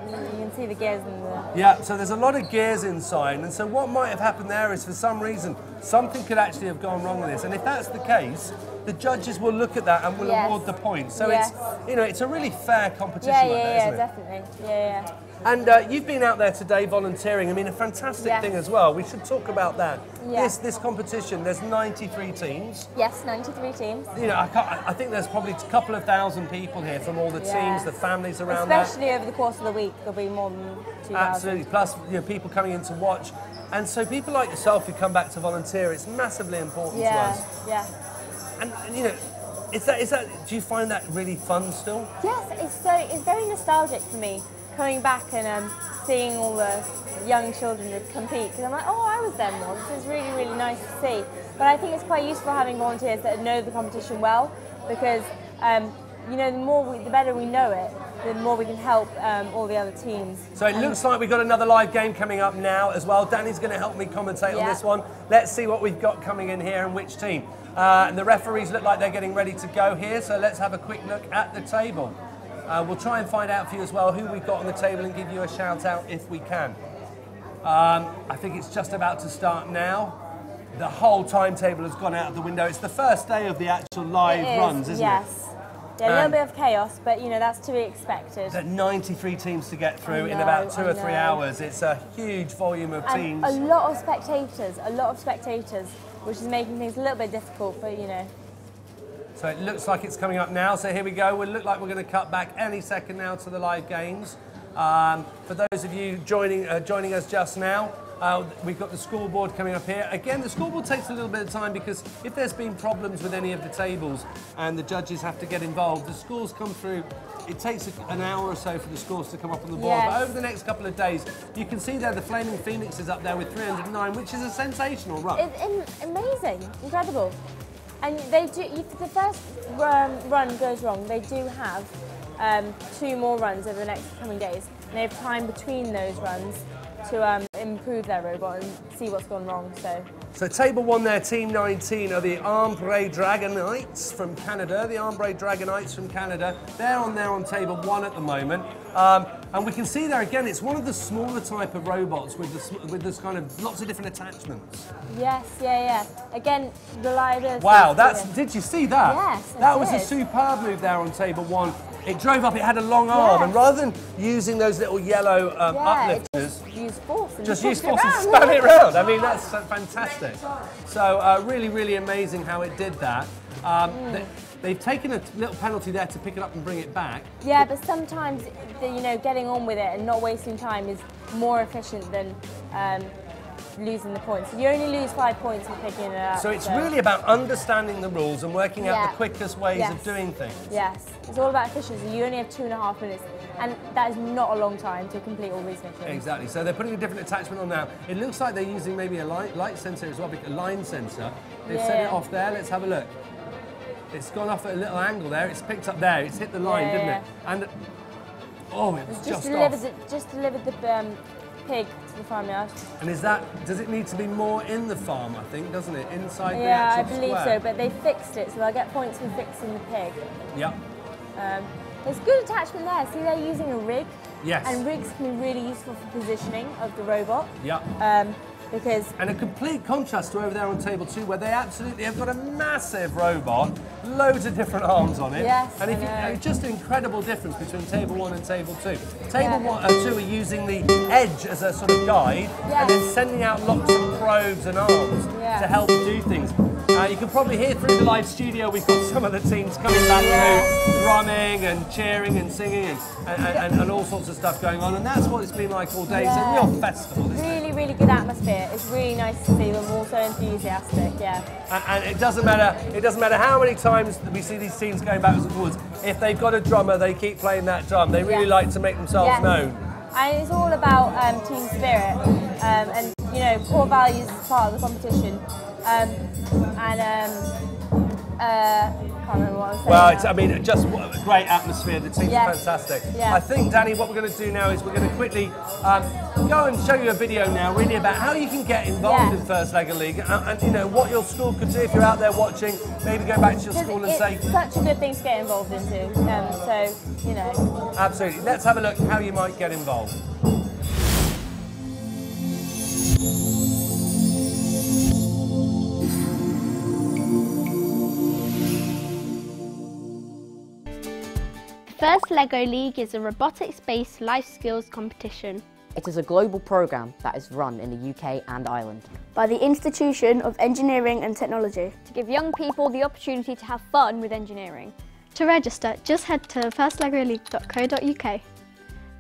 Speaker 10: You can see the gears in the...
Speaker 19: Yeah, so there's a lot of gears inside, and so what might have happened there is for some reason, something could actually have gone wrong with this, and if that's the case, the judges will look at that and will award the points. So it's, you know, it's a really fair competition like that, isn't it?
Speaker 10: Definitely. Yeah.
Speaker 19: And you've been out there today volunteering. I mean, a fantastic thing as well. We should talk about that.
Speaker 10: Yeah.
Speaker 19: This competition, there's 93 teams.
Speaker 10: Yes, 93 teams.
Speaker 19: You know, I think there's probably a couple of thousand people here from all the teams, the families around
Speaker 10: Especially over the course of the week, there'll be more than 2,000.
Speaker 19: Absolutely. Plus, you know, people coming in to watch. And so people like yourself who come back to volunteer, it's massively important to us.
Speaker 10: Yeah.
Speaker 19: And you know, is that? Do you find that really fun still?
Speaker 10: Yes, it's very nostalgic for me coming back and seeing all the young children that compete because I'm like, oh, I was there once. It's really, really nice to see. But I think it's quite useful having volunteers that know the competition well because you know, the better we know it, the more we can help all the other teams.
Speaker 19: So it looks like we've got another live game coming up now as well. Danny's going to help me commentate on this one. Let's see what we've got coming in here and which team. And the referees look like they're getting ready to go here, so let's have a quick look at the table. We'll try and find out for you as well who we've got on the table and give you a shout out if we can. I think it's just about to start now. The whole timetable has gone out of the window. It's the first day of the actual live runs, isn't it?
Speaker 10: Yes. Yeah, a little bit of chaos, but you know, that's to be expected.
Speaker 19: There's 93 teams to get through in about 2 or 3 hours. It's a huge volume of teams.
Speaker 10: A lot of spectators, which is making things a little bit difficult, but you know.
Speaker 19: So it looks like it's coming up now. So here we go. We'll look like we're going to cut back any second now to the live games. For those of you joining us just now, we've got the scoreboard coming up here. Again, the scoreboard takes a little bit of time because if there's been problems with any of the tables and the judges have to get involved, the scores come through. It takes an hour or so for the scores to come up on the board. But over the next couple of days, you can see there the Flaming Phoenix is up there with 309, which is a sensational run.
Speaker 10: It's amazing, incredible. And they do, if the first run goes wrong, they do have 2 more runs over the next coming days. And they have time between those runs to improve their robot and see what's gone wrong.
Speaker 19: So table 1 there, team 19 are the Ambre Dragonites from Canada. The Ambre Dragonites from Canada. They're on there on table 1 at the moment. And we can see there again, it's one of the smaller type of robots with this kind of lots of different attachments.
Speaker 10: Yes, yeah. Again, reliability.
Speaker 19: Wow, did you see that?
Speaker 10: Yes,
Speaker 19: that was a superb move there on table 1. It drove up, it had a long arm, and rather than using those little yellow uplifters,
Speaker 10: just use force
Speaker 19: and spun it around. I mean, that's fantastic. So really, really amazing how it did that. They've taken a little penalty there to pick it up and bring it back.
Speaker 10: Yeah, but sometimes, you know, getting on with it and not wasting time is more efficient than losing the points. You only lose 5 points for picking it up.
Speaker 19: So it's really about understanding the rules and working out the quickest ways of doing things.
Speaker 10: Yes, it's all about efficiency. You only have 2.5 minutes, and that is not a long time to complete all these missions.
Speaker 19: Exactly. So they're putting a different attachment on now. It looks like they're using maybe a light sensor as well, a line sensor. They've set it off there. Let's have a look. It's gone off at a little angle there. It's picked up there. It's hit the line, didn't it? And it was just off.
Speaker 10: Just delivered the pig to the farmyard.
Speaker 19: And does it need to be more in the farm, I think, doesn't it? Inside the
Speaker 10: actual
Speaker 19: square?
Speaker 10: Yeah, I believe so, but they fixed it, so they'll get points for fixing the pig.
Speaker 19: Yep.
Speaker 10: There's good attachment there. See, they're using a rig.
Speaker 19: Yes.
Speaker 10: And rigs can be really useful for positioning of the robot.
Speaker 19: Yep. And a complete contrast to over there on table 2, where they absolutely have got a massive robot, loads of different arms on it.
Speaker 10: Yes,
Speaker 19: and just an incredible difference between table 1 and table 2. Table 2 are using the edge as a sort of guide, and then sending out lots of probes and arms to help do things. You can probably hear through the live studio, we've got some of the teams coming back through, drumming and cheering and singing and all sorts of stuff going on, and that's what it's been like all day. It's a real festival, isn't it?
Speaker 10: Really good atmosphere. It's really nice to see them all so enthusiastic,
Speaker 19: And it doesn't matter how many times we see these teams going backwards and forwards. If they've got a drummer, they keep playing that drum. They really like to make themselves known.
Speaker 10: And it's all about team spirit, and you know, core values is part of the competition. Can't remember what I was saying.
Speaker 19: Well, I mean, just a great atmosphere. The team's fantastic.
Speaker 10: Yeah.
Speaker 19: I think, Danny, what we're going to do now is we're going to quickly go and show you a video now, really about how you can get involved in First Lego League, and you know what your school could do if you're out there watching. Maybe go back to your school and say.
Speaker 10: It's such a good thing to get involved into. So you know.
Speaker 19: Absolutely. Let's have a look how you might get involved.
Speaker 11: First Lego League is a robotics-based life skills competition.
Speaker 12: It is a global programme that is run in the UK and Ireland
Speaker 13: by the Institution of Engineering and Technology
Speaker 16: to give young people the opportunity to have fun with engineering.
Speaker 17: To register, just head to firstlegoleague.co.uk.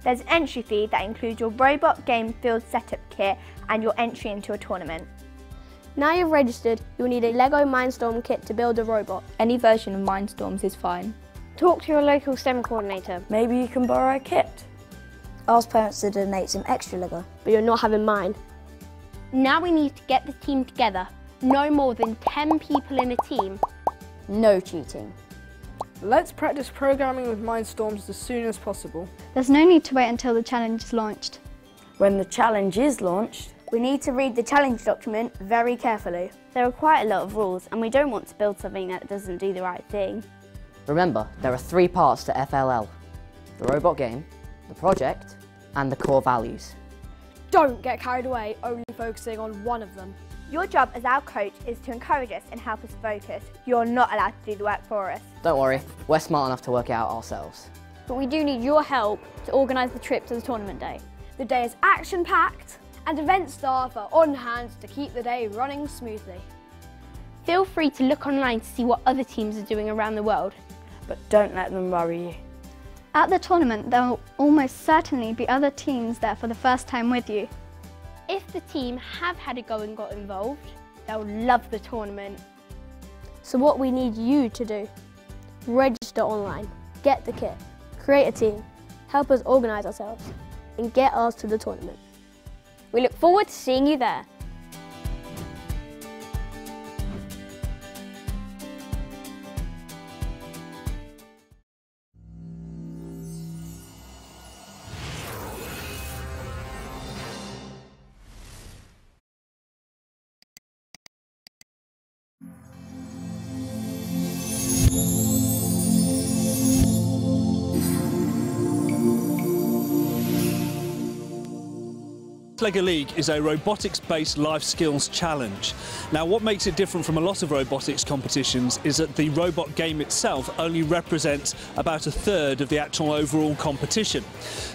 Speaker 13: There's an entry fee that includes your robot game field setup kit and your entry into a tournament. Now you've registered, you'll need a Lego Mindstorm kit to build a robot.
Speaker 25: Any version of Mindstorms is fine.
Speaker 16: Talk to your local STEM coordinator.
Speaker 13: Maybe you can borrow a kit.
Speaker 26: Ask parents to donate some extra Lego.
Speaker 13: But you're not having mine.
Speaker 16: Now we need to get the team together. No more than 10 people in a team.
Speaker 26: No cheating.
Speaker 21: Let's practice programming with Mindstorms as soon as possible.
Speaker 17: There's no need to wait until the challenge is launched.
Speaker 26: When the challenge is launched, we need to read the challenge document very carefully.
Speaker 11: There are quite a lot of rules and we don't want to build something that doesn't do the right thing.
Speaker 12: Remember, there are 3 parts to FLL. The robot game, the project, and the core values.
Speaker 13: Don't get carried away only focusing on one of them.
Speaker 26: Your job as our coach is to encourage us and help us focus. You're not allowed to do the work for us.
Speaker 12: Don't worry, we're smart enough to work it out ourselves.
Speaker 16: But we do need your help to organise the trip to the tournament day.
Speaker 13: The day is action-packed and event staff are on hand to keep the day running smoothly.
Speaker 11: Feel free to look online to see what other teams are doing around the world.
Speaker 26: But don't let them worry you.
Speaker 17: At the tournament, there will almost certainly be other teams there for the first time with you.
Speaker 11: If the team have had a go and got involved, they'll love the tournament.
Speaker 13: So what we need you to do: register online, get the kit, create a team, help us organise ourselves, and get us to the tournament.
Speaker 16: We look forward to seeing you there.
Speaker 1: LEGO League is a robotics-based life skills challenge. Now, what makes it different from a lot of robotics competitions is that the robot game itself only represents about 1/3 of the actual overall competition.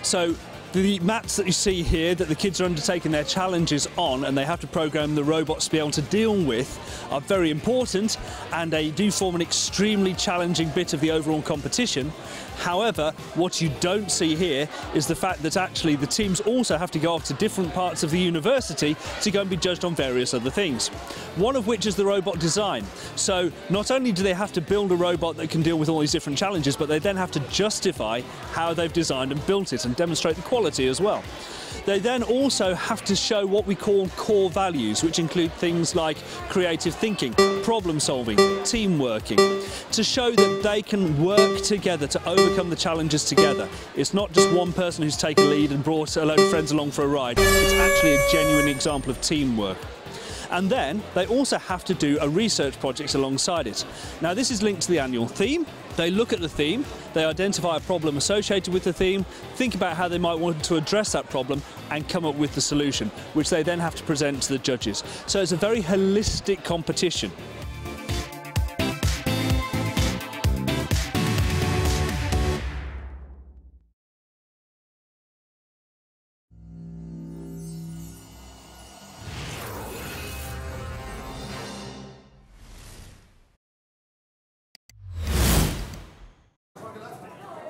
Speaker 1: So the mats that you see here that the kids are undertaking their challenges on, and they have to program the robots to be able to deal with, are very important, and they do form an extremely challenging bit of the overall competition. However, what you don't see here is the fact that actually the teams also have to go off to different parts of the university to go and be judged on various other things. One of which is the robot design. So not only do they have to build a robot that can deal with all these different challenges, but they then have to justify how they've designed and built it and demonstrate the quality as well. They then also have to show what we call core values, which include things like creative thinking, problem solving, team working, to show that they can work together to overcome the challenges together. It's not just one person who's taken lead and brought a load of friends along for a ride. It's actually a genuine example of teamwork. And then they also have to do a research project alongside it. Now, this is linked to the annual theme. They look at the theme, they identify a problem associated with the theme, think about how they might want to address that problem, and come up with the solution, which they then have to present to the judges. So it's a very holistic competition.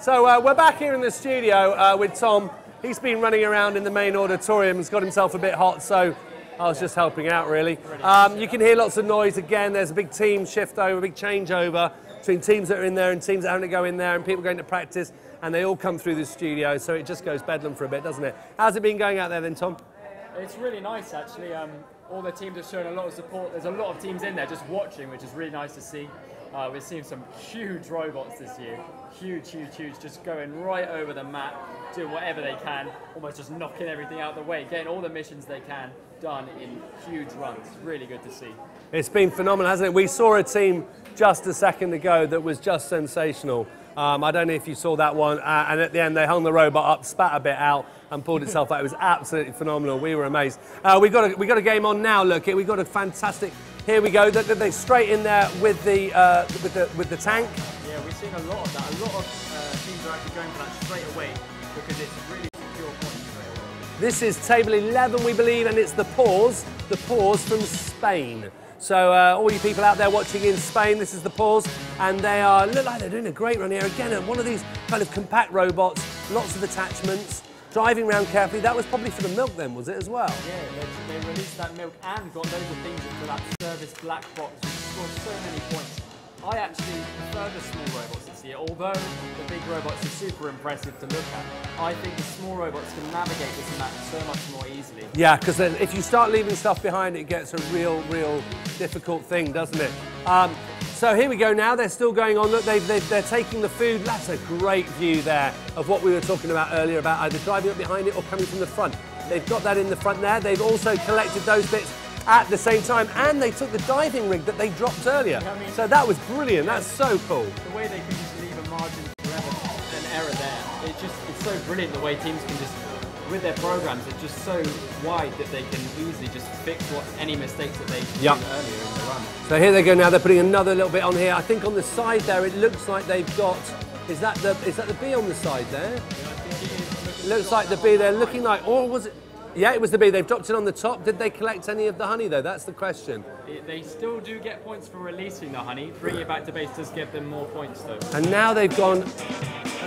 Speaker 19: So we're back here in the studio with Tom. He's been running around in the main auditorium, has got himself a bit hot, so I was just helping out really. You can hear lots of noise again. There's a big team shift over, a big changeover between teams that are in there and teams that are having to go in there, and people going to practice, and they all come through the studio, so it just goes bedlam for a bit, doesn't it? How's it been going out there then, Tom?
Speaker 7: It's really nice actually. All the teams have shown a lot of support. There's a lot of teams in there just watching, which is really nice to see. We've seen some huge robots this year. Huge, huge, huge, just going right over the map, doing whatever they can, almost just knocking everything out of the way, getting all the missions they can done in huge runs. Really good to see.
Speaker 19: It's been phenomenal, hasn't it? We saw a team just a second ago that was just sensational. I don't know if you saw that one, and at the end they hung the robot up, spat a bit out, and pulled itself out. It was absolutely phenomenal. We were amazed. We got a game on now. Look, we got a fantastic. Here we go. They're straight in there with the tank.
Speaker 7: Yeah, we've seen a lot of that. A lot of teams are actually going for that straight away because it's a really secure point straight away.
Speaker 19: This is table 11, we believe, and it's the pause from Spain. So all you people out there watching in Spain, this is the pause, and they look like they're doing a great run here. Again, one of these kind of compact robots, lots of attachments, driving around carefully. That was probably for the milk then, was it, as well?
Speaker 7: Yeah, they released that milk and got loads of things into that service black box, which scored so many points. I actually prefer the small robots this year, although the big robots are super impressive to look at. I think the small robots can navigate this map so much more easily.
Speaker 19: Yeah, because if you start leaving stuff behind, it gets a real difficult thing, doesn't it? So here we go now, they're still going on. Look, they're taking the food. That's a great view there of what we were talking about earlier about either driving up behind it or coming from the front. They've got that in the front there. They've also collected those bits at the same time, and they took the diving rig that they dropped earlier.
Speaker 7: Yeah, I mean,
Speaker 19: so that was brilliant. That's so cool.
Speaker 7: The way they can just leave a margin for an error there, it's so brilliant the way teams can just, with their programs, it's just so wide that they can easily just fix any mistakes that they did earlier in the run.
Speaker 19: So here they go now. They're putting another little bit on here. I think on the side there, it looks like they've got. Is that the bee on the side there? It looks like the bee. They're looking like, or was it? Yeah, it was the bee. They've dropped it on the top. Did they collect any of the honey though? That's the question.
Speaker 7: They still do get points for releasing the honey. Bringing it back to base does give them more points though.
Speaker 19: And now they've gone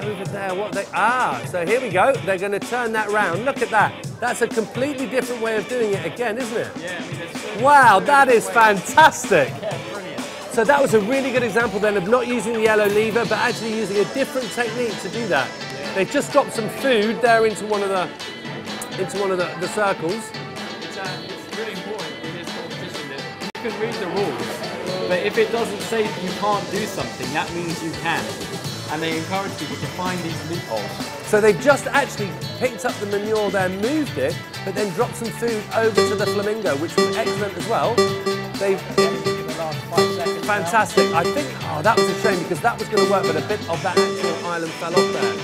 Speaker 19: over there. So here we go. They're going to turn that round. Look at that. That's a completely different way of doing it again, isn't it?
Speaker 7: Yeah, I mean, there's so
Speaker 19: wow, that is fantastic.
Speaker 7: Yeah, brilliant.
Speaker 19: So that was a really good example then of not using the yellow lever, but actually using a different technique to do that. Yeah. They've just dropped some food there into one of the circles.
Speaker 7: It's really important in this competition that you can read the rules, but if it doesn't say that you can't do something, that means you can. And they encourage people to find these loopholes.
Speaker 19: So they've just actually picked up the manure there, moved it, but then dropped some food over to the flamingo, which was excellent as well. They've fantastic. I think, that was a shame because that was going to work, but a bit of that actual island fell off there.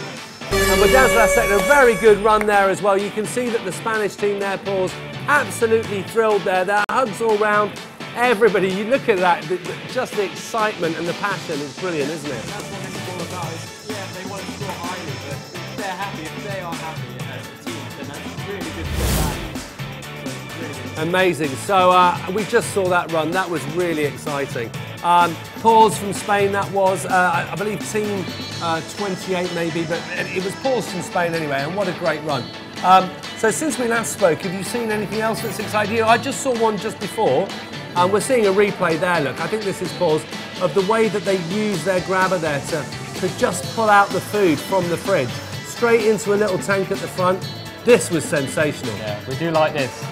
Speaker 19: And we're down to that sector. A very good run there as well. You can see that the Spanish team there, Paul, absolutely thrilled there. Their hugs all round. Everybody, you look at that, just the excitement and the passion is brilliant, isn't it?
Speaker 7: That's what it's all about. Yeah, they want to score highly, but if they're happy, if they are happy as a team, then that's really good for them. So really good.
Speaker 19: Amazing. So we just saw that run. That was really exciting. Pause from Spain, that was, I believe, team 28 maybe, but it was Pause from Spain anyway, and what a great run. So since we last spoke, have you seen anything else that's exciting you? I just saw one just before. We're seeing a replay there, look. I think this is Pause, of the way that they use their grabber there to just pull out the food from the fridge, straight into a little tank at the front. This was sensational.
Speaker 7: Yeah, we do like this.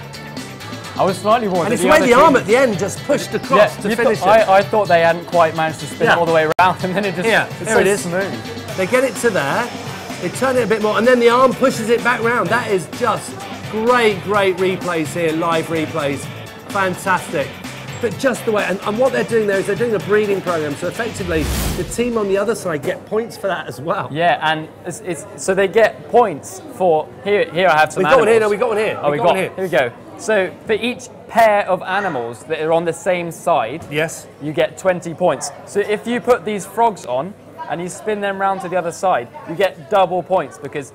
Speaker 7: I was slightly worried.
Speaker 19: And it's the way the arm at the end just pushed across to finish it.
Speaker 7: I thought they hadn't quite managed to spin it all the way around, and then it just
Speaker 19: here it is.
Speaker 7: Smooth.
Speaker 19: They get it to there, they turn it a bit more, and then the arm pushes it back round. That is just great replays here, live replays. Fantastic. But just the way, and what they're doing there is they're doing a breeding program, so effectively the team on the other side get points for that as well.
Speaker 7: Yeah, and so they get points for, here I have some animals.
Speaker 19: We got one here.
Speaker 7: Here we go. So for each pair of animals that are on the same side,
Speaker 19: yes,
Speaker 7: you get 20 points. So if you put these frogs on and you spin them round to the other side, you get double points because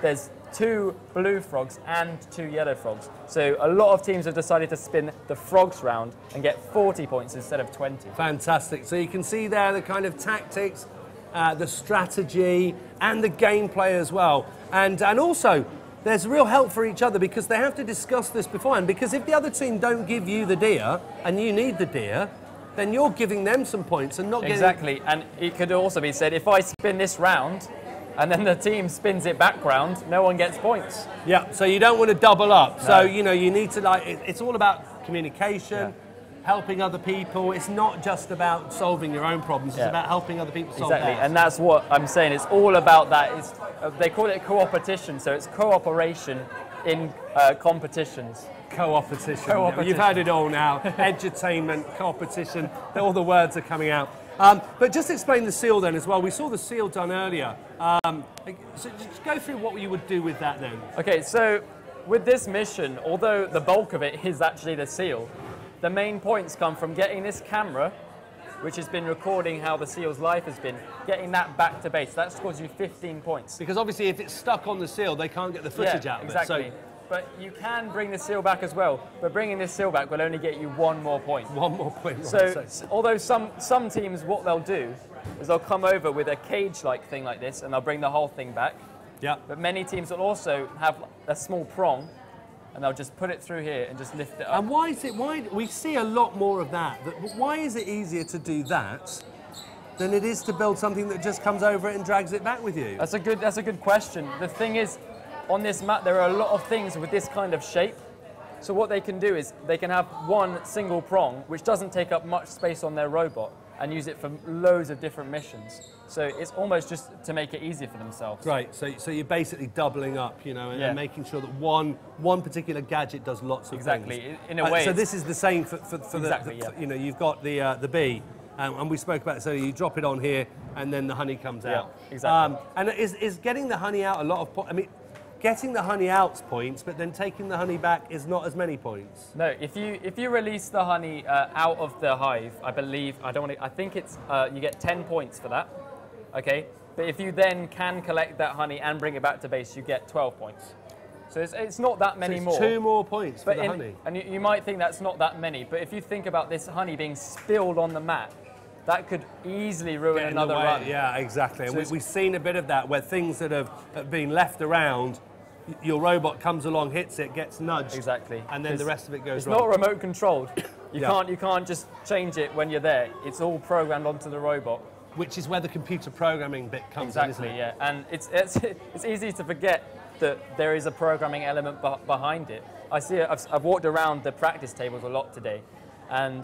Speaker 7: there's 2 blue frogs and 2 yellow frogs. So a lot of teams have decided to spin the frogs round and get 40 points instead of 20.
Speaker 19: Fantastic. So you can see there the kind of tactics, the strategy, and the gameplay as well. And also, there's real help for each other because they have to discuss this beforehand. Because if the other team don't give you the deer and you need the deer, then you're giving them some points and not getting...
Speaker 7: Exactly. And it could also be said, if I spin this round and then the team spins it back round, no one gets points.
Speaker 19: Yeah, so you don't want to double up. No. So, you know, you need to, it's all about communication, helping other people. It's not just about solving your own problems, it's about helping other people solve theirs.
Speaker 7: Exactly, and that's what I'm saying. It's all about that. They call it co-opetition, so it's cooperation in competitions.
Speaker 19: Co-opetition. You've had it all now. Edutainment, co-opetition, all the words are coming out. But just explain the seal then as well. We saw the seal done earlier. So just go through what you would do with that then.
Speaker 7: Okay, so with this mission, although the bulk of it is actually the seal, the main points come from getting this camera, which has been recording how the seal's life has been, getting that back to base. That scores you 15 points.
Speaker 19: Because obviously if it's stuck on the seal, they can't get the footage out of
Speaker 7: exactly.
Speaker 19: it. So
Speaker 7: but you can bring the seal back as well, but bringing this seal back will only get you 1 more point.
Speaker 19: 1 more point.
Speaker 7: So although some teams, what they'll do is they'll come over with a cage-like thing like this and they'll bring the whole thing back.
Speaker 19: Yeah.
Speaker 7: But many teams will also have a small prong and they'll just put it through here and just lift it up.
Speaker 19: And why we see a lot more of that, but why is it easier to do that than it is to build something that just comes over it and drags it back with you?
Speaker 7: That's a good question. The thing is, on this map, there are a lot of things with this kind of shape. So what they can do is they can have one single prong, which doesn't take up much space on their robot. and use it for loads of different missions. So it's almost just to make it easier for themselves.
Speaker 19: Right, so you're basically doubling up, you know, and making sure that one particular gadget does lots of things.
Speaker 7: Exactly, in a way.
Speaker 19: So this is the same for
Speaker 7: exactly,
Speaker 19: you know, you've got the bee, and we spoke about it, so you drop it on here, and then the honey comes out.
Speaker 7: Exactly.
Speaker 19: And is getting the honey out a lot of I mean, getting the honey out's points, but then taking the honey back is not as many points.
Speaker 7: No, if you release the honey out of the hive, I believe, I think it's, you get 10 points for that, okay? But if you then can collect that honey and bring it back to base, you get 12 points. So it's not that many more.
Speaker 19: 2 more points for the honey.
Speaker 7: And you might think that's not that many, but if you think about this honey being spilled on the mat, that could easily ruin another run.
Speaker 19: Yeah, exactly. And we've seen a bit of that, where things that have been left around, your robot comes along, hits it, gets nudged.
Speaker 7: Exactly.
Speaker 19: And then the rest of it goes wrong.
Speaker 7: It's not remote controlled. You can't just change it when you're there. It's all programmed onto the robot.
Speaker 19: Which is where the computer programming bit comes in, isn't it?
Speaker 7: Yeah. And it's easy to forget that there is a programming element behind it. I see it, I've walked around the practice tables a lot today, and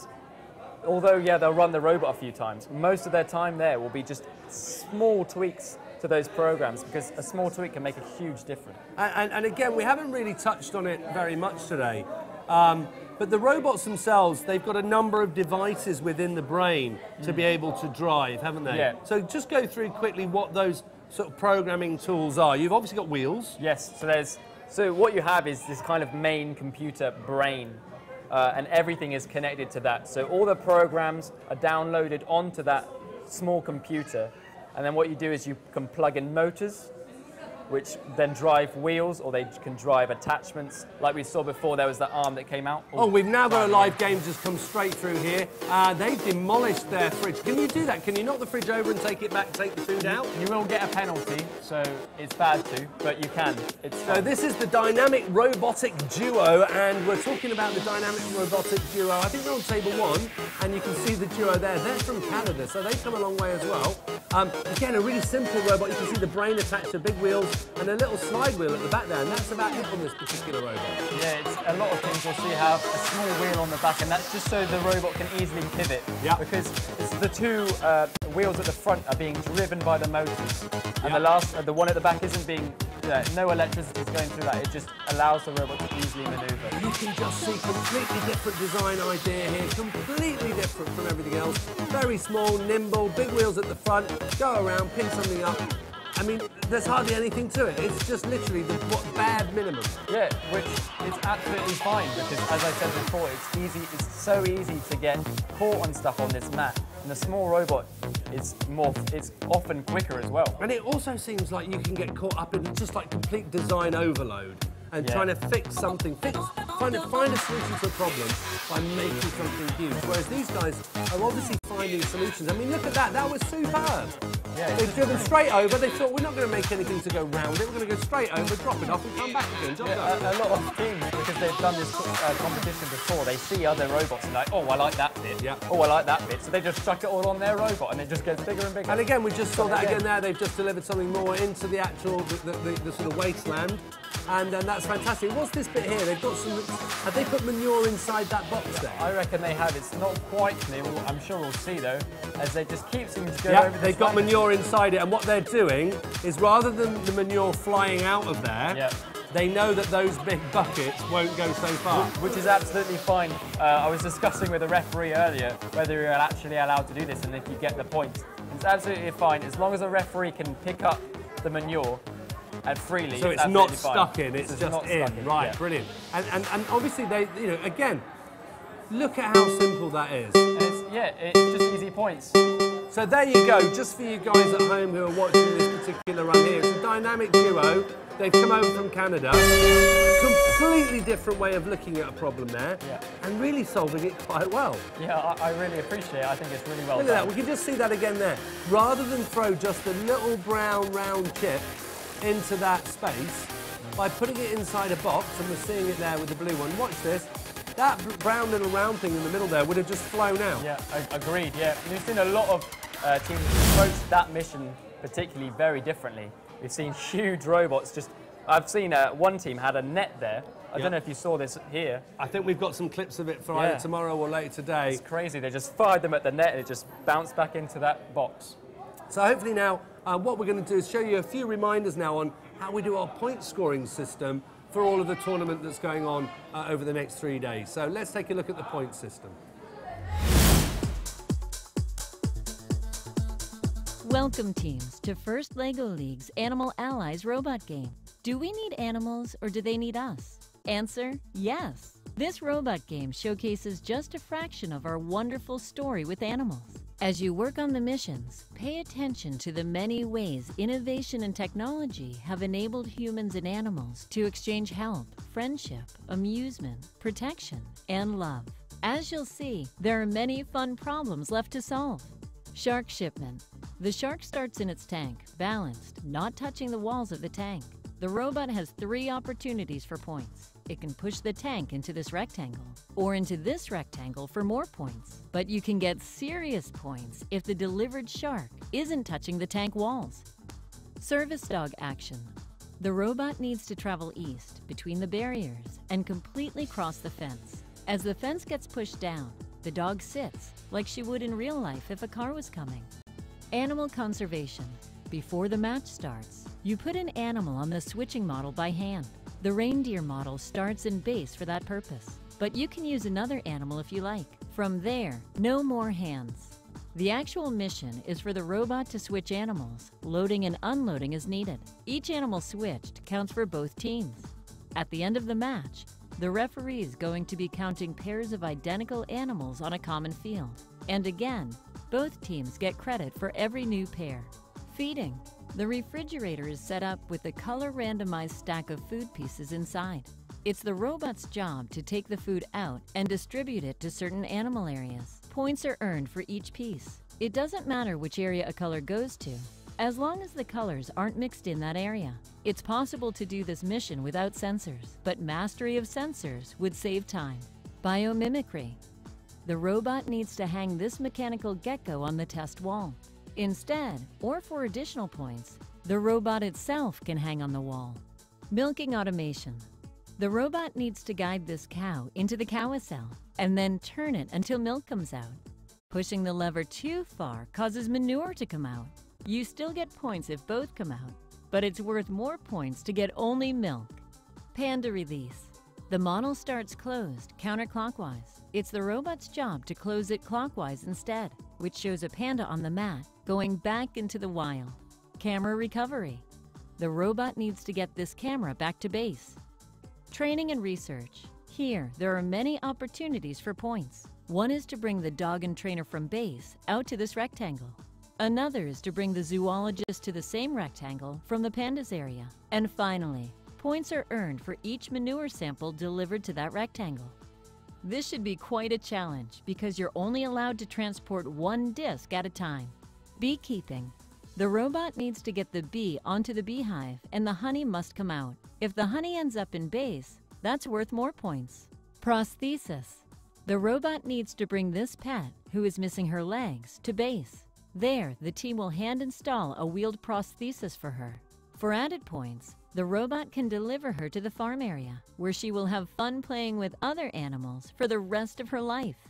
Speaker 7: although, they'll run the robot a few times, most of their time there will be just small tweaks to those programs, because a small tweak can make a huge difference.
Speaker 19: And again, we haven't really touched on it very much today, but the robots themselves, they've got a number of devices within the brain to be able to drive, haven't they?
Speaker 7: Yeah.
Speaker 19: So just go through quickly what those sort of programming tools are. You've obviously got wheels.
Speaker 7: Yes, so what you have is this kind of main computer brain, and everything is connected to that. So all the programs are downloaded onto that small computer, and then what you do is you can plug in motors, which then drive wheels, or they can drive attachments. Like we saw before, there was the arm that came out.
Speaker 19: Oh, we've now got a live game just come straight through here. They've demolished their fridge. Can you do that? Can you knock the fridge over and take it back, take the food out?
Speaker 7: You will get a penalty, so it's bad to, but you can.
Speaker 19: So this is the Dynamic Robotic Duo, and we're talking about the Dynamic Robotic Duo. I think they're on table 1, and you can see the Duo there. They're from Canada, so they've come a long way as well. Again, a really simple robot. You can see the brain attached to big wheels and a little slide wheel at the back there, and that's about it on this particular robot.
Speaker 7: Yeah, it's a lot of things you'll see have a small wheel on the back, and that's just so the robot can easily pivot. Yeah. Because the two wheels at the front are being driven by the motors, and the one at the back isn't being. No electricity is going through that. It just allows the robot to easily maneuver.
Speaker 19: You can just see completely different design idea here, completely different from everything else. Very small, nimble, big wheels at the front, go around, pick something up. I mean, there's hardly anything to it. It's just literally the bare minimum.
Speaker 7: Yeah, which is absolutely fine, because as I said before, it's so easy to get caught on stuff on this mat. And the small robot it's often quicker as well.
Speaker 19: And it also seems like you can get caught up in just like complete design overload and trying to fix something, find a solution to a problem by making something huge. Whereas these guys are obviously finding solutions. I mean, look at that, that was superb.
Speaker 7: Yeah,
Speaker 19: they've driven straight over, they thought, we're not going to make anything to go round it, we're going to go straight over, drop it off and come back again.
Speaker 7: A lot of teams, because they've done this competition before, they see other robots and like, oh, I like that bit, oh, I like that bit, so they just chuck it all on their robot and it just gets bigger and bigger.
Speaker 19: And again, we just saw that again there, they've just delivered something more into the actual, the sort of wasteland. And that's fantastic. What's this bit here? They've got some. Have they put manure inside that box there?
Speaker 7: I reckon they have. It's not quite clear. I'm sure we'll see though, as they just keep seeming to go over.
Speaker 19: They've got manure inside it, and what they're doing is rather than the manure flying out of there, they know that those big buckets won't go so far.
Speaker 7: Which is absolutely fine. I was discussing with a referee earlier whether you're actually allowed to do this and if you get the points. It's absolutely fine as long as a referee can pick up the manure and freely.
Speaker 19: So it's not stuck in, it's just in. Right, brilliant. And obviously they, you know, again, look at how simple that is.
Speaker 7: It's just easy points.
Speaker 19: So there you go, just for you guys at home who are watching this particular run here. It's a Dynamic Duo. They've come over from Canada. Completely different way of looking at a problem there, and really solving it quite well.
Speaker 7: Yeah, I really appreciate it. I think it's really well done.
Speaker 19: Look at that, we can just see that again there. Rather than throw just a little brown round chip into that space, by putting it inside a box, and we're seeing it there with the blue one. Watch this. That brown little round thing in the middle there would have just flown out.
Speaker 7: Yeah, agreed, yeah. We've seen a lot of teams approach that mission particularly very differently. We've seen huge robots just... I've seen one team had a net there,
Speaker 2: I don't know if you saw this here.
Speaker 19: I think we've got some clips of it for either tomorrow or later today.
Speaker 2: It's crazy. They just fired them at the net and it just bounced back into that box.
Speaker 19: So hopefully now, what we're going to do is show you a few reminders now on how we do our point scoring system for all of the tournament that's going on over the next 3 days. So let's take a look at the point system.
Speaker 4: Welcome, teams, to First LEGO League's Animal Allies robot game. Do we need animals or do they need us? Answer, yes. This robot game showcases just a fraction of our wonderful story with animals. As you work on the missions, pay attention to the many ways innovation and technology have enabled humans and animals to exchange help, friendship, amusement, protection, and love. As you'll see, there are many fun problems left to solve. Shark shipment. The shark starts in its tank, balanced, not touching the walls of the tank. The robot has 3 opportunities for points. It can push the tank into this rectangle, or into this rectangle for more points. But you can get serious points if the delivered shark isn't touching the tank walls. Service dog action. The robot needs to travel east between the barriers and completely cross the fence. As the fence gets pushed down, the dog sits like she would in real life if a car was coming. Animal conservation. Before the match starts, you put an animal on the switching model by hand. The reindeer model starts in base for that purpose, but you can use another animal if you like. From there, no more hands. The actual mission is for the robot to switch animals, loading and unloading as needed. Each animal switched counts for both teams. At the end of the match, the referee is going to be counting pairs of identical animals on a common field. And again, both teams get credit for every new pair. Feeding. The refrigerator is set up with a color-randomized stack of food pieces inside. It's the robot's job to take the food out and distribute it to certain animal areas. Points are earned for each piece. It doesn't matter which area a color goes to, as long as the colors aren't mixed in that area. It's possible to do this mission without sensors, but mastery of sensors would save time. Biomimicry. The robot needs to hang this mechanical gecko on the test wall. Instead, or for additional points, the robot itself can hang on the wall. Milking automation. The robot needs to guide this cow into the carousel and then turn it until milk comes out. Pushing the lever too far causes manure to come out. You still get points if both come out, but it's worth more points to get only milk. Panda release. The model starts closed counterclockwise. It's the robot's job to close it clockwise instead, which shows a panda on the mat going back into the wild. Camera recovery. The robot needs to get this camera back to base. Training and research. Here, there are many opportunities for points. One is to bring the dog and trainer from base out to this rectangle. Another is to bring the zoologist to the same rectangle from the pandas area. And finally, points are earned for each manure sample delivered to that rectangle. This should be quite a challenge because you're only allowed to transport 1 disc at a time. Beekeeping. The robot needs to get the bee onto the beehive and the honey must come out. If the honey ends up in base, that's worth more points. Prosthesis. The robot needs to bring this pet, who is missing her legs, to base. There, the team will hand install a wheeled prosthesis for her. For added points, the robot can deliver her to the farm area, where she will have fun playing with other animals for the rest of her life.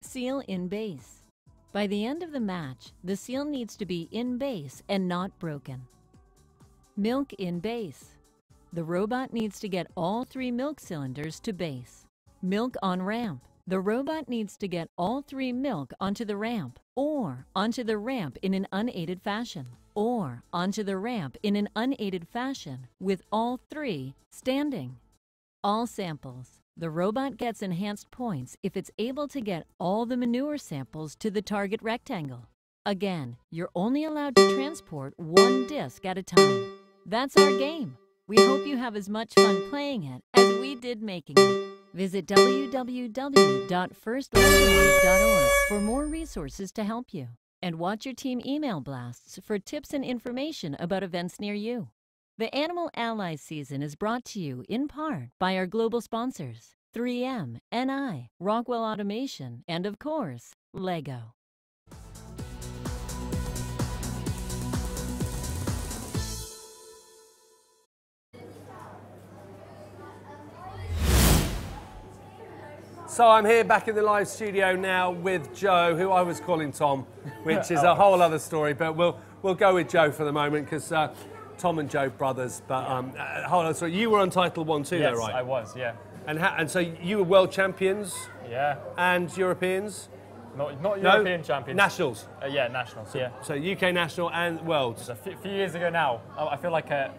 Speaker 4: Seal in base. By the end of the match, the seal needs to be in base and not broken. Milk in base. The robot needs to get all 3 milk cylinders to base. Milk on ramp. The robot needs to get all 3 milk onto the ramp, or onto the ramp in an unaided fashion, or onto the ramp in an unaided fashion with all 3 standing. All samples. The robot gets enhanced points if it's able to get all the manure samples to the target rectangle. Again, you're only allowed to transport 1 disc at a time. That's our game. We hope you have as much fun playing it as we did making it. Visit www.firstlegoleague.org for more resources to help you. And watch your team email blasts for tips and information about events near you. The Animal Allies season is brought to you in part by our global sponsors, 3M, NI, Rockwell Automation, and of course, LEGO.
Speaker 19: So I'm here back in the live studio now with Joe, who I was calling Tom, which is a whole other story, but we'll go with Joe for the moment because Tom and Joe brothers. But whole other story. You were on Title 1 too,
Speaker 2: yes,
Speaker 19: though, right?
Speaker 2: I was, yeah.
Speaker 19: And so you were world champions.
Speaker 2: Yeah.
Speaker 19: And Europeans.
Speaker 2: Not European champions.
Speaker 19: Nationals.
Speaker 2: Yeah, nationals. Yeah.
Speaker 19: So UK national and worlds.
Speaker 2: A few years ago now. I feel like a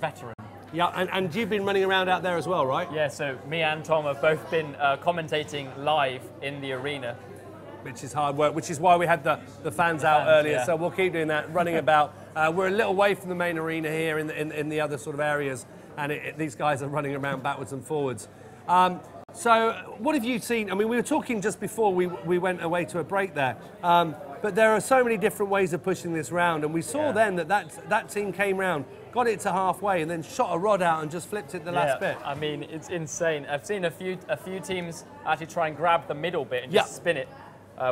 Speaker 2: veteran.
Speaker 19: Yeah, and you've been running around out there as well, right?
Speaker 2: Yeah, so me and Tom have both been commentating live in the arena.
Speaker 19: Which is hard work, which is why we had the fans out earlier,
Speaker 2: yeah.
Speaker 19: so we'll keep doing that, running about. We're a little way from the main arena here in the other sort of areas, and these guys are running around backwards and forwards. So what have you seen? I mean, we were talking just before we went away to a break there, but there are so many different ways of pushing this round, and we saw then that team came round, got it to halfway, and then shot a rod out and just flipped it the last bit.
Speaker 2: I mean, it's insane. I've seen a few teams actually try and grab the middle bit and just spin it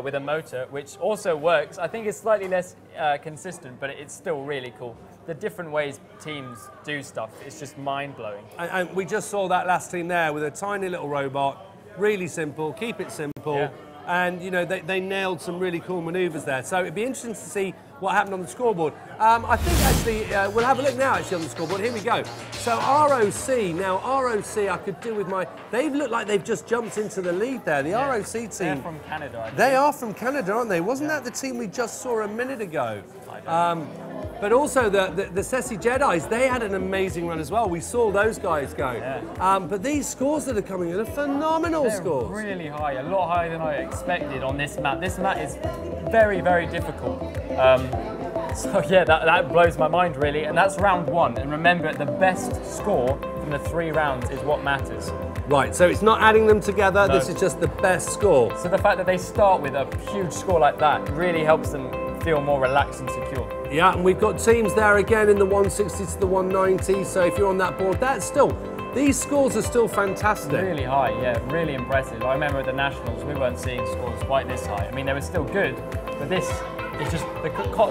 Speaker 2: with a motor, which also works. I think it's slightly less consistent, but it's still really cool. The different ways teams do stuff, it's just mind-blowing.
Speaker 19: And we just saw that last team there with a tiny little robot, really simple, keep it simple. Yeah. And, you know, they nailed some really cool manoeuvres there. So it'd be interesting to see what happened on the scoreboard. I think, actually, we'll have a look now, actually, on the scoreboard. Here we go. So ROC, I could do with my... They've looked like they've just jumped into the lead there. The ROC team...
Speaker 2: They're from Canada, I think.
Speaker 19: They are from Canada, aren't they? Wasn't that the team we just saw a minute ago? But also the Ceci Jedis, they had an amazing run as well. We saw those guys go. Yeah. But these scores that are coming in are phenomenal scores.
Speaker 2: Really high, a lot higher than I expected on this mat. This mat is very, very difficult. So yeah, that blows my mind really. And that's round one. And remember, the best score from the 3 rounds is what matters.
Speaker 19: Right, so it's not adding them together, this is just the best score.
Speaker 2: So the fact that they start with a huge score like that really helps them feel more relaxed and secure.
Speaker 19: Yeah, and we've got teams there again in the 160 to the 190, so if you're on that board, that's still, these scores are still fantastic.
Speaker 2: Really high, yeah, really impressive. I remember at the Nationals, we weren't seeing scores quite this high. I mean, they were still good, but this is just, the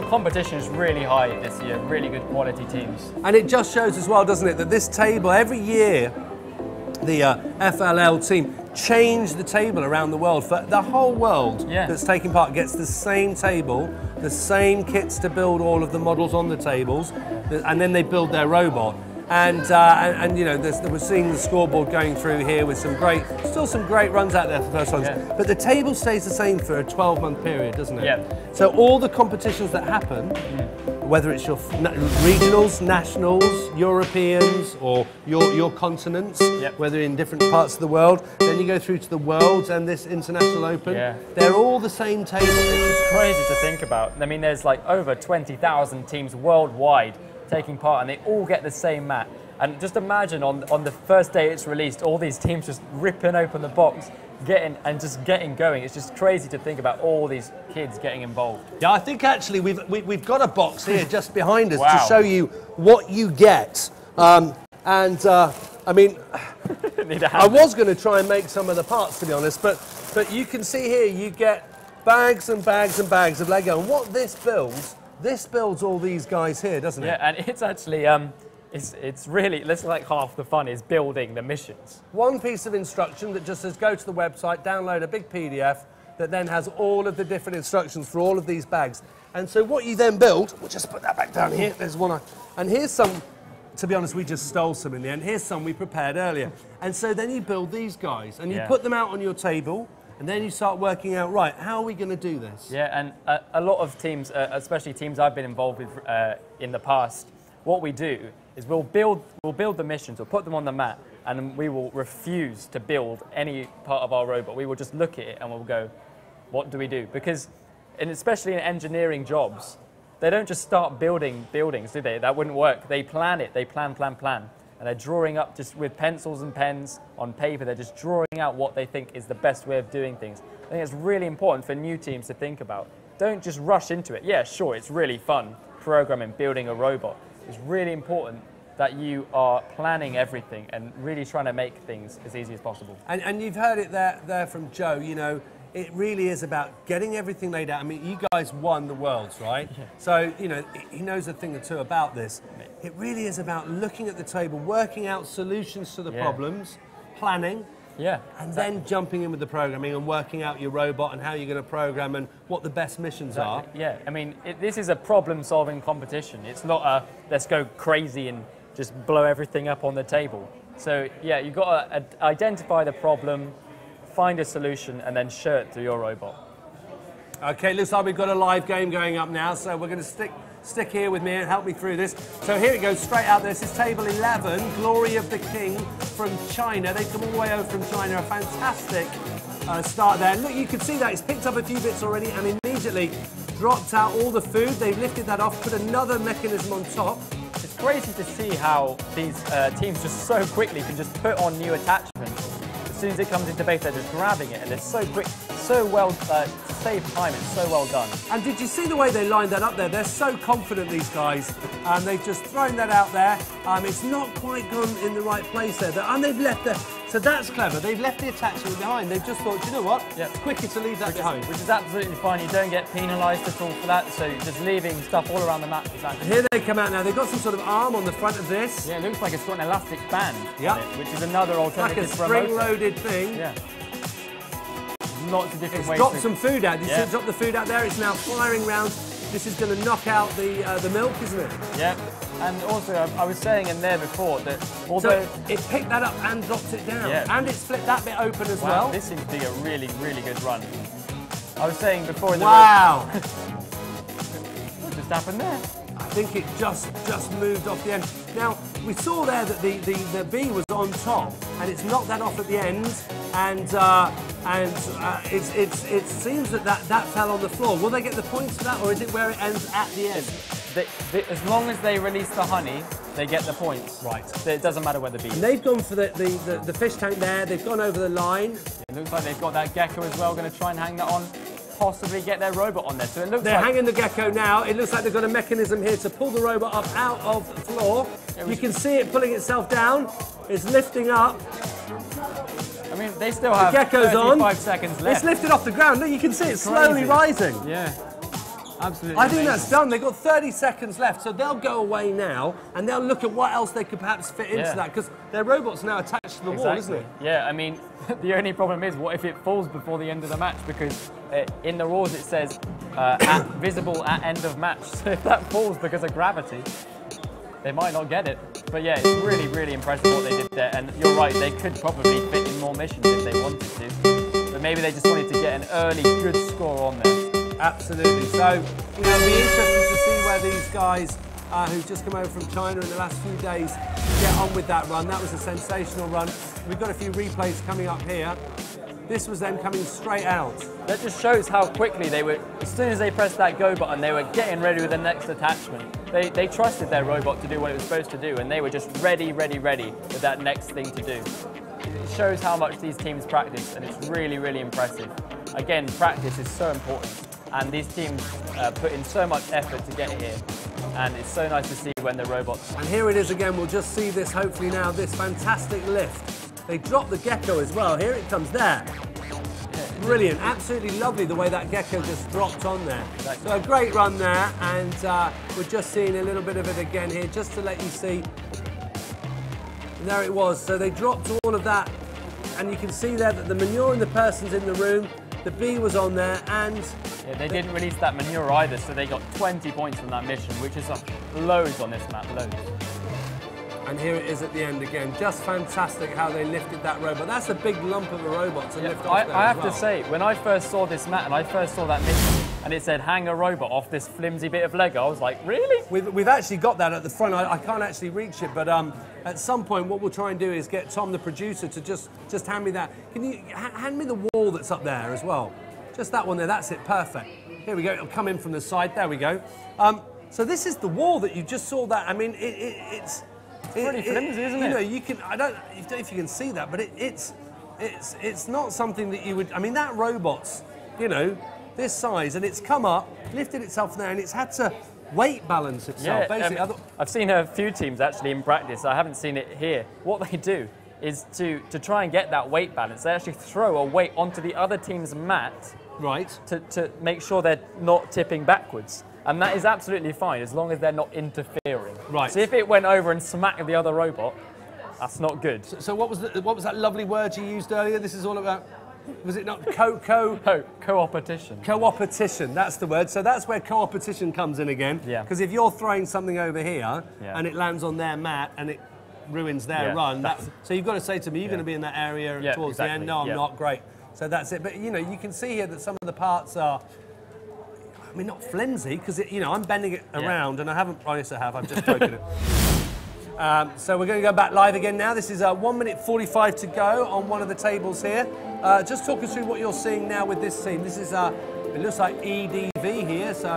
Speaker 2: competition is really high this year, really good quality teams.
Speaker 19: And it just shows as well, doesn't it, that this table, every year, the FLL team change the table around the world. For the whole world that's taking part gets the same table, the same kits to build all of the models on the tables, and then they build their robot. And you know, we're seeing the scoreboard going through here with still some great runs out there for first ones. Yeah. But the table stays the same for a 12-month period, doesn't it?
Speaker 2: Yeah.
Speaker 19: So all the competitions that happen, whether it's your regionals, nationals, Europeans, or your continents, whether in different parts of the world, then you go through to the Worlds and this International Open. Yeah. They're all the same table.
Speaker 2: It's crazy to think about. I mean, there's like over 20,000 teams worldwide taking part, and they all get the same mat. And just imagine on the first day it's released, all these teams just ripping open the box, getting going. It's just crazy to think about all these kids getting involved.
Speaker 19: Yeah, I think actually we've got a box here just behind us to show you what you get. I mean, I was going to try and make some of the parts, to be honest, but you can see here you get bags and bags and bags of Lego. And what this builds all these guys here, doesn't it?
Speaker 2: Yeah, and it's actually, it's really, that's like half the fun is building the missions.
Speaker 19: One piece of instruction that just says go to the website, download a big PDF that then has all of the different instructions for all of these bags. And so what you then build, we'll just put that back down here, there's one, and here's some, to be honest, we just stole some in the end. Here's some we prepared earlier. And so then you build these guys, and you put them out on your table, and then you start working out, right, how are we going to do this?
Speaker 2: Yeah, and a lot of teams, especially teams I've been involved with in the past, what we do is we'll build the missions, we'll put them on the mat, and we will refuse to build any part of our robot. We will just look at it and we'll go, what do we do? Because, and especially in engineering jobs, they don't just start building buildings, do they? That wouldn't work. They plan it, they plan. And they're drawing up just with pencils and pens on paper, they're just drawing out what they think is the best way of doing things. I think it's really important for new teams to think about. Don't just rush into it. Yeah, sure, it's really fun programming, building a robot. It's really important that you are planning everything and really trying to make things as easy as possible.
Speaker 19: And you've heard it there from Joe, you know, it really is about getting everything laid out. I mean, you guys won the Worlds, right? Yeah. So, you know, he knows a thing or two about this. It really is about looking at the table, working out solutions to the problems, planning,
Speaker 2: Yeah.
Speaker 19: And then jumping in with the programming and working out your robot and how you're going to program and what the best missions are.
Speaker 2: Yeah, I mean, this is a problem-solving competition. It's not a let's go crazy and just blow everything up on the table. So yeah, you've got to identify the problem, find a solution, and then show it to your robot.
Speaker 19: Okay, looks like we've got a live game going up now, so we're going to stick here with me and help me through this. So here it goes, straight out. This is table 11, Glory of the King from China. They've come all the way over from China, a fantastic start there. Look, you can see that it's picked up a few bits already and immediately dropped out all the food. They've lifted that off, put another mechanism on top.
Speaker 2: It's crazy to see how these teams just so quickly can just put on new attachments. As soon as it comes into base, they're just grabbing it, and it's so quick, so well, to save time, it's so well done.
Speaker 19: And did you see the way they lined that up there? They're so confident, these guys, and they've just thrown that out there. It's not quite gone in the right place there, and they've left the... So that's clever. They've left the attachment behind. They've just thought, you know what? Yeah. It's quicker to leave that behind.
Speaker 2: Which is absolutely fine. You don't get penalised at all for that, so just leaving stuff all around the map.
Speaker 19: Here they come out now. They've got some sort of arm on the front of this.
Speaker 2: Yeah, it looks like it's got an elastic band
Speaker 19: on
Speaker 2: it, which is another alternative
Speaker 19: for a motor. Like a spring-loaded thing.
Speaker 2: Yeah. Lots of different ways.
Speaker 19: It's dropped some food out. Did you see it drop the food out there? It's now firing round. This is going to knock out the milk, isn't it?
Speaker 2: Yeah. And also, I was saying in there before that although...
Speaker 19: So it picked that up and dropped it down. Yeah. And it's flipped that bit open as well.
Speaker 2: This seems to be a really, really good run. I was saying before in the...
Speaker 19: Wow!
Speaker 2: What just happened there?
Speaker 19: I think it just moved off the end. Now, we saw there that the bee was on top, and it's knocked that off at the end, and it seems that fell on the floor. Will they get the points for that, or is it where it ends at the end?
Speaker 2: As long as they release the honey, they get the points. Right. So it doesn't matter where the bee is.
Speaker 19: And they've gone for the fish tank there. They've gone over the line.
Speaker 2: It looks like they've got that gecko as well, going to try and hang that on. Possibly get their robot on there. So it looks
Speaker 19: They're hanging the gecko now. It looks like they've got a mechanism here to pull the robot up out of the floor. You can see it pulling itself down. It's lifting up.
Speaker 2: I mean, they still have
Speaker 19: the gecko's
Speaker 2: 35 seconds left.
Speaker 19: It's lifted off the ground. Look, you can see it slowly rising.
Speaker 2: Yeah. Absolutely
Speaker 19: I think that's done. They've got 30 seconds left, so they'll go away now and they'll look at what else they could perhaps fit into that, because their robot's now attached to the wall, isn't it?
Speaker 2: Yeah, I mean, the only problem is, what if it falls before the end of the match? Because in the rules it says visible at end of match. So if that falls because of gravity, they might not get it. But yeah, it's really, really impressive what they did there. And you're right, they could probably fit in more missions if they wanted to. But maybe they just wanted to get an early good score on there.
Speaker 19: Absolutely. So, you know, it'll be interesting to see where these guys who've just come over from China in the last few days get on with that run. That was a sensational run. We've got a few replays coming up here. This was them coming straight out.
Speaker 2: That just shows how quickly they were, as soon as they pressed that go button, they were getting ready with the next attachment. They trusted their robot to do what it was supposed to do, and they were just ready with that next thing to do. It shows how much these teams practice, and it's really, really impressive. Again, practice is so important. And these teams put in so much effort to get here. And it's so nice to see when the robots...
Speaker 19: And here it is again. We'll just see this, hopefully now, this fantastic lift. They dropped the gecko as well. Here it comes there. Brilliant. Absolutely lovely the way that gecko just dropped on there. Exactly. So a great run there. And we're just seeing a little bit of it again here, just to let you see. And there it was. So they dropped all of that. And you can see there that the manure and the person's in the room. The bee was on there, and...
Speaker 2: Yeah, they didn't release that manure either, so they got 20 points from that mission, which is loads on this map, loads.
Speaker 19: And here it is at the end again. Just fantastic how they lifted that robot. That's a big lump of a robot to lift off there
Speaker 2: I have to say, when I first saw this map and I first saw that mission, and it said hang a robot off this flimsy bit of Lego, I was like, really?
Speaker 19: We've actually got that at the front. I can't actually reach it, but at some point what we'll try and do is get Tom, the producer, to just hand me that. Can you hand me the wall that's up there as well? Just that one there, that's it, perfect. Here we go, it'll come in from the side, there we go. So this is the wall that you just saw that. I mean, it's
Speaker 2: pretty flimsy, isn't it?
Speaker 19: You know, you can, I don't know if you can see that, but it's not something that you would, I mean, that robot's, you know, this size, and it's come up, lifted itself there, and it's had to weight balance itself, basically.
Speaker 2: I've seen a few teams actually in practice. I haven't seen it here. What they do is to try and get that weight balance, they actually throw a weight onto the other team's mat,
Speaker 19: right,
Speaker 2: to make sure they're not tipping backwards. And that is absolutely fine as long as they're not interfering.
Speaker 19: Right.
Speaker 2: So if it went over and smacked the other robot, That's not good.
Speaker 19: So what was that lovely word you used earlier? This is all about, was it not co-opetition? Co-opetition, that's the word. So that's where co-opetition comes in again. Yeah. Because if you're throwing something over here and it lands on their mat and it ruins their run, so you've got to say to me, you're going to be in that area towards the end. No, I'm not. Great. So that's it. But you know, you can see here that some of the parts are, I mean, not flimsy, because I'm bending it around, and I haven't. Oh, yes, I have. I've just broken it. So we're going to go back live again now. This is 1 minute 45 to go on one of the tables here. Just talk us through what you're seeing now with this team. This is it looks like EDV here. So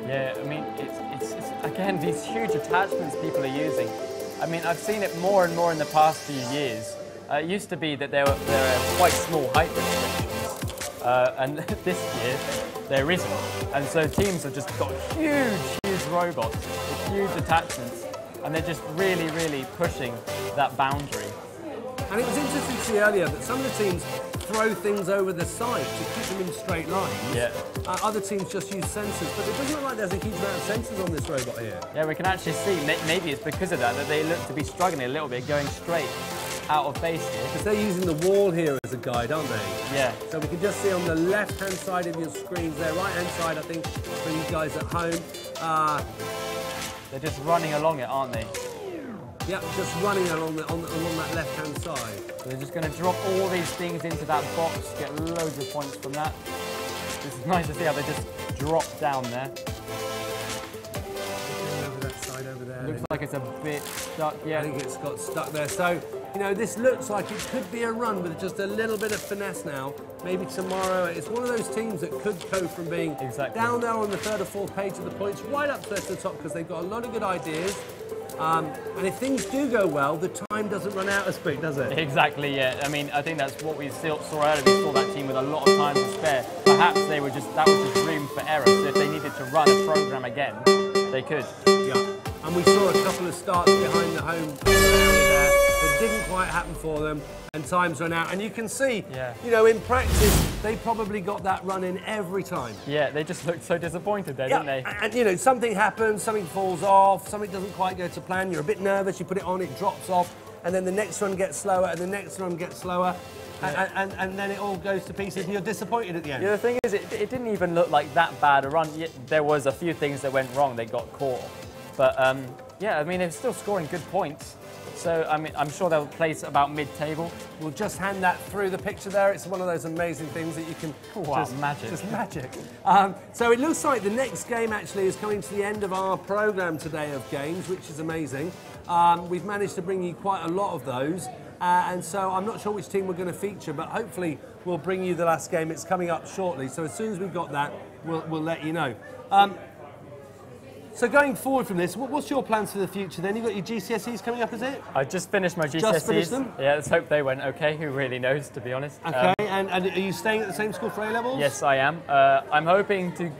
Speaker 2: yeah, I mean, it's again these huge attachments people are using. I mean, I've seen it more and more in the past few years. It used to be that there were quite small height restrictions, and this year there isn't. And so teams have just got huge robots with huge attachments. And they're just really, really pushing that boundary.
Speaker 19: And it was interesting to see earlier that some of the teams throw things over the side to keep them in straight lines. Yeah. Other teams just use sensors, but it doesn't look like there's a huge amount of sensors on this robot here.
Speaker 2: Yeah, we can actually see, maybe it's because of that they look to be struggling a little bit, going straight out of base here.
Speaker 19: Because they're using the wall here as a guide, aren't they?
Speaker 2: Yeah.
Speaker 19: So we can just see on the left-hand side of your screens there, right-hand side, I think, for you guys at home.
Speaker 2: They're just running along it, aren't they?
Speaker 19: Yeah, just running along that left-hand side.
Speaker 2: So they're just going to drop all these things into that box, get loads of points from that. It's nice to see how they just drop down there.
Speaker 19: Over that side over there.
Speaker 2: Looks like it's a bit stuck, yeah.
Speaker 19: I think it's got stuck there. So, you know, this looks like it could be a run with just a little bit of finesse now. Maybe tomorrow. It's one of those teams that could go from being down there on the 3rd or 4th page of the points right up there to the top, because they've got a lot of good ideas. And if things do go well, the time doesn't run out as quick, does it?
Speaker 2: Exactly, yeah. I mean, I think that's what we saw earlier. We saw that team with a lot of time to spare. Perhaps that was just room for error. So if they needed to run a program again, they could.
Speaker 19: Yeah. And we saw a couple of starts behind the home area there that didn't quite happen for them, and times run out. And you can see, you know, in practice, they probably got that run in every time.
Speaker 2: Yeah, they just looked so disappointed there, didn't they?
Speaker 19: And, you know, something happens, something falls off, something doesn't quite go to plan, you're a bit nervous, you put it on, it drops off, and then the next run gets slower, and the next run gets slower, and then it all goes to pieces, and you're disappointed at the end.
Speaker 2: Yeah, the thing is, it didn't even look like that bad a run. There was a few things that went wrong, they got caught. But, yeah, I mean, they're still scoring good points. So, I mean, I'm sure they'll place about mid-table.
Speaker 19: We'll just hand that through the picture there. It's one of those amazing things that you can...
Speaker 2: magic.
Speaker 19: Just magic. So it looks like the next game actually is coming to the end of our programme today of games, which is amazing. We've managed to bring you quite a lot of those. And so I'm not sure which team we're going to feature, but hopefully we'll bring you the last game. It's coming up shortly. So as soon as we've got that, we'll let you know. So going forward from this, what's your plans for the future then? You've got your GCSEs coming up, is it?
Speaker 2: I just finished my GCSEs.
Speaker 19: Just finished them?
Speaker 2: Yeah, let's hope they went okay. Who really knows, to be honest.
Speaker 19: Okay, and are you staying at the same school for A-levels?
Speaker 2: Yes, I am. I'm hoping to...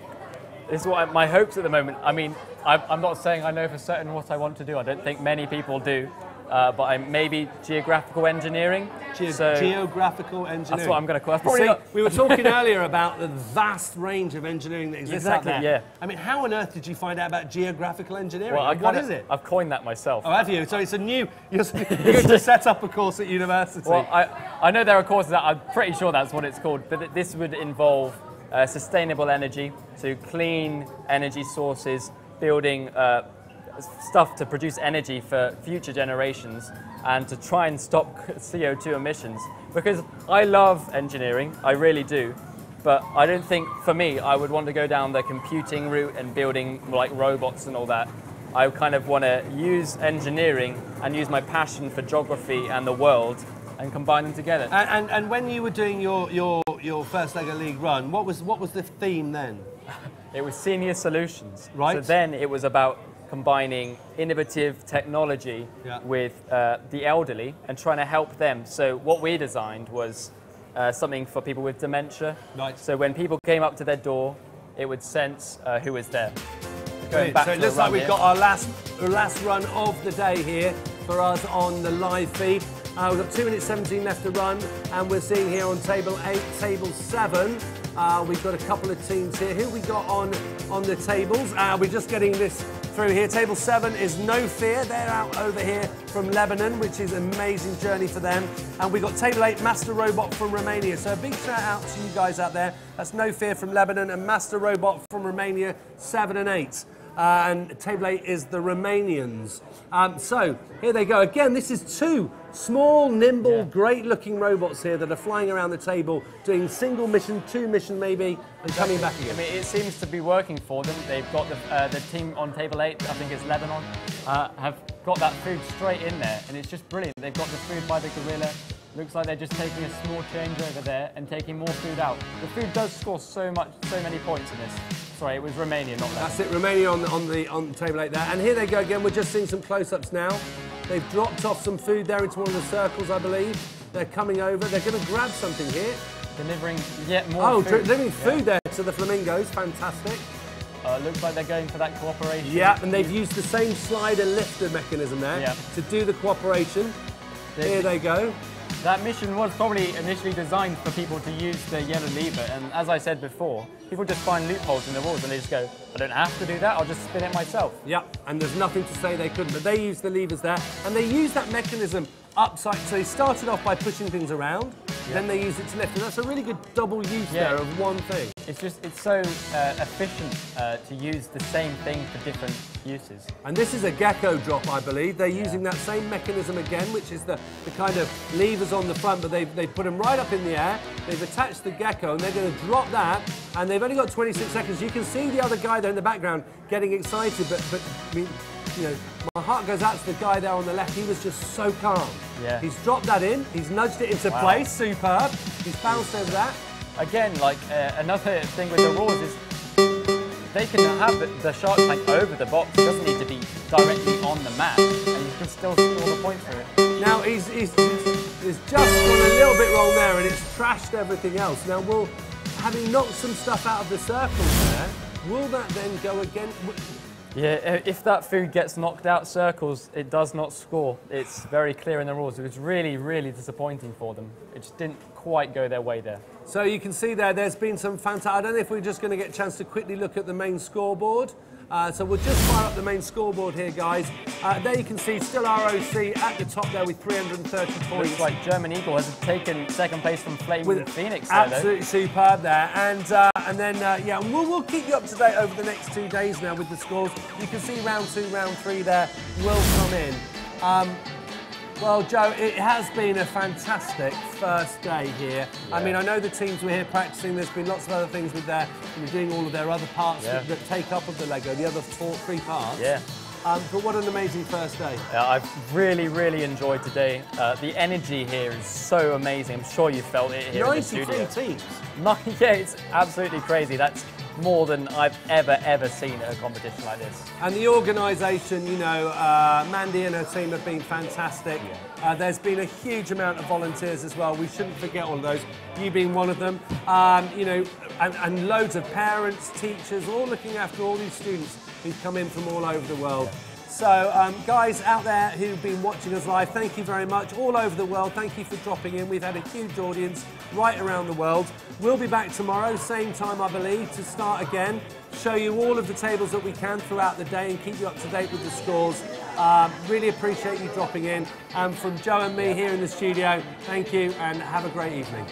Speaker 2: This is what my hopes at the moment. I mean, I'm not saying I know for certain what I want to do. I don't think many people do. But I'm maybe geographical engineering.
Speaker 19: Geographical engineering.
Speaker 2: That's what I'm going to call it.
Speaker 19: We were talking earlier about the vast range of engineering that exists out there.
Speaker 2: Yeah.
Speaker 19: I mean, how on earth did you find out about geographical engineering?
Speaker 2: Well,
Speaker 19: what is it?
Speaker 2: I've coined that myself.
Speaker 19: Oh, have you? So it's a new... You're going to set up a course at university.
Speaker 2: Well, I know there are courses that I'm pretty sure that's what it's called, but this would involve sustainable energy, so clean energy sources, building stuff to produce energy for future generations and to try and stop CO2 emissions. Because I love engineering, I really do, but I don't think, for me, I would want to go down the computing route and building like robots and all that. I kind of want to use engineering and use my passion for geography and the world and combine them together.
Speaker 19: And when you were doing your first LEGO League run, what was the theme then?
Speaker 2: It was senior solutions.
Speaker 19: Right.
Speaker 2: So then it was about combining innovative technology with the elderly and trying to help them. So what we designed was something for people with dementia.
Speaker 19: Right.
Speaker 2: So when people came up to their door, it would sense who was there.
Speaker 19: So it looks like we've got our last run of the day here for us on the live feed. We've got 2 minutes 17 left to run, and we're seeing here on table 8, table 7. We've got a couple of teams here. Who we got on the tables? We're just getting this through here. Table 7 is No Fear. They're out over here from Lebanon, which is an amazing journey for them. And we've got Table 8, Master Robot from Romania. So a big shout out to you guys out there. That's No Fear from Lebanon and Master Robot from Romania, 7 and 8. And Table 8 is the Romanians. So here they go. Again, this is 2 small, nimble, great-looking robots here that are flying around the table, doing single mission, 2 mission maybe, and coming back again.
Speaker 2: I mean, it seems to be working for them. They've got the team on Table 8, I think it's Lebanon, have got that food straight in there, and it's just brilliant. They've got the food by the gorilla. Looks like they're just taking a small change over there and taking more food out. The food does score so many points in this. Sorry, it was Romania, not Lebanon.
Speaker 19: That's it, Romania on Table 8 there. And here they go again. We're just seeing some close-ups now. They've dropped off some food there into one of the circles, I believe. They're coming over. They're going to grab something here.
Speaker 2: Delivering yet more food.
Speaker 19: Delivering food there to the flamingos. Fantastic.
Speaker 2: Looks like they're going for that cooperation.
Speaker 19: Yeah, and they've used the same slider lifter mechanism there to do the cooperation. Here they go.
Speaker 2: That mission was probably initially designed for people to use the yellow lever, and as I said before, people just find loopholes in the rules and they just go, I don't have to do that, I'll just spin it myself.
Speaker 19: Yeah, and there's nothing to say they couldn't, but they use the levers there, and they use that mechanism upside. So they started off by pushing things around, then they use it to lift, and that's a really good double use there of one thing.
Speaker 2: It's so efficient to use the same thing for different uses.
Speaker 19: And this is a gecko drop, I believe. They're using that same mechanism again, which is the kind of levers on the front, but they put them right up in the air. They've attached the gecko, and they're going to drop that, and they've only got 26 seconds. You can see the other guy there in the background getting excited, but I mean, you know, my heart goes out to the guy there on the left. He was just so calm.
Speaker 2: Yeah.
Speaker 19: He's dropped that in. He's nudged it into place. Superb. He's bounced over that.
Speaker 2: Again, like another thing with the rules is they can have the shark tank over the box. It doesn't need to be directly on the mat, and you can still score the point for it.
Speaker 19: Now he's just gone a little bit wrong there, and it's trashed everything else. Now, having knocked some stuff out of the circles there, will that then go again?
Speaker 2: Yeah, if that food gets knocked out circles, it does not score. It's very clear in the rules. It was really, really disappointing for them. It just didn't quite go their way there.
Speaker 19: So you can see there's been some fantastic... I don't know if we're just going to get a chance to quickly look at the main scoreboard. So we'll just fire up the main scoreboard here, guys. There you can see still ROC at the top there with 330 points.
Speaker 2: Looks like German Eagle has taken second place from Flaming Phoenix there,
Speaker 19: absolutely superb there. And then, yeah, we'll keep you up to date over the next 2 days now with the scores. You can see round 2, round 3 there will come in. Well, Joe, it has been a fantastic first day here. Yeah. I mean, I know the teams were here practicing. There's been lots of other things with doing all of their other parts that take up of the Lego, the other 3 parts.
Speaker 2: Yeah.
Speaker 19: But what an amazing first day.
Speaker 2: I've really, really enjoyed today. The energy here is so amazing. I'm sure you felt it here in the studio.
Speaker 19: 93 teams.
Speaker 2: Yeah, it's absolutely crazy. That's more than I've ever seen at a competition like this.
Speaker 19: And the organisation, you know, Mandy and her team have been fantastic. There's been a huge amount of volunteers as well. We shouldn't forget all of those, you being one of them. You know, and loads of parents, teachers, all looking after all these students who've come in from all over the world. So, guys out there who've been watching us live, thank you very much. All over the world, thank you for dropping in. We've had a huge audience right around the world. We'll be back tomorrow, same time, I believe, to start again. Show you all of the tables that we can throughout the day and keep you up to date with the scores. Really appreciate you dropping in. And from Joe and me here in the studio, thank you and have a great evening.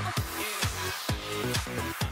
Speaker 5: anytime.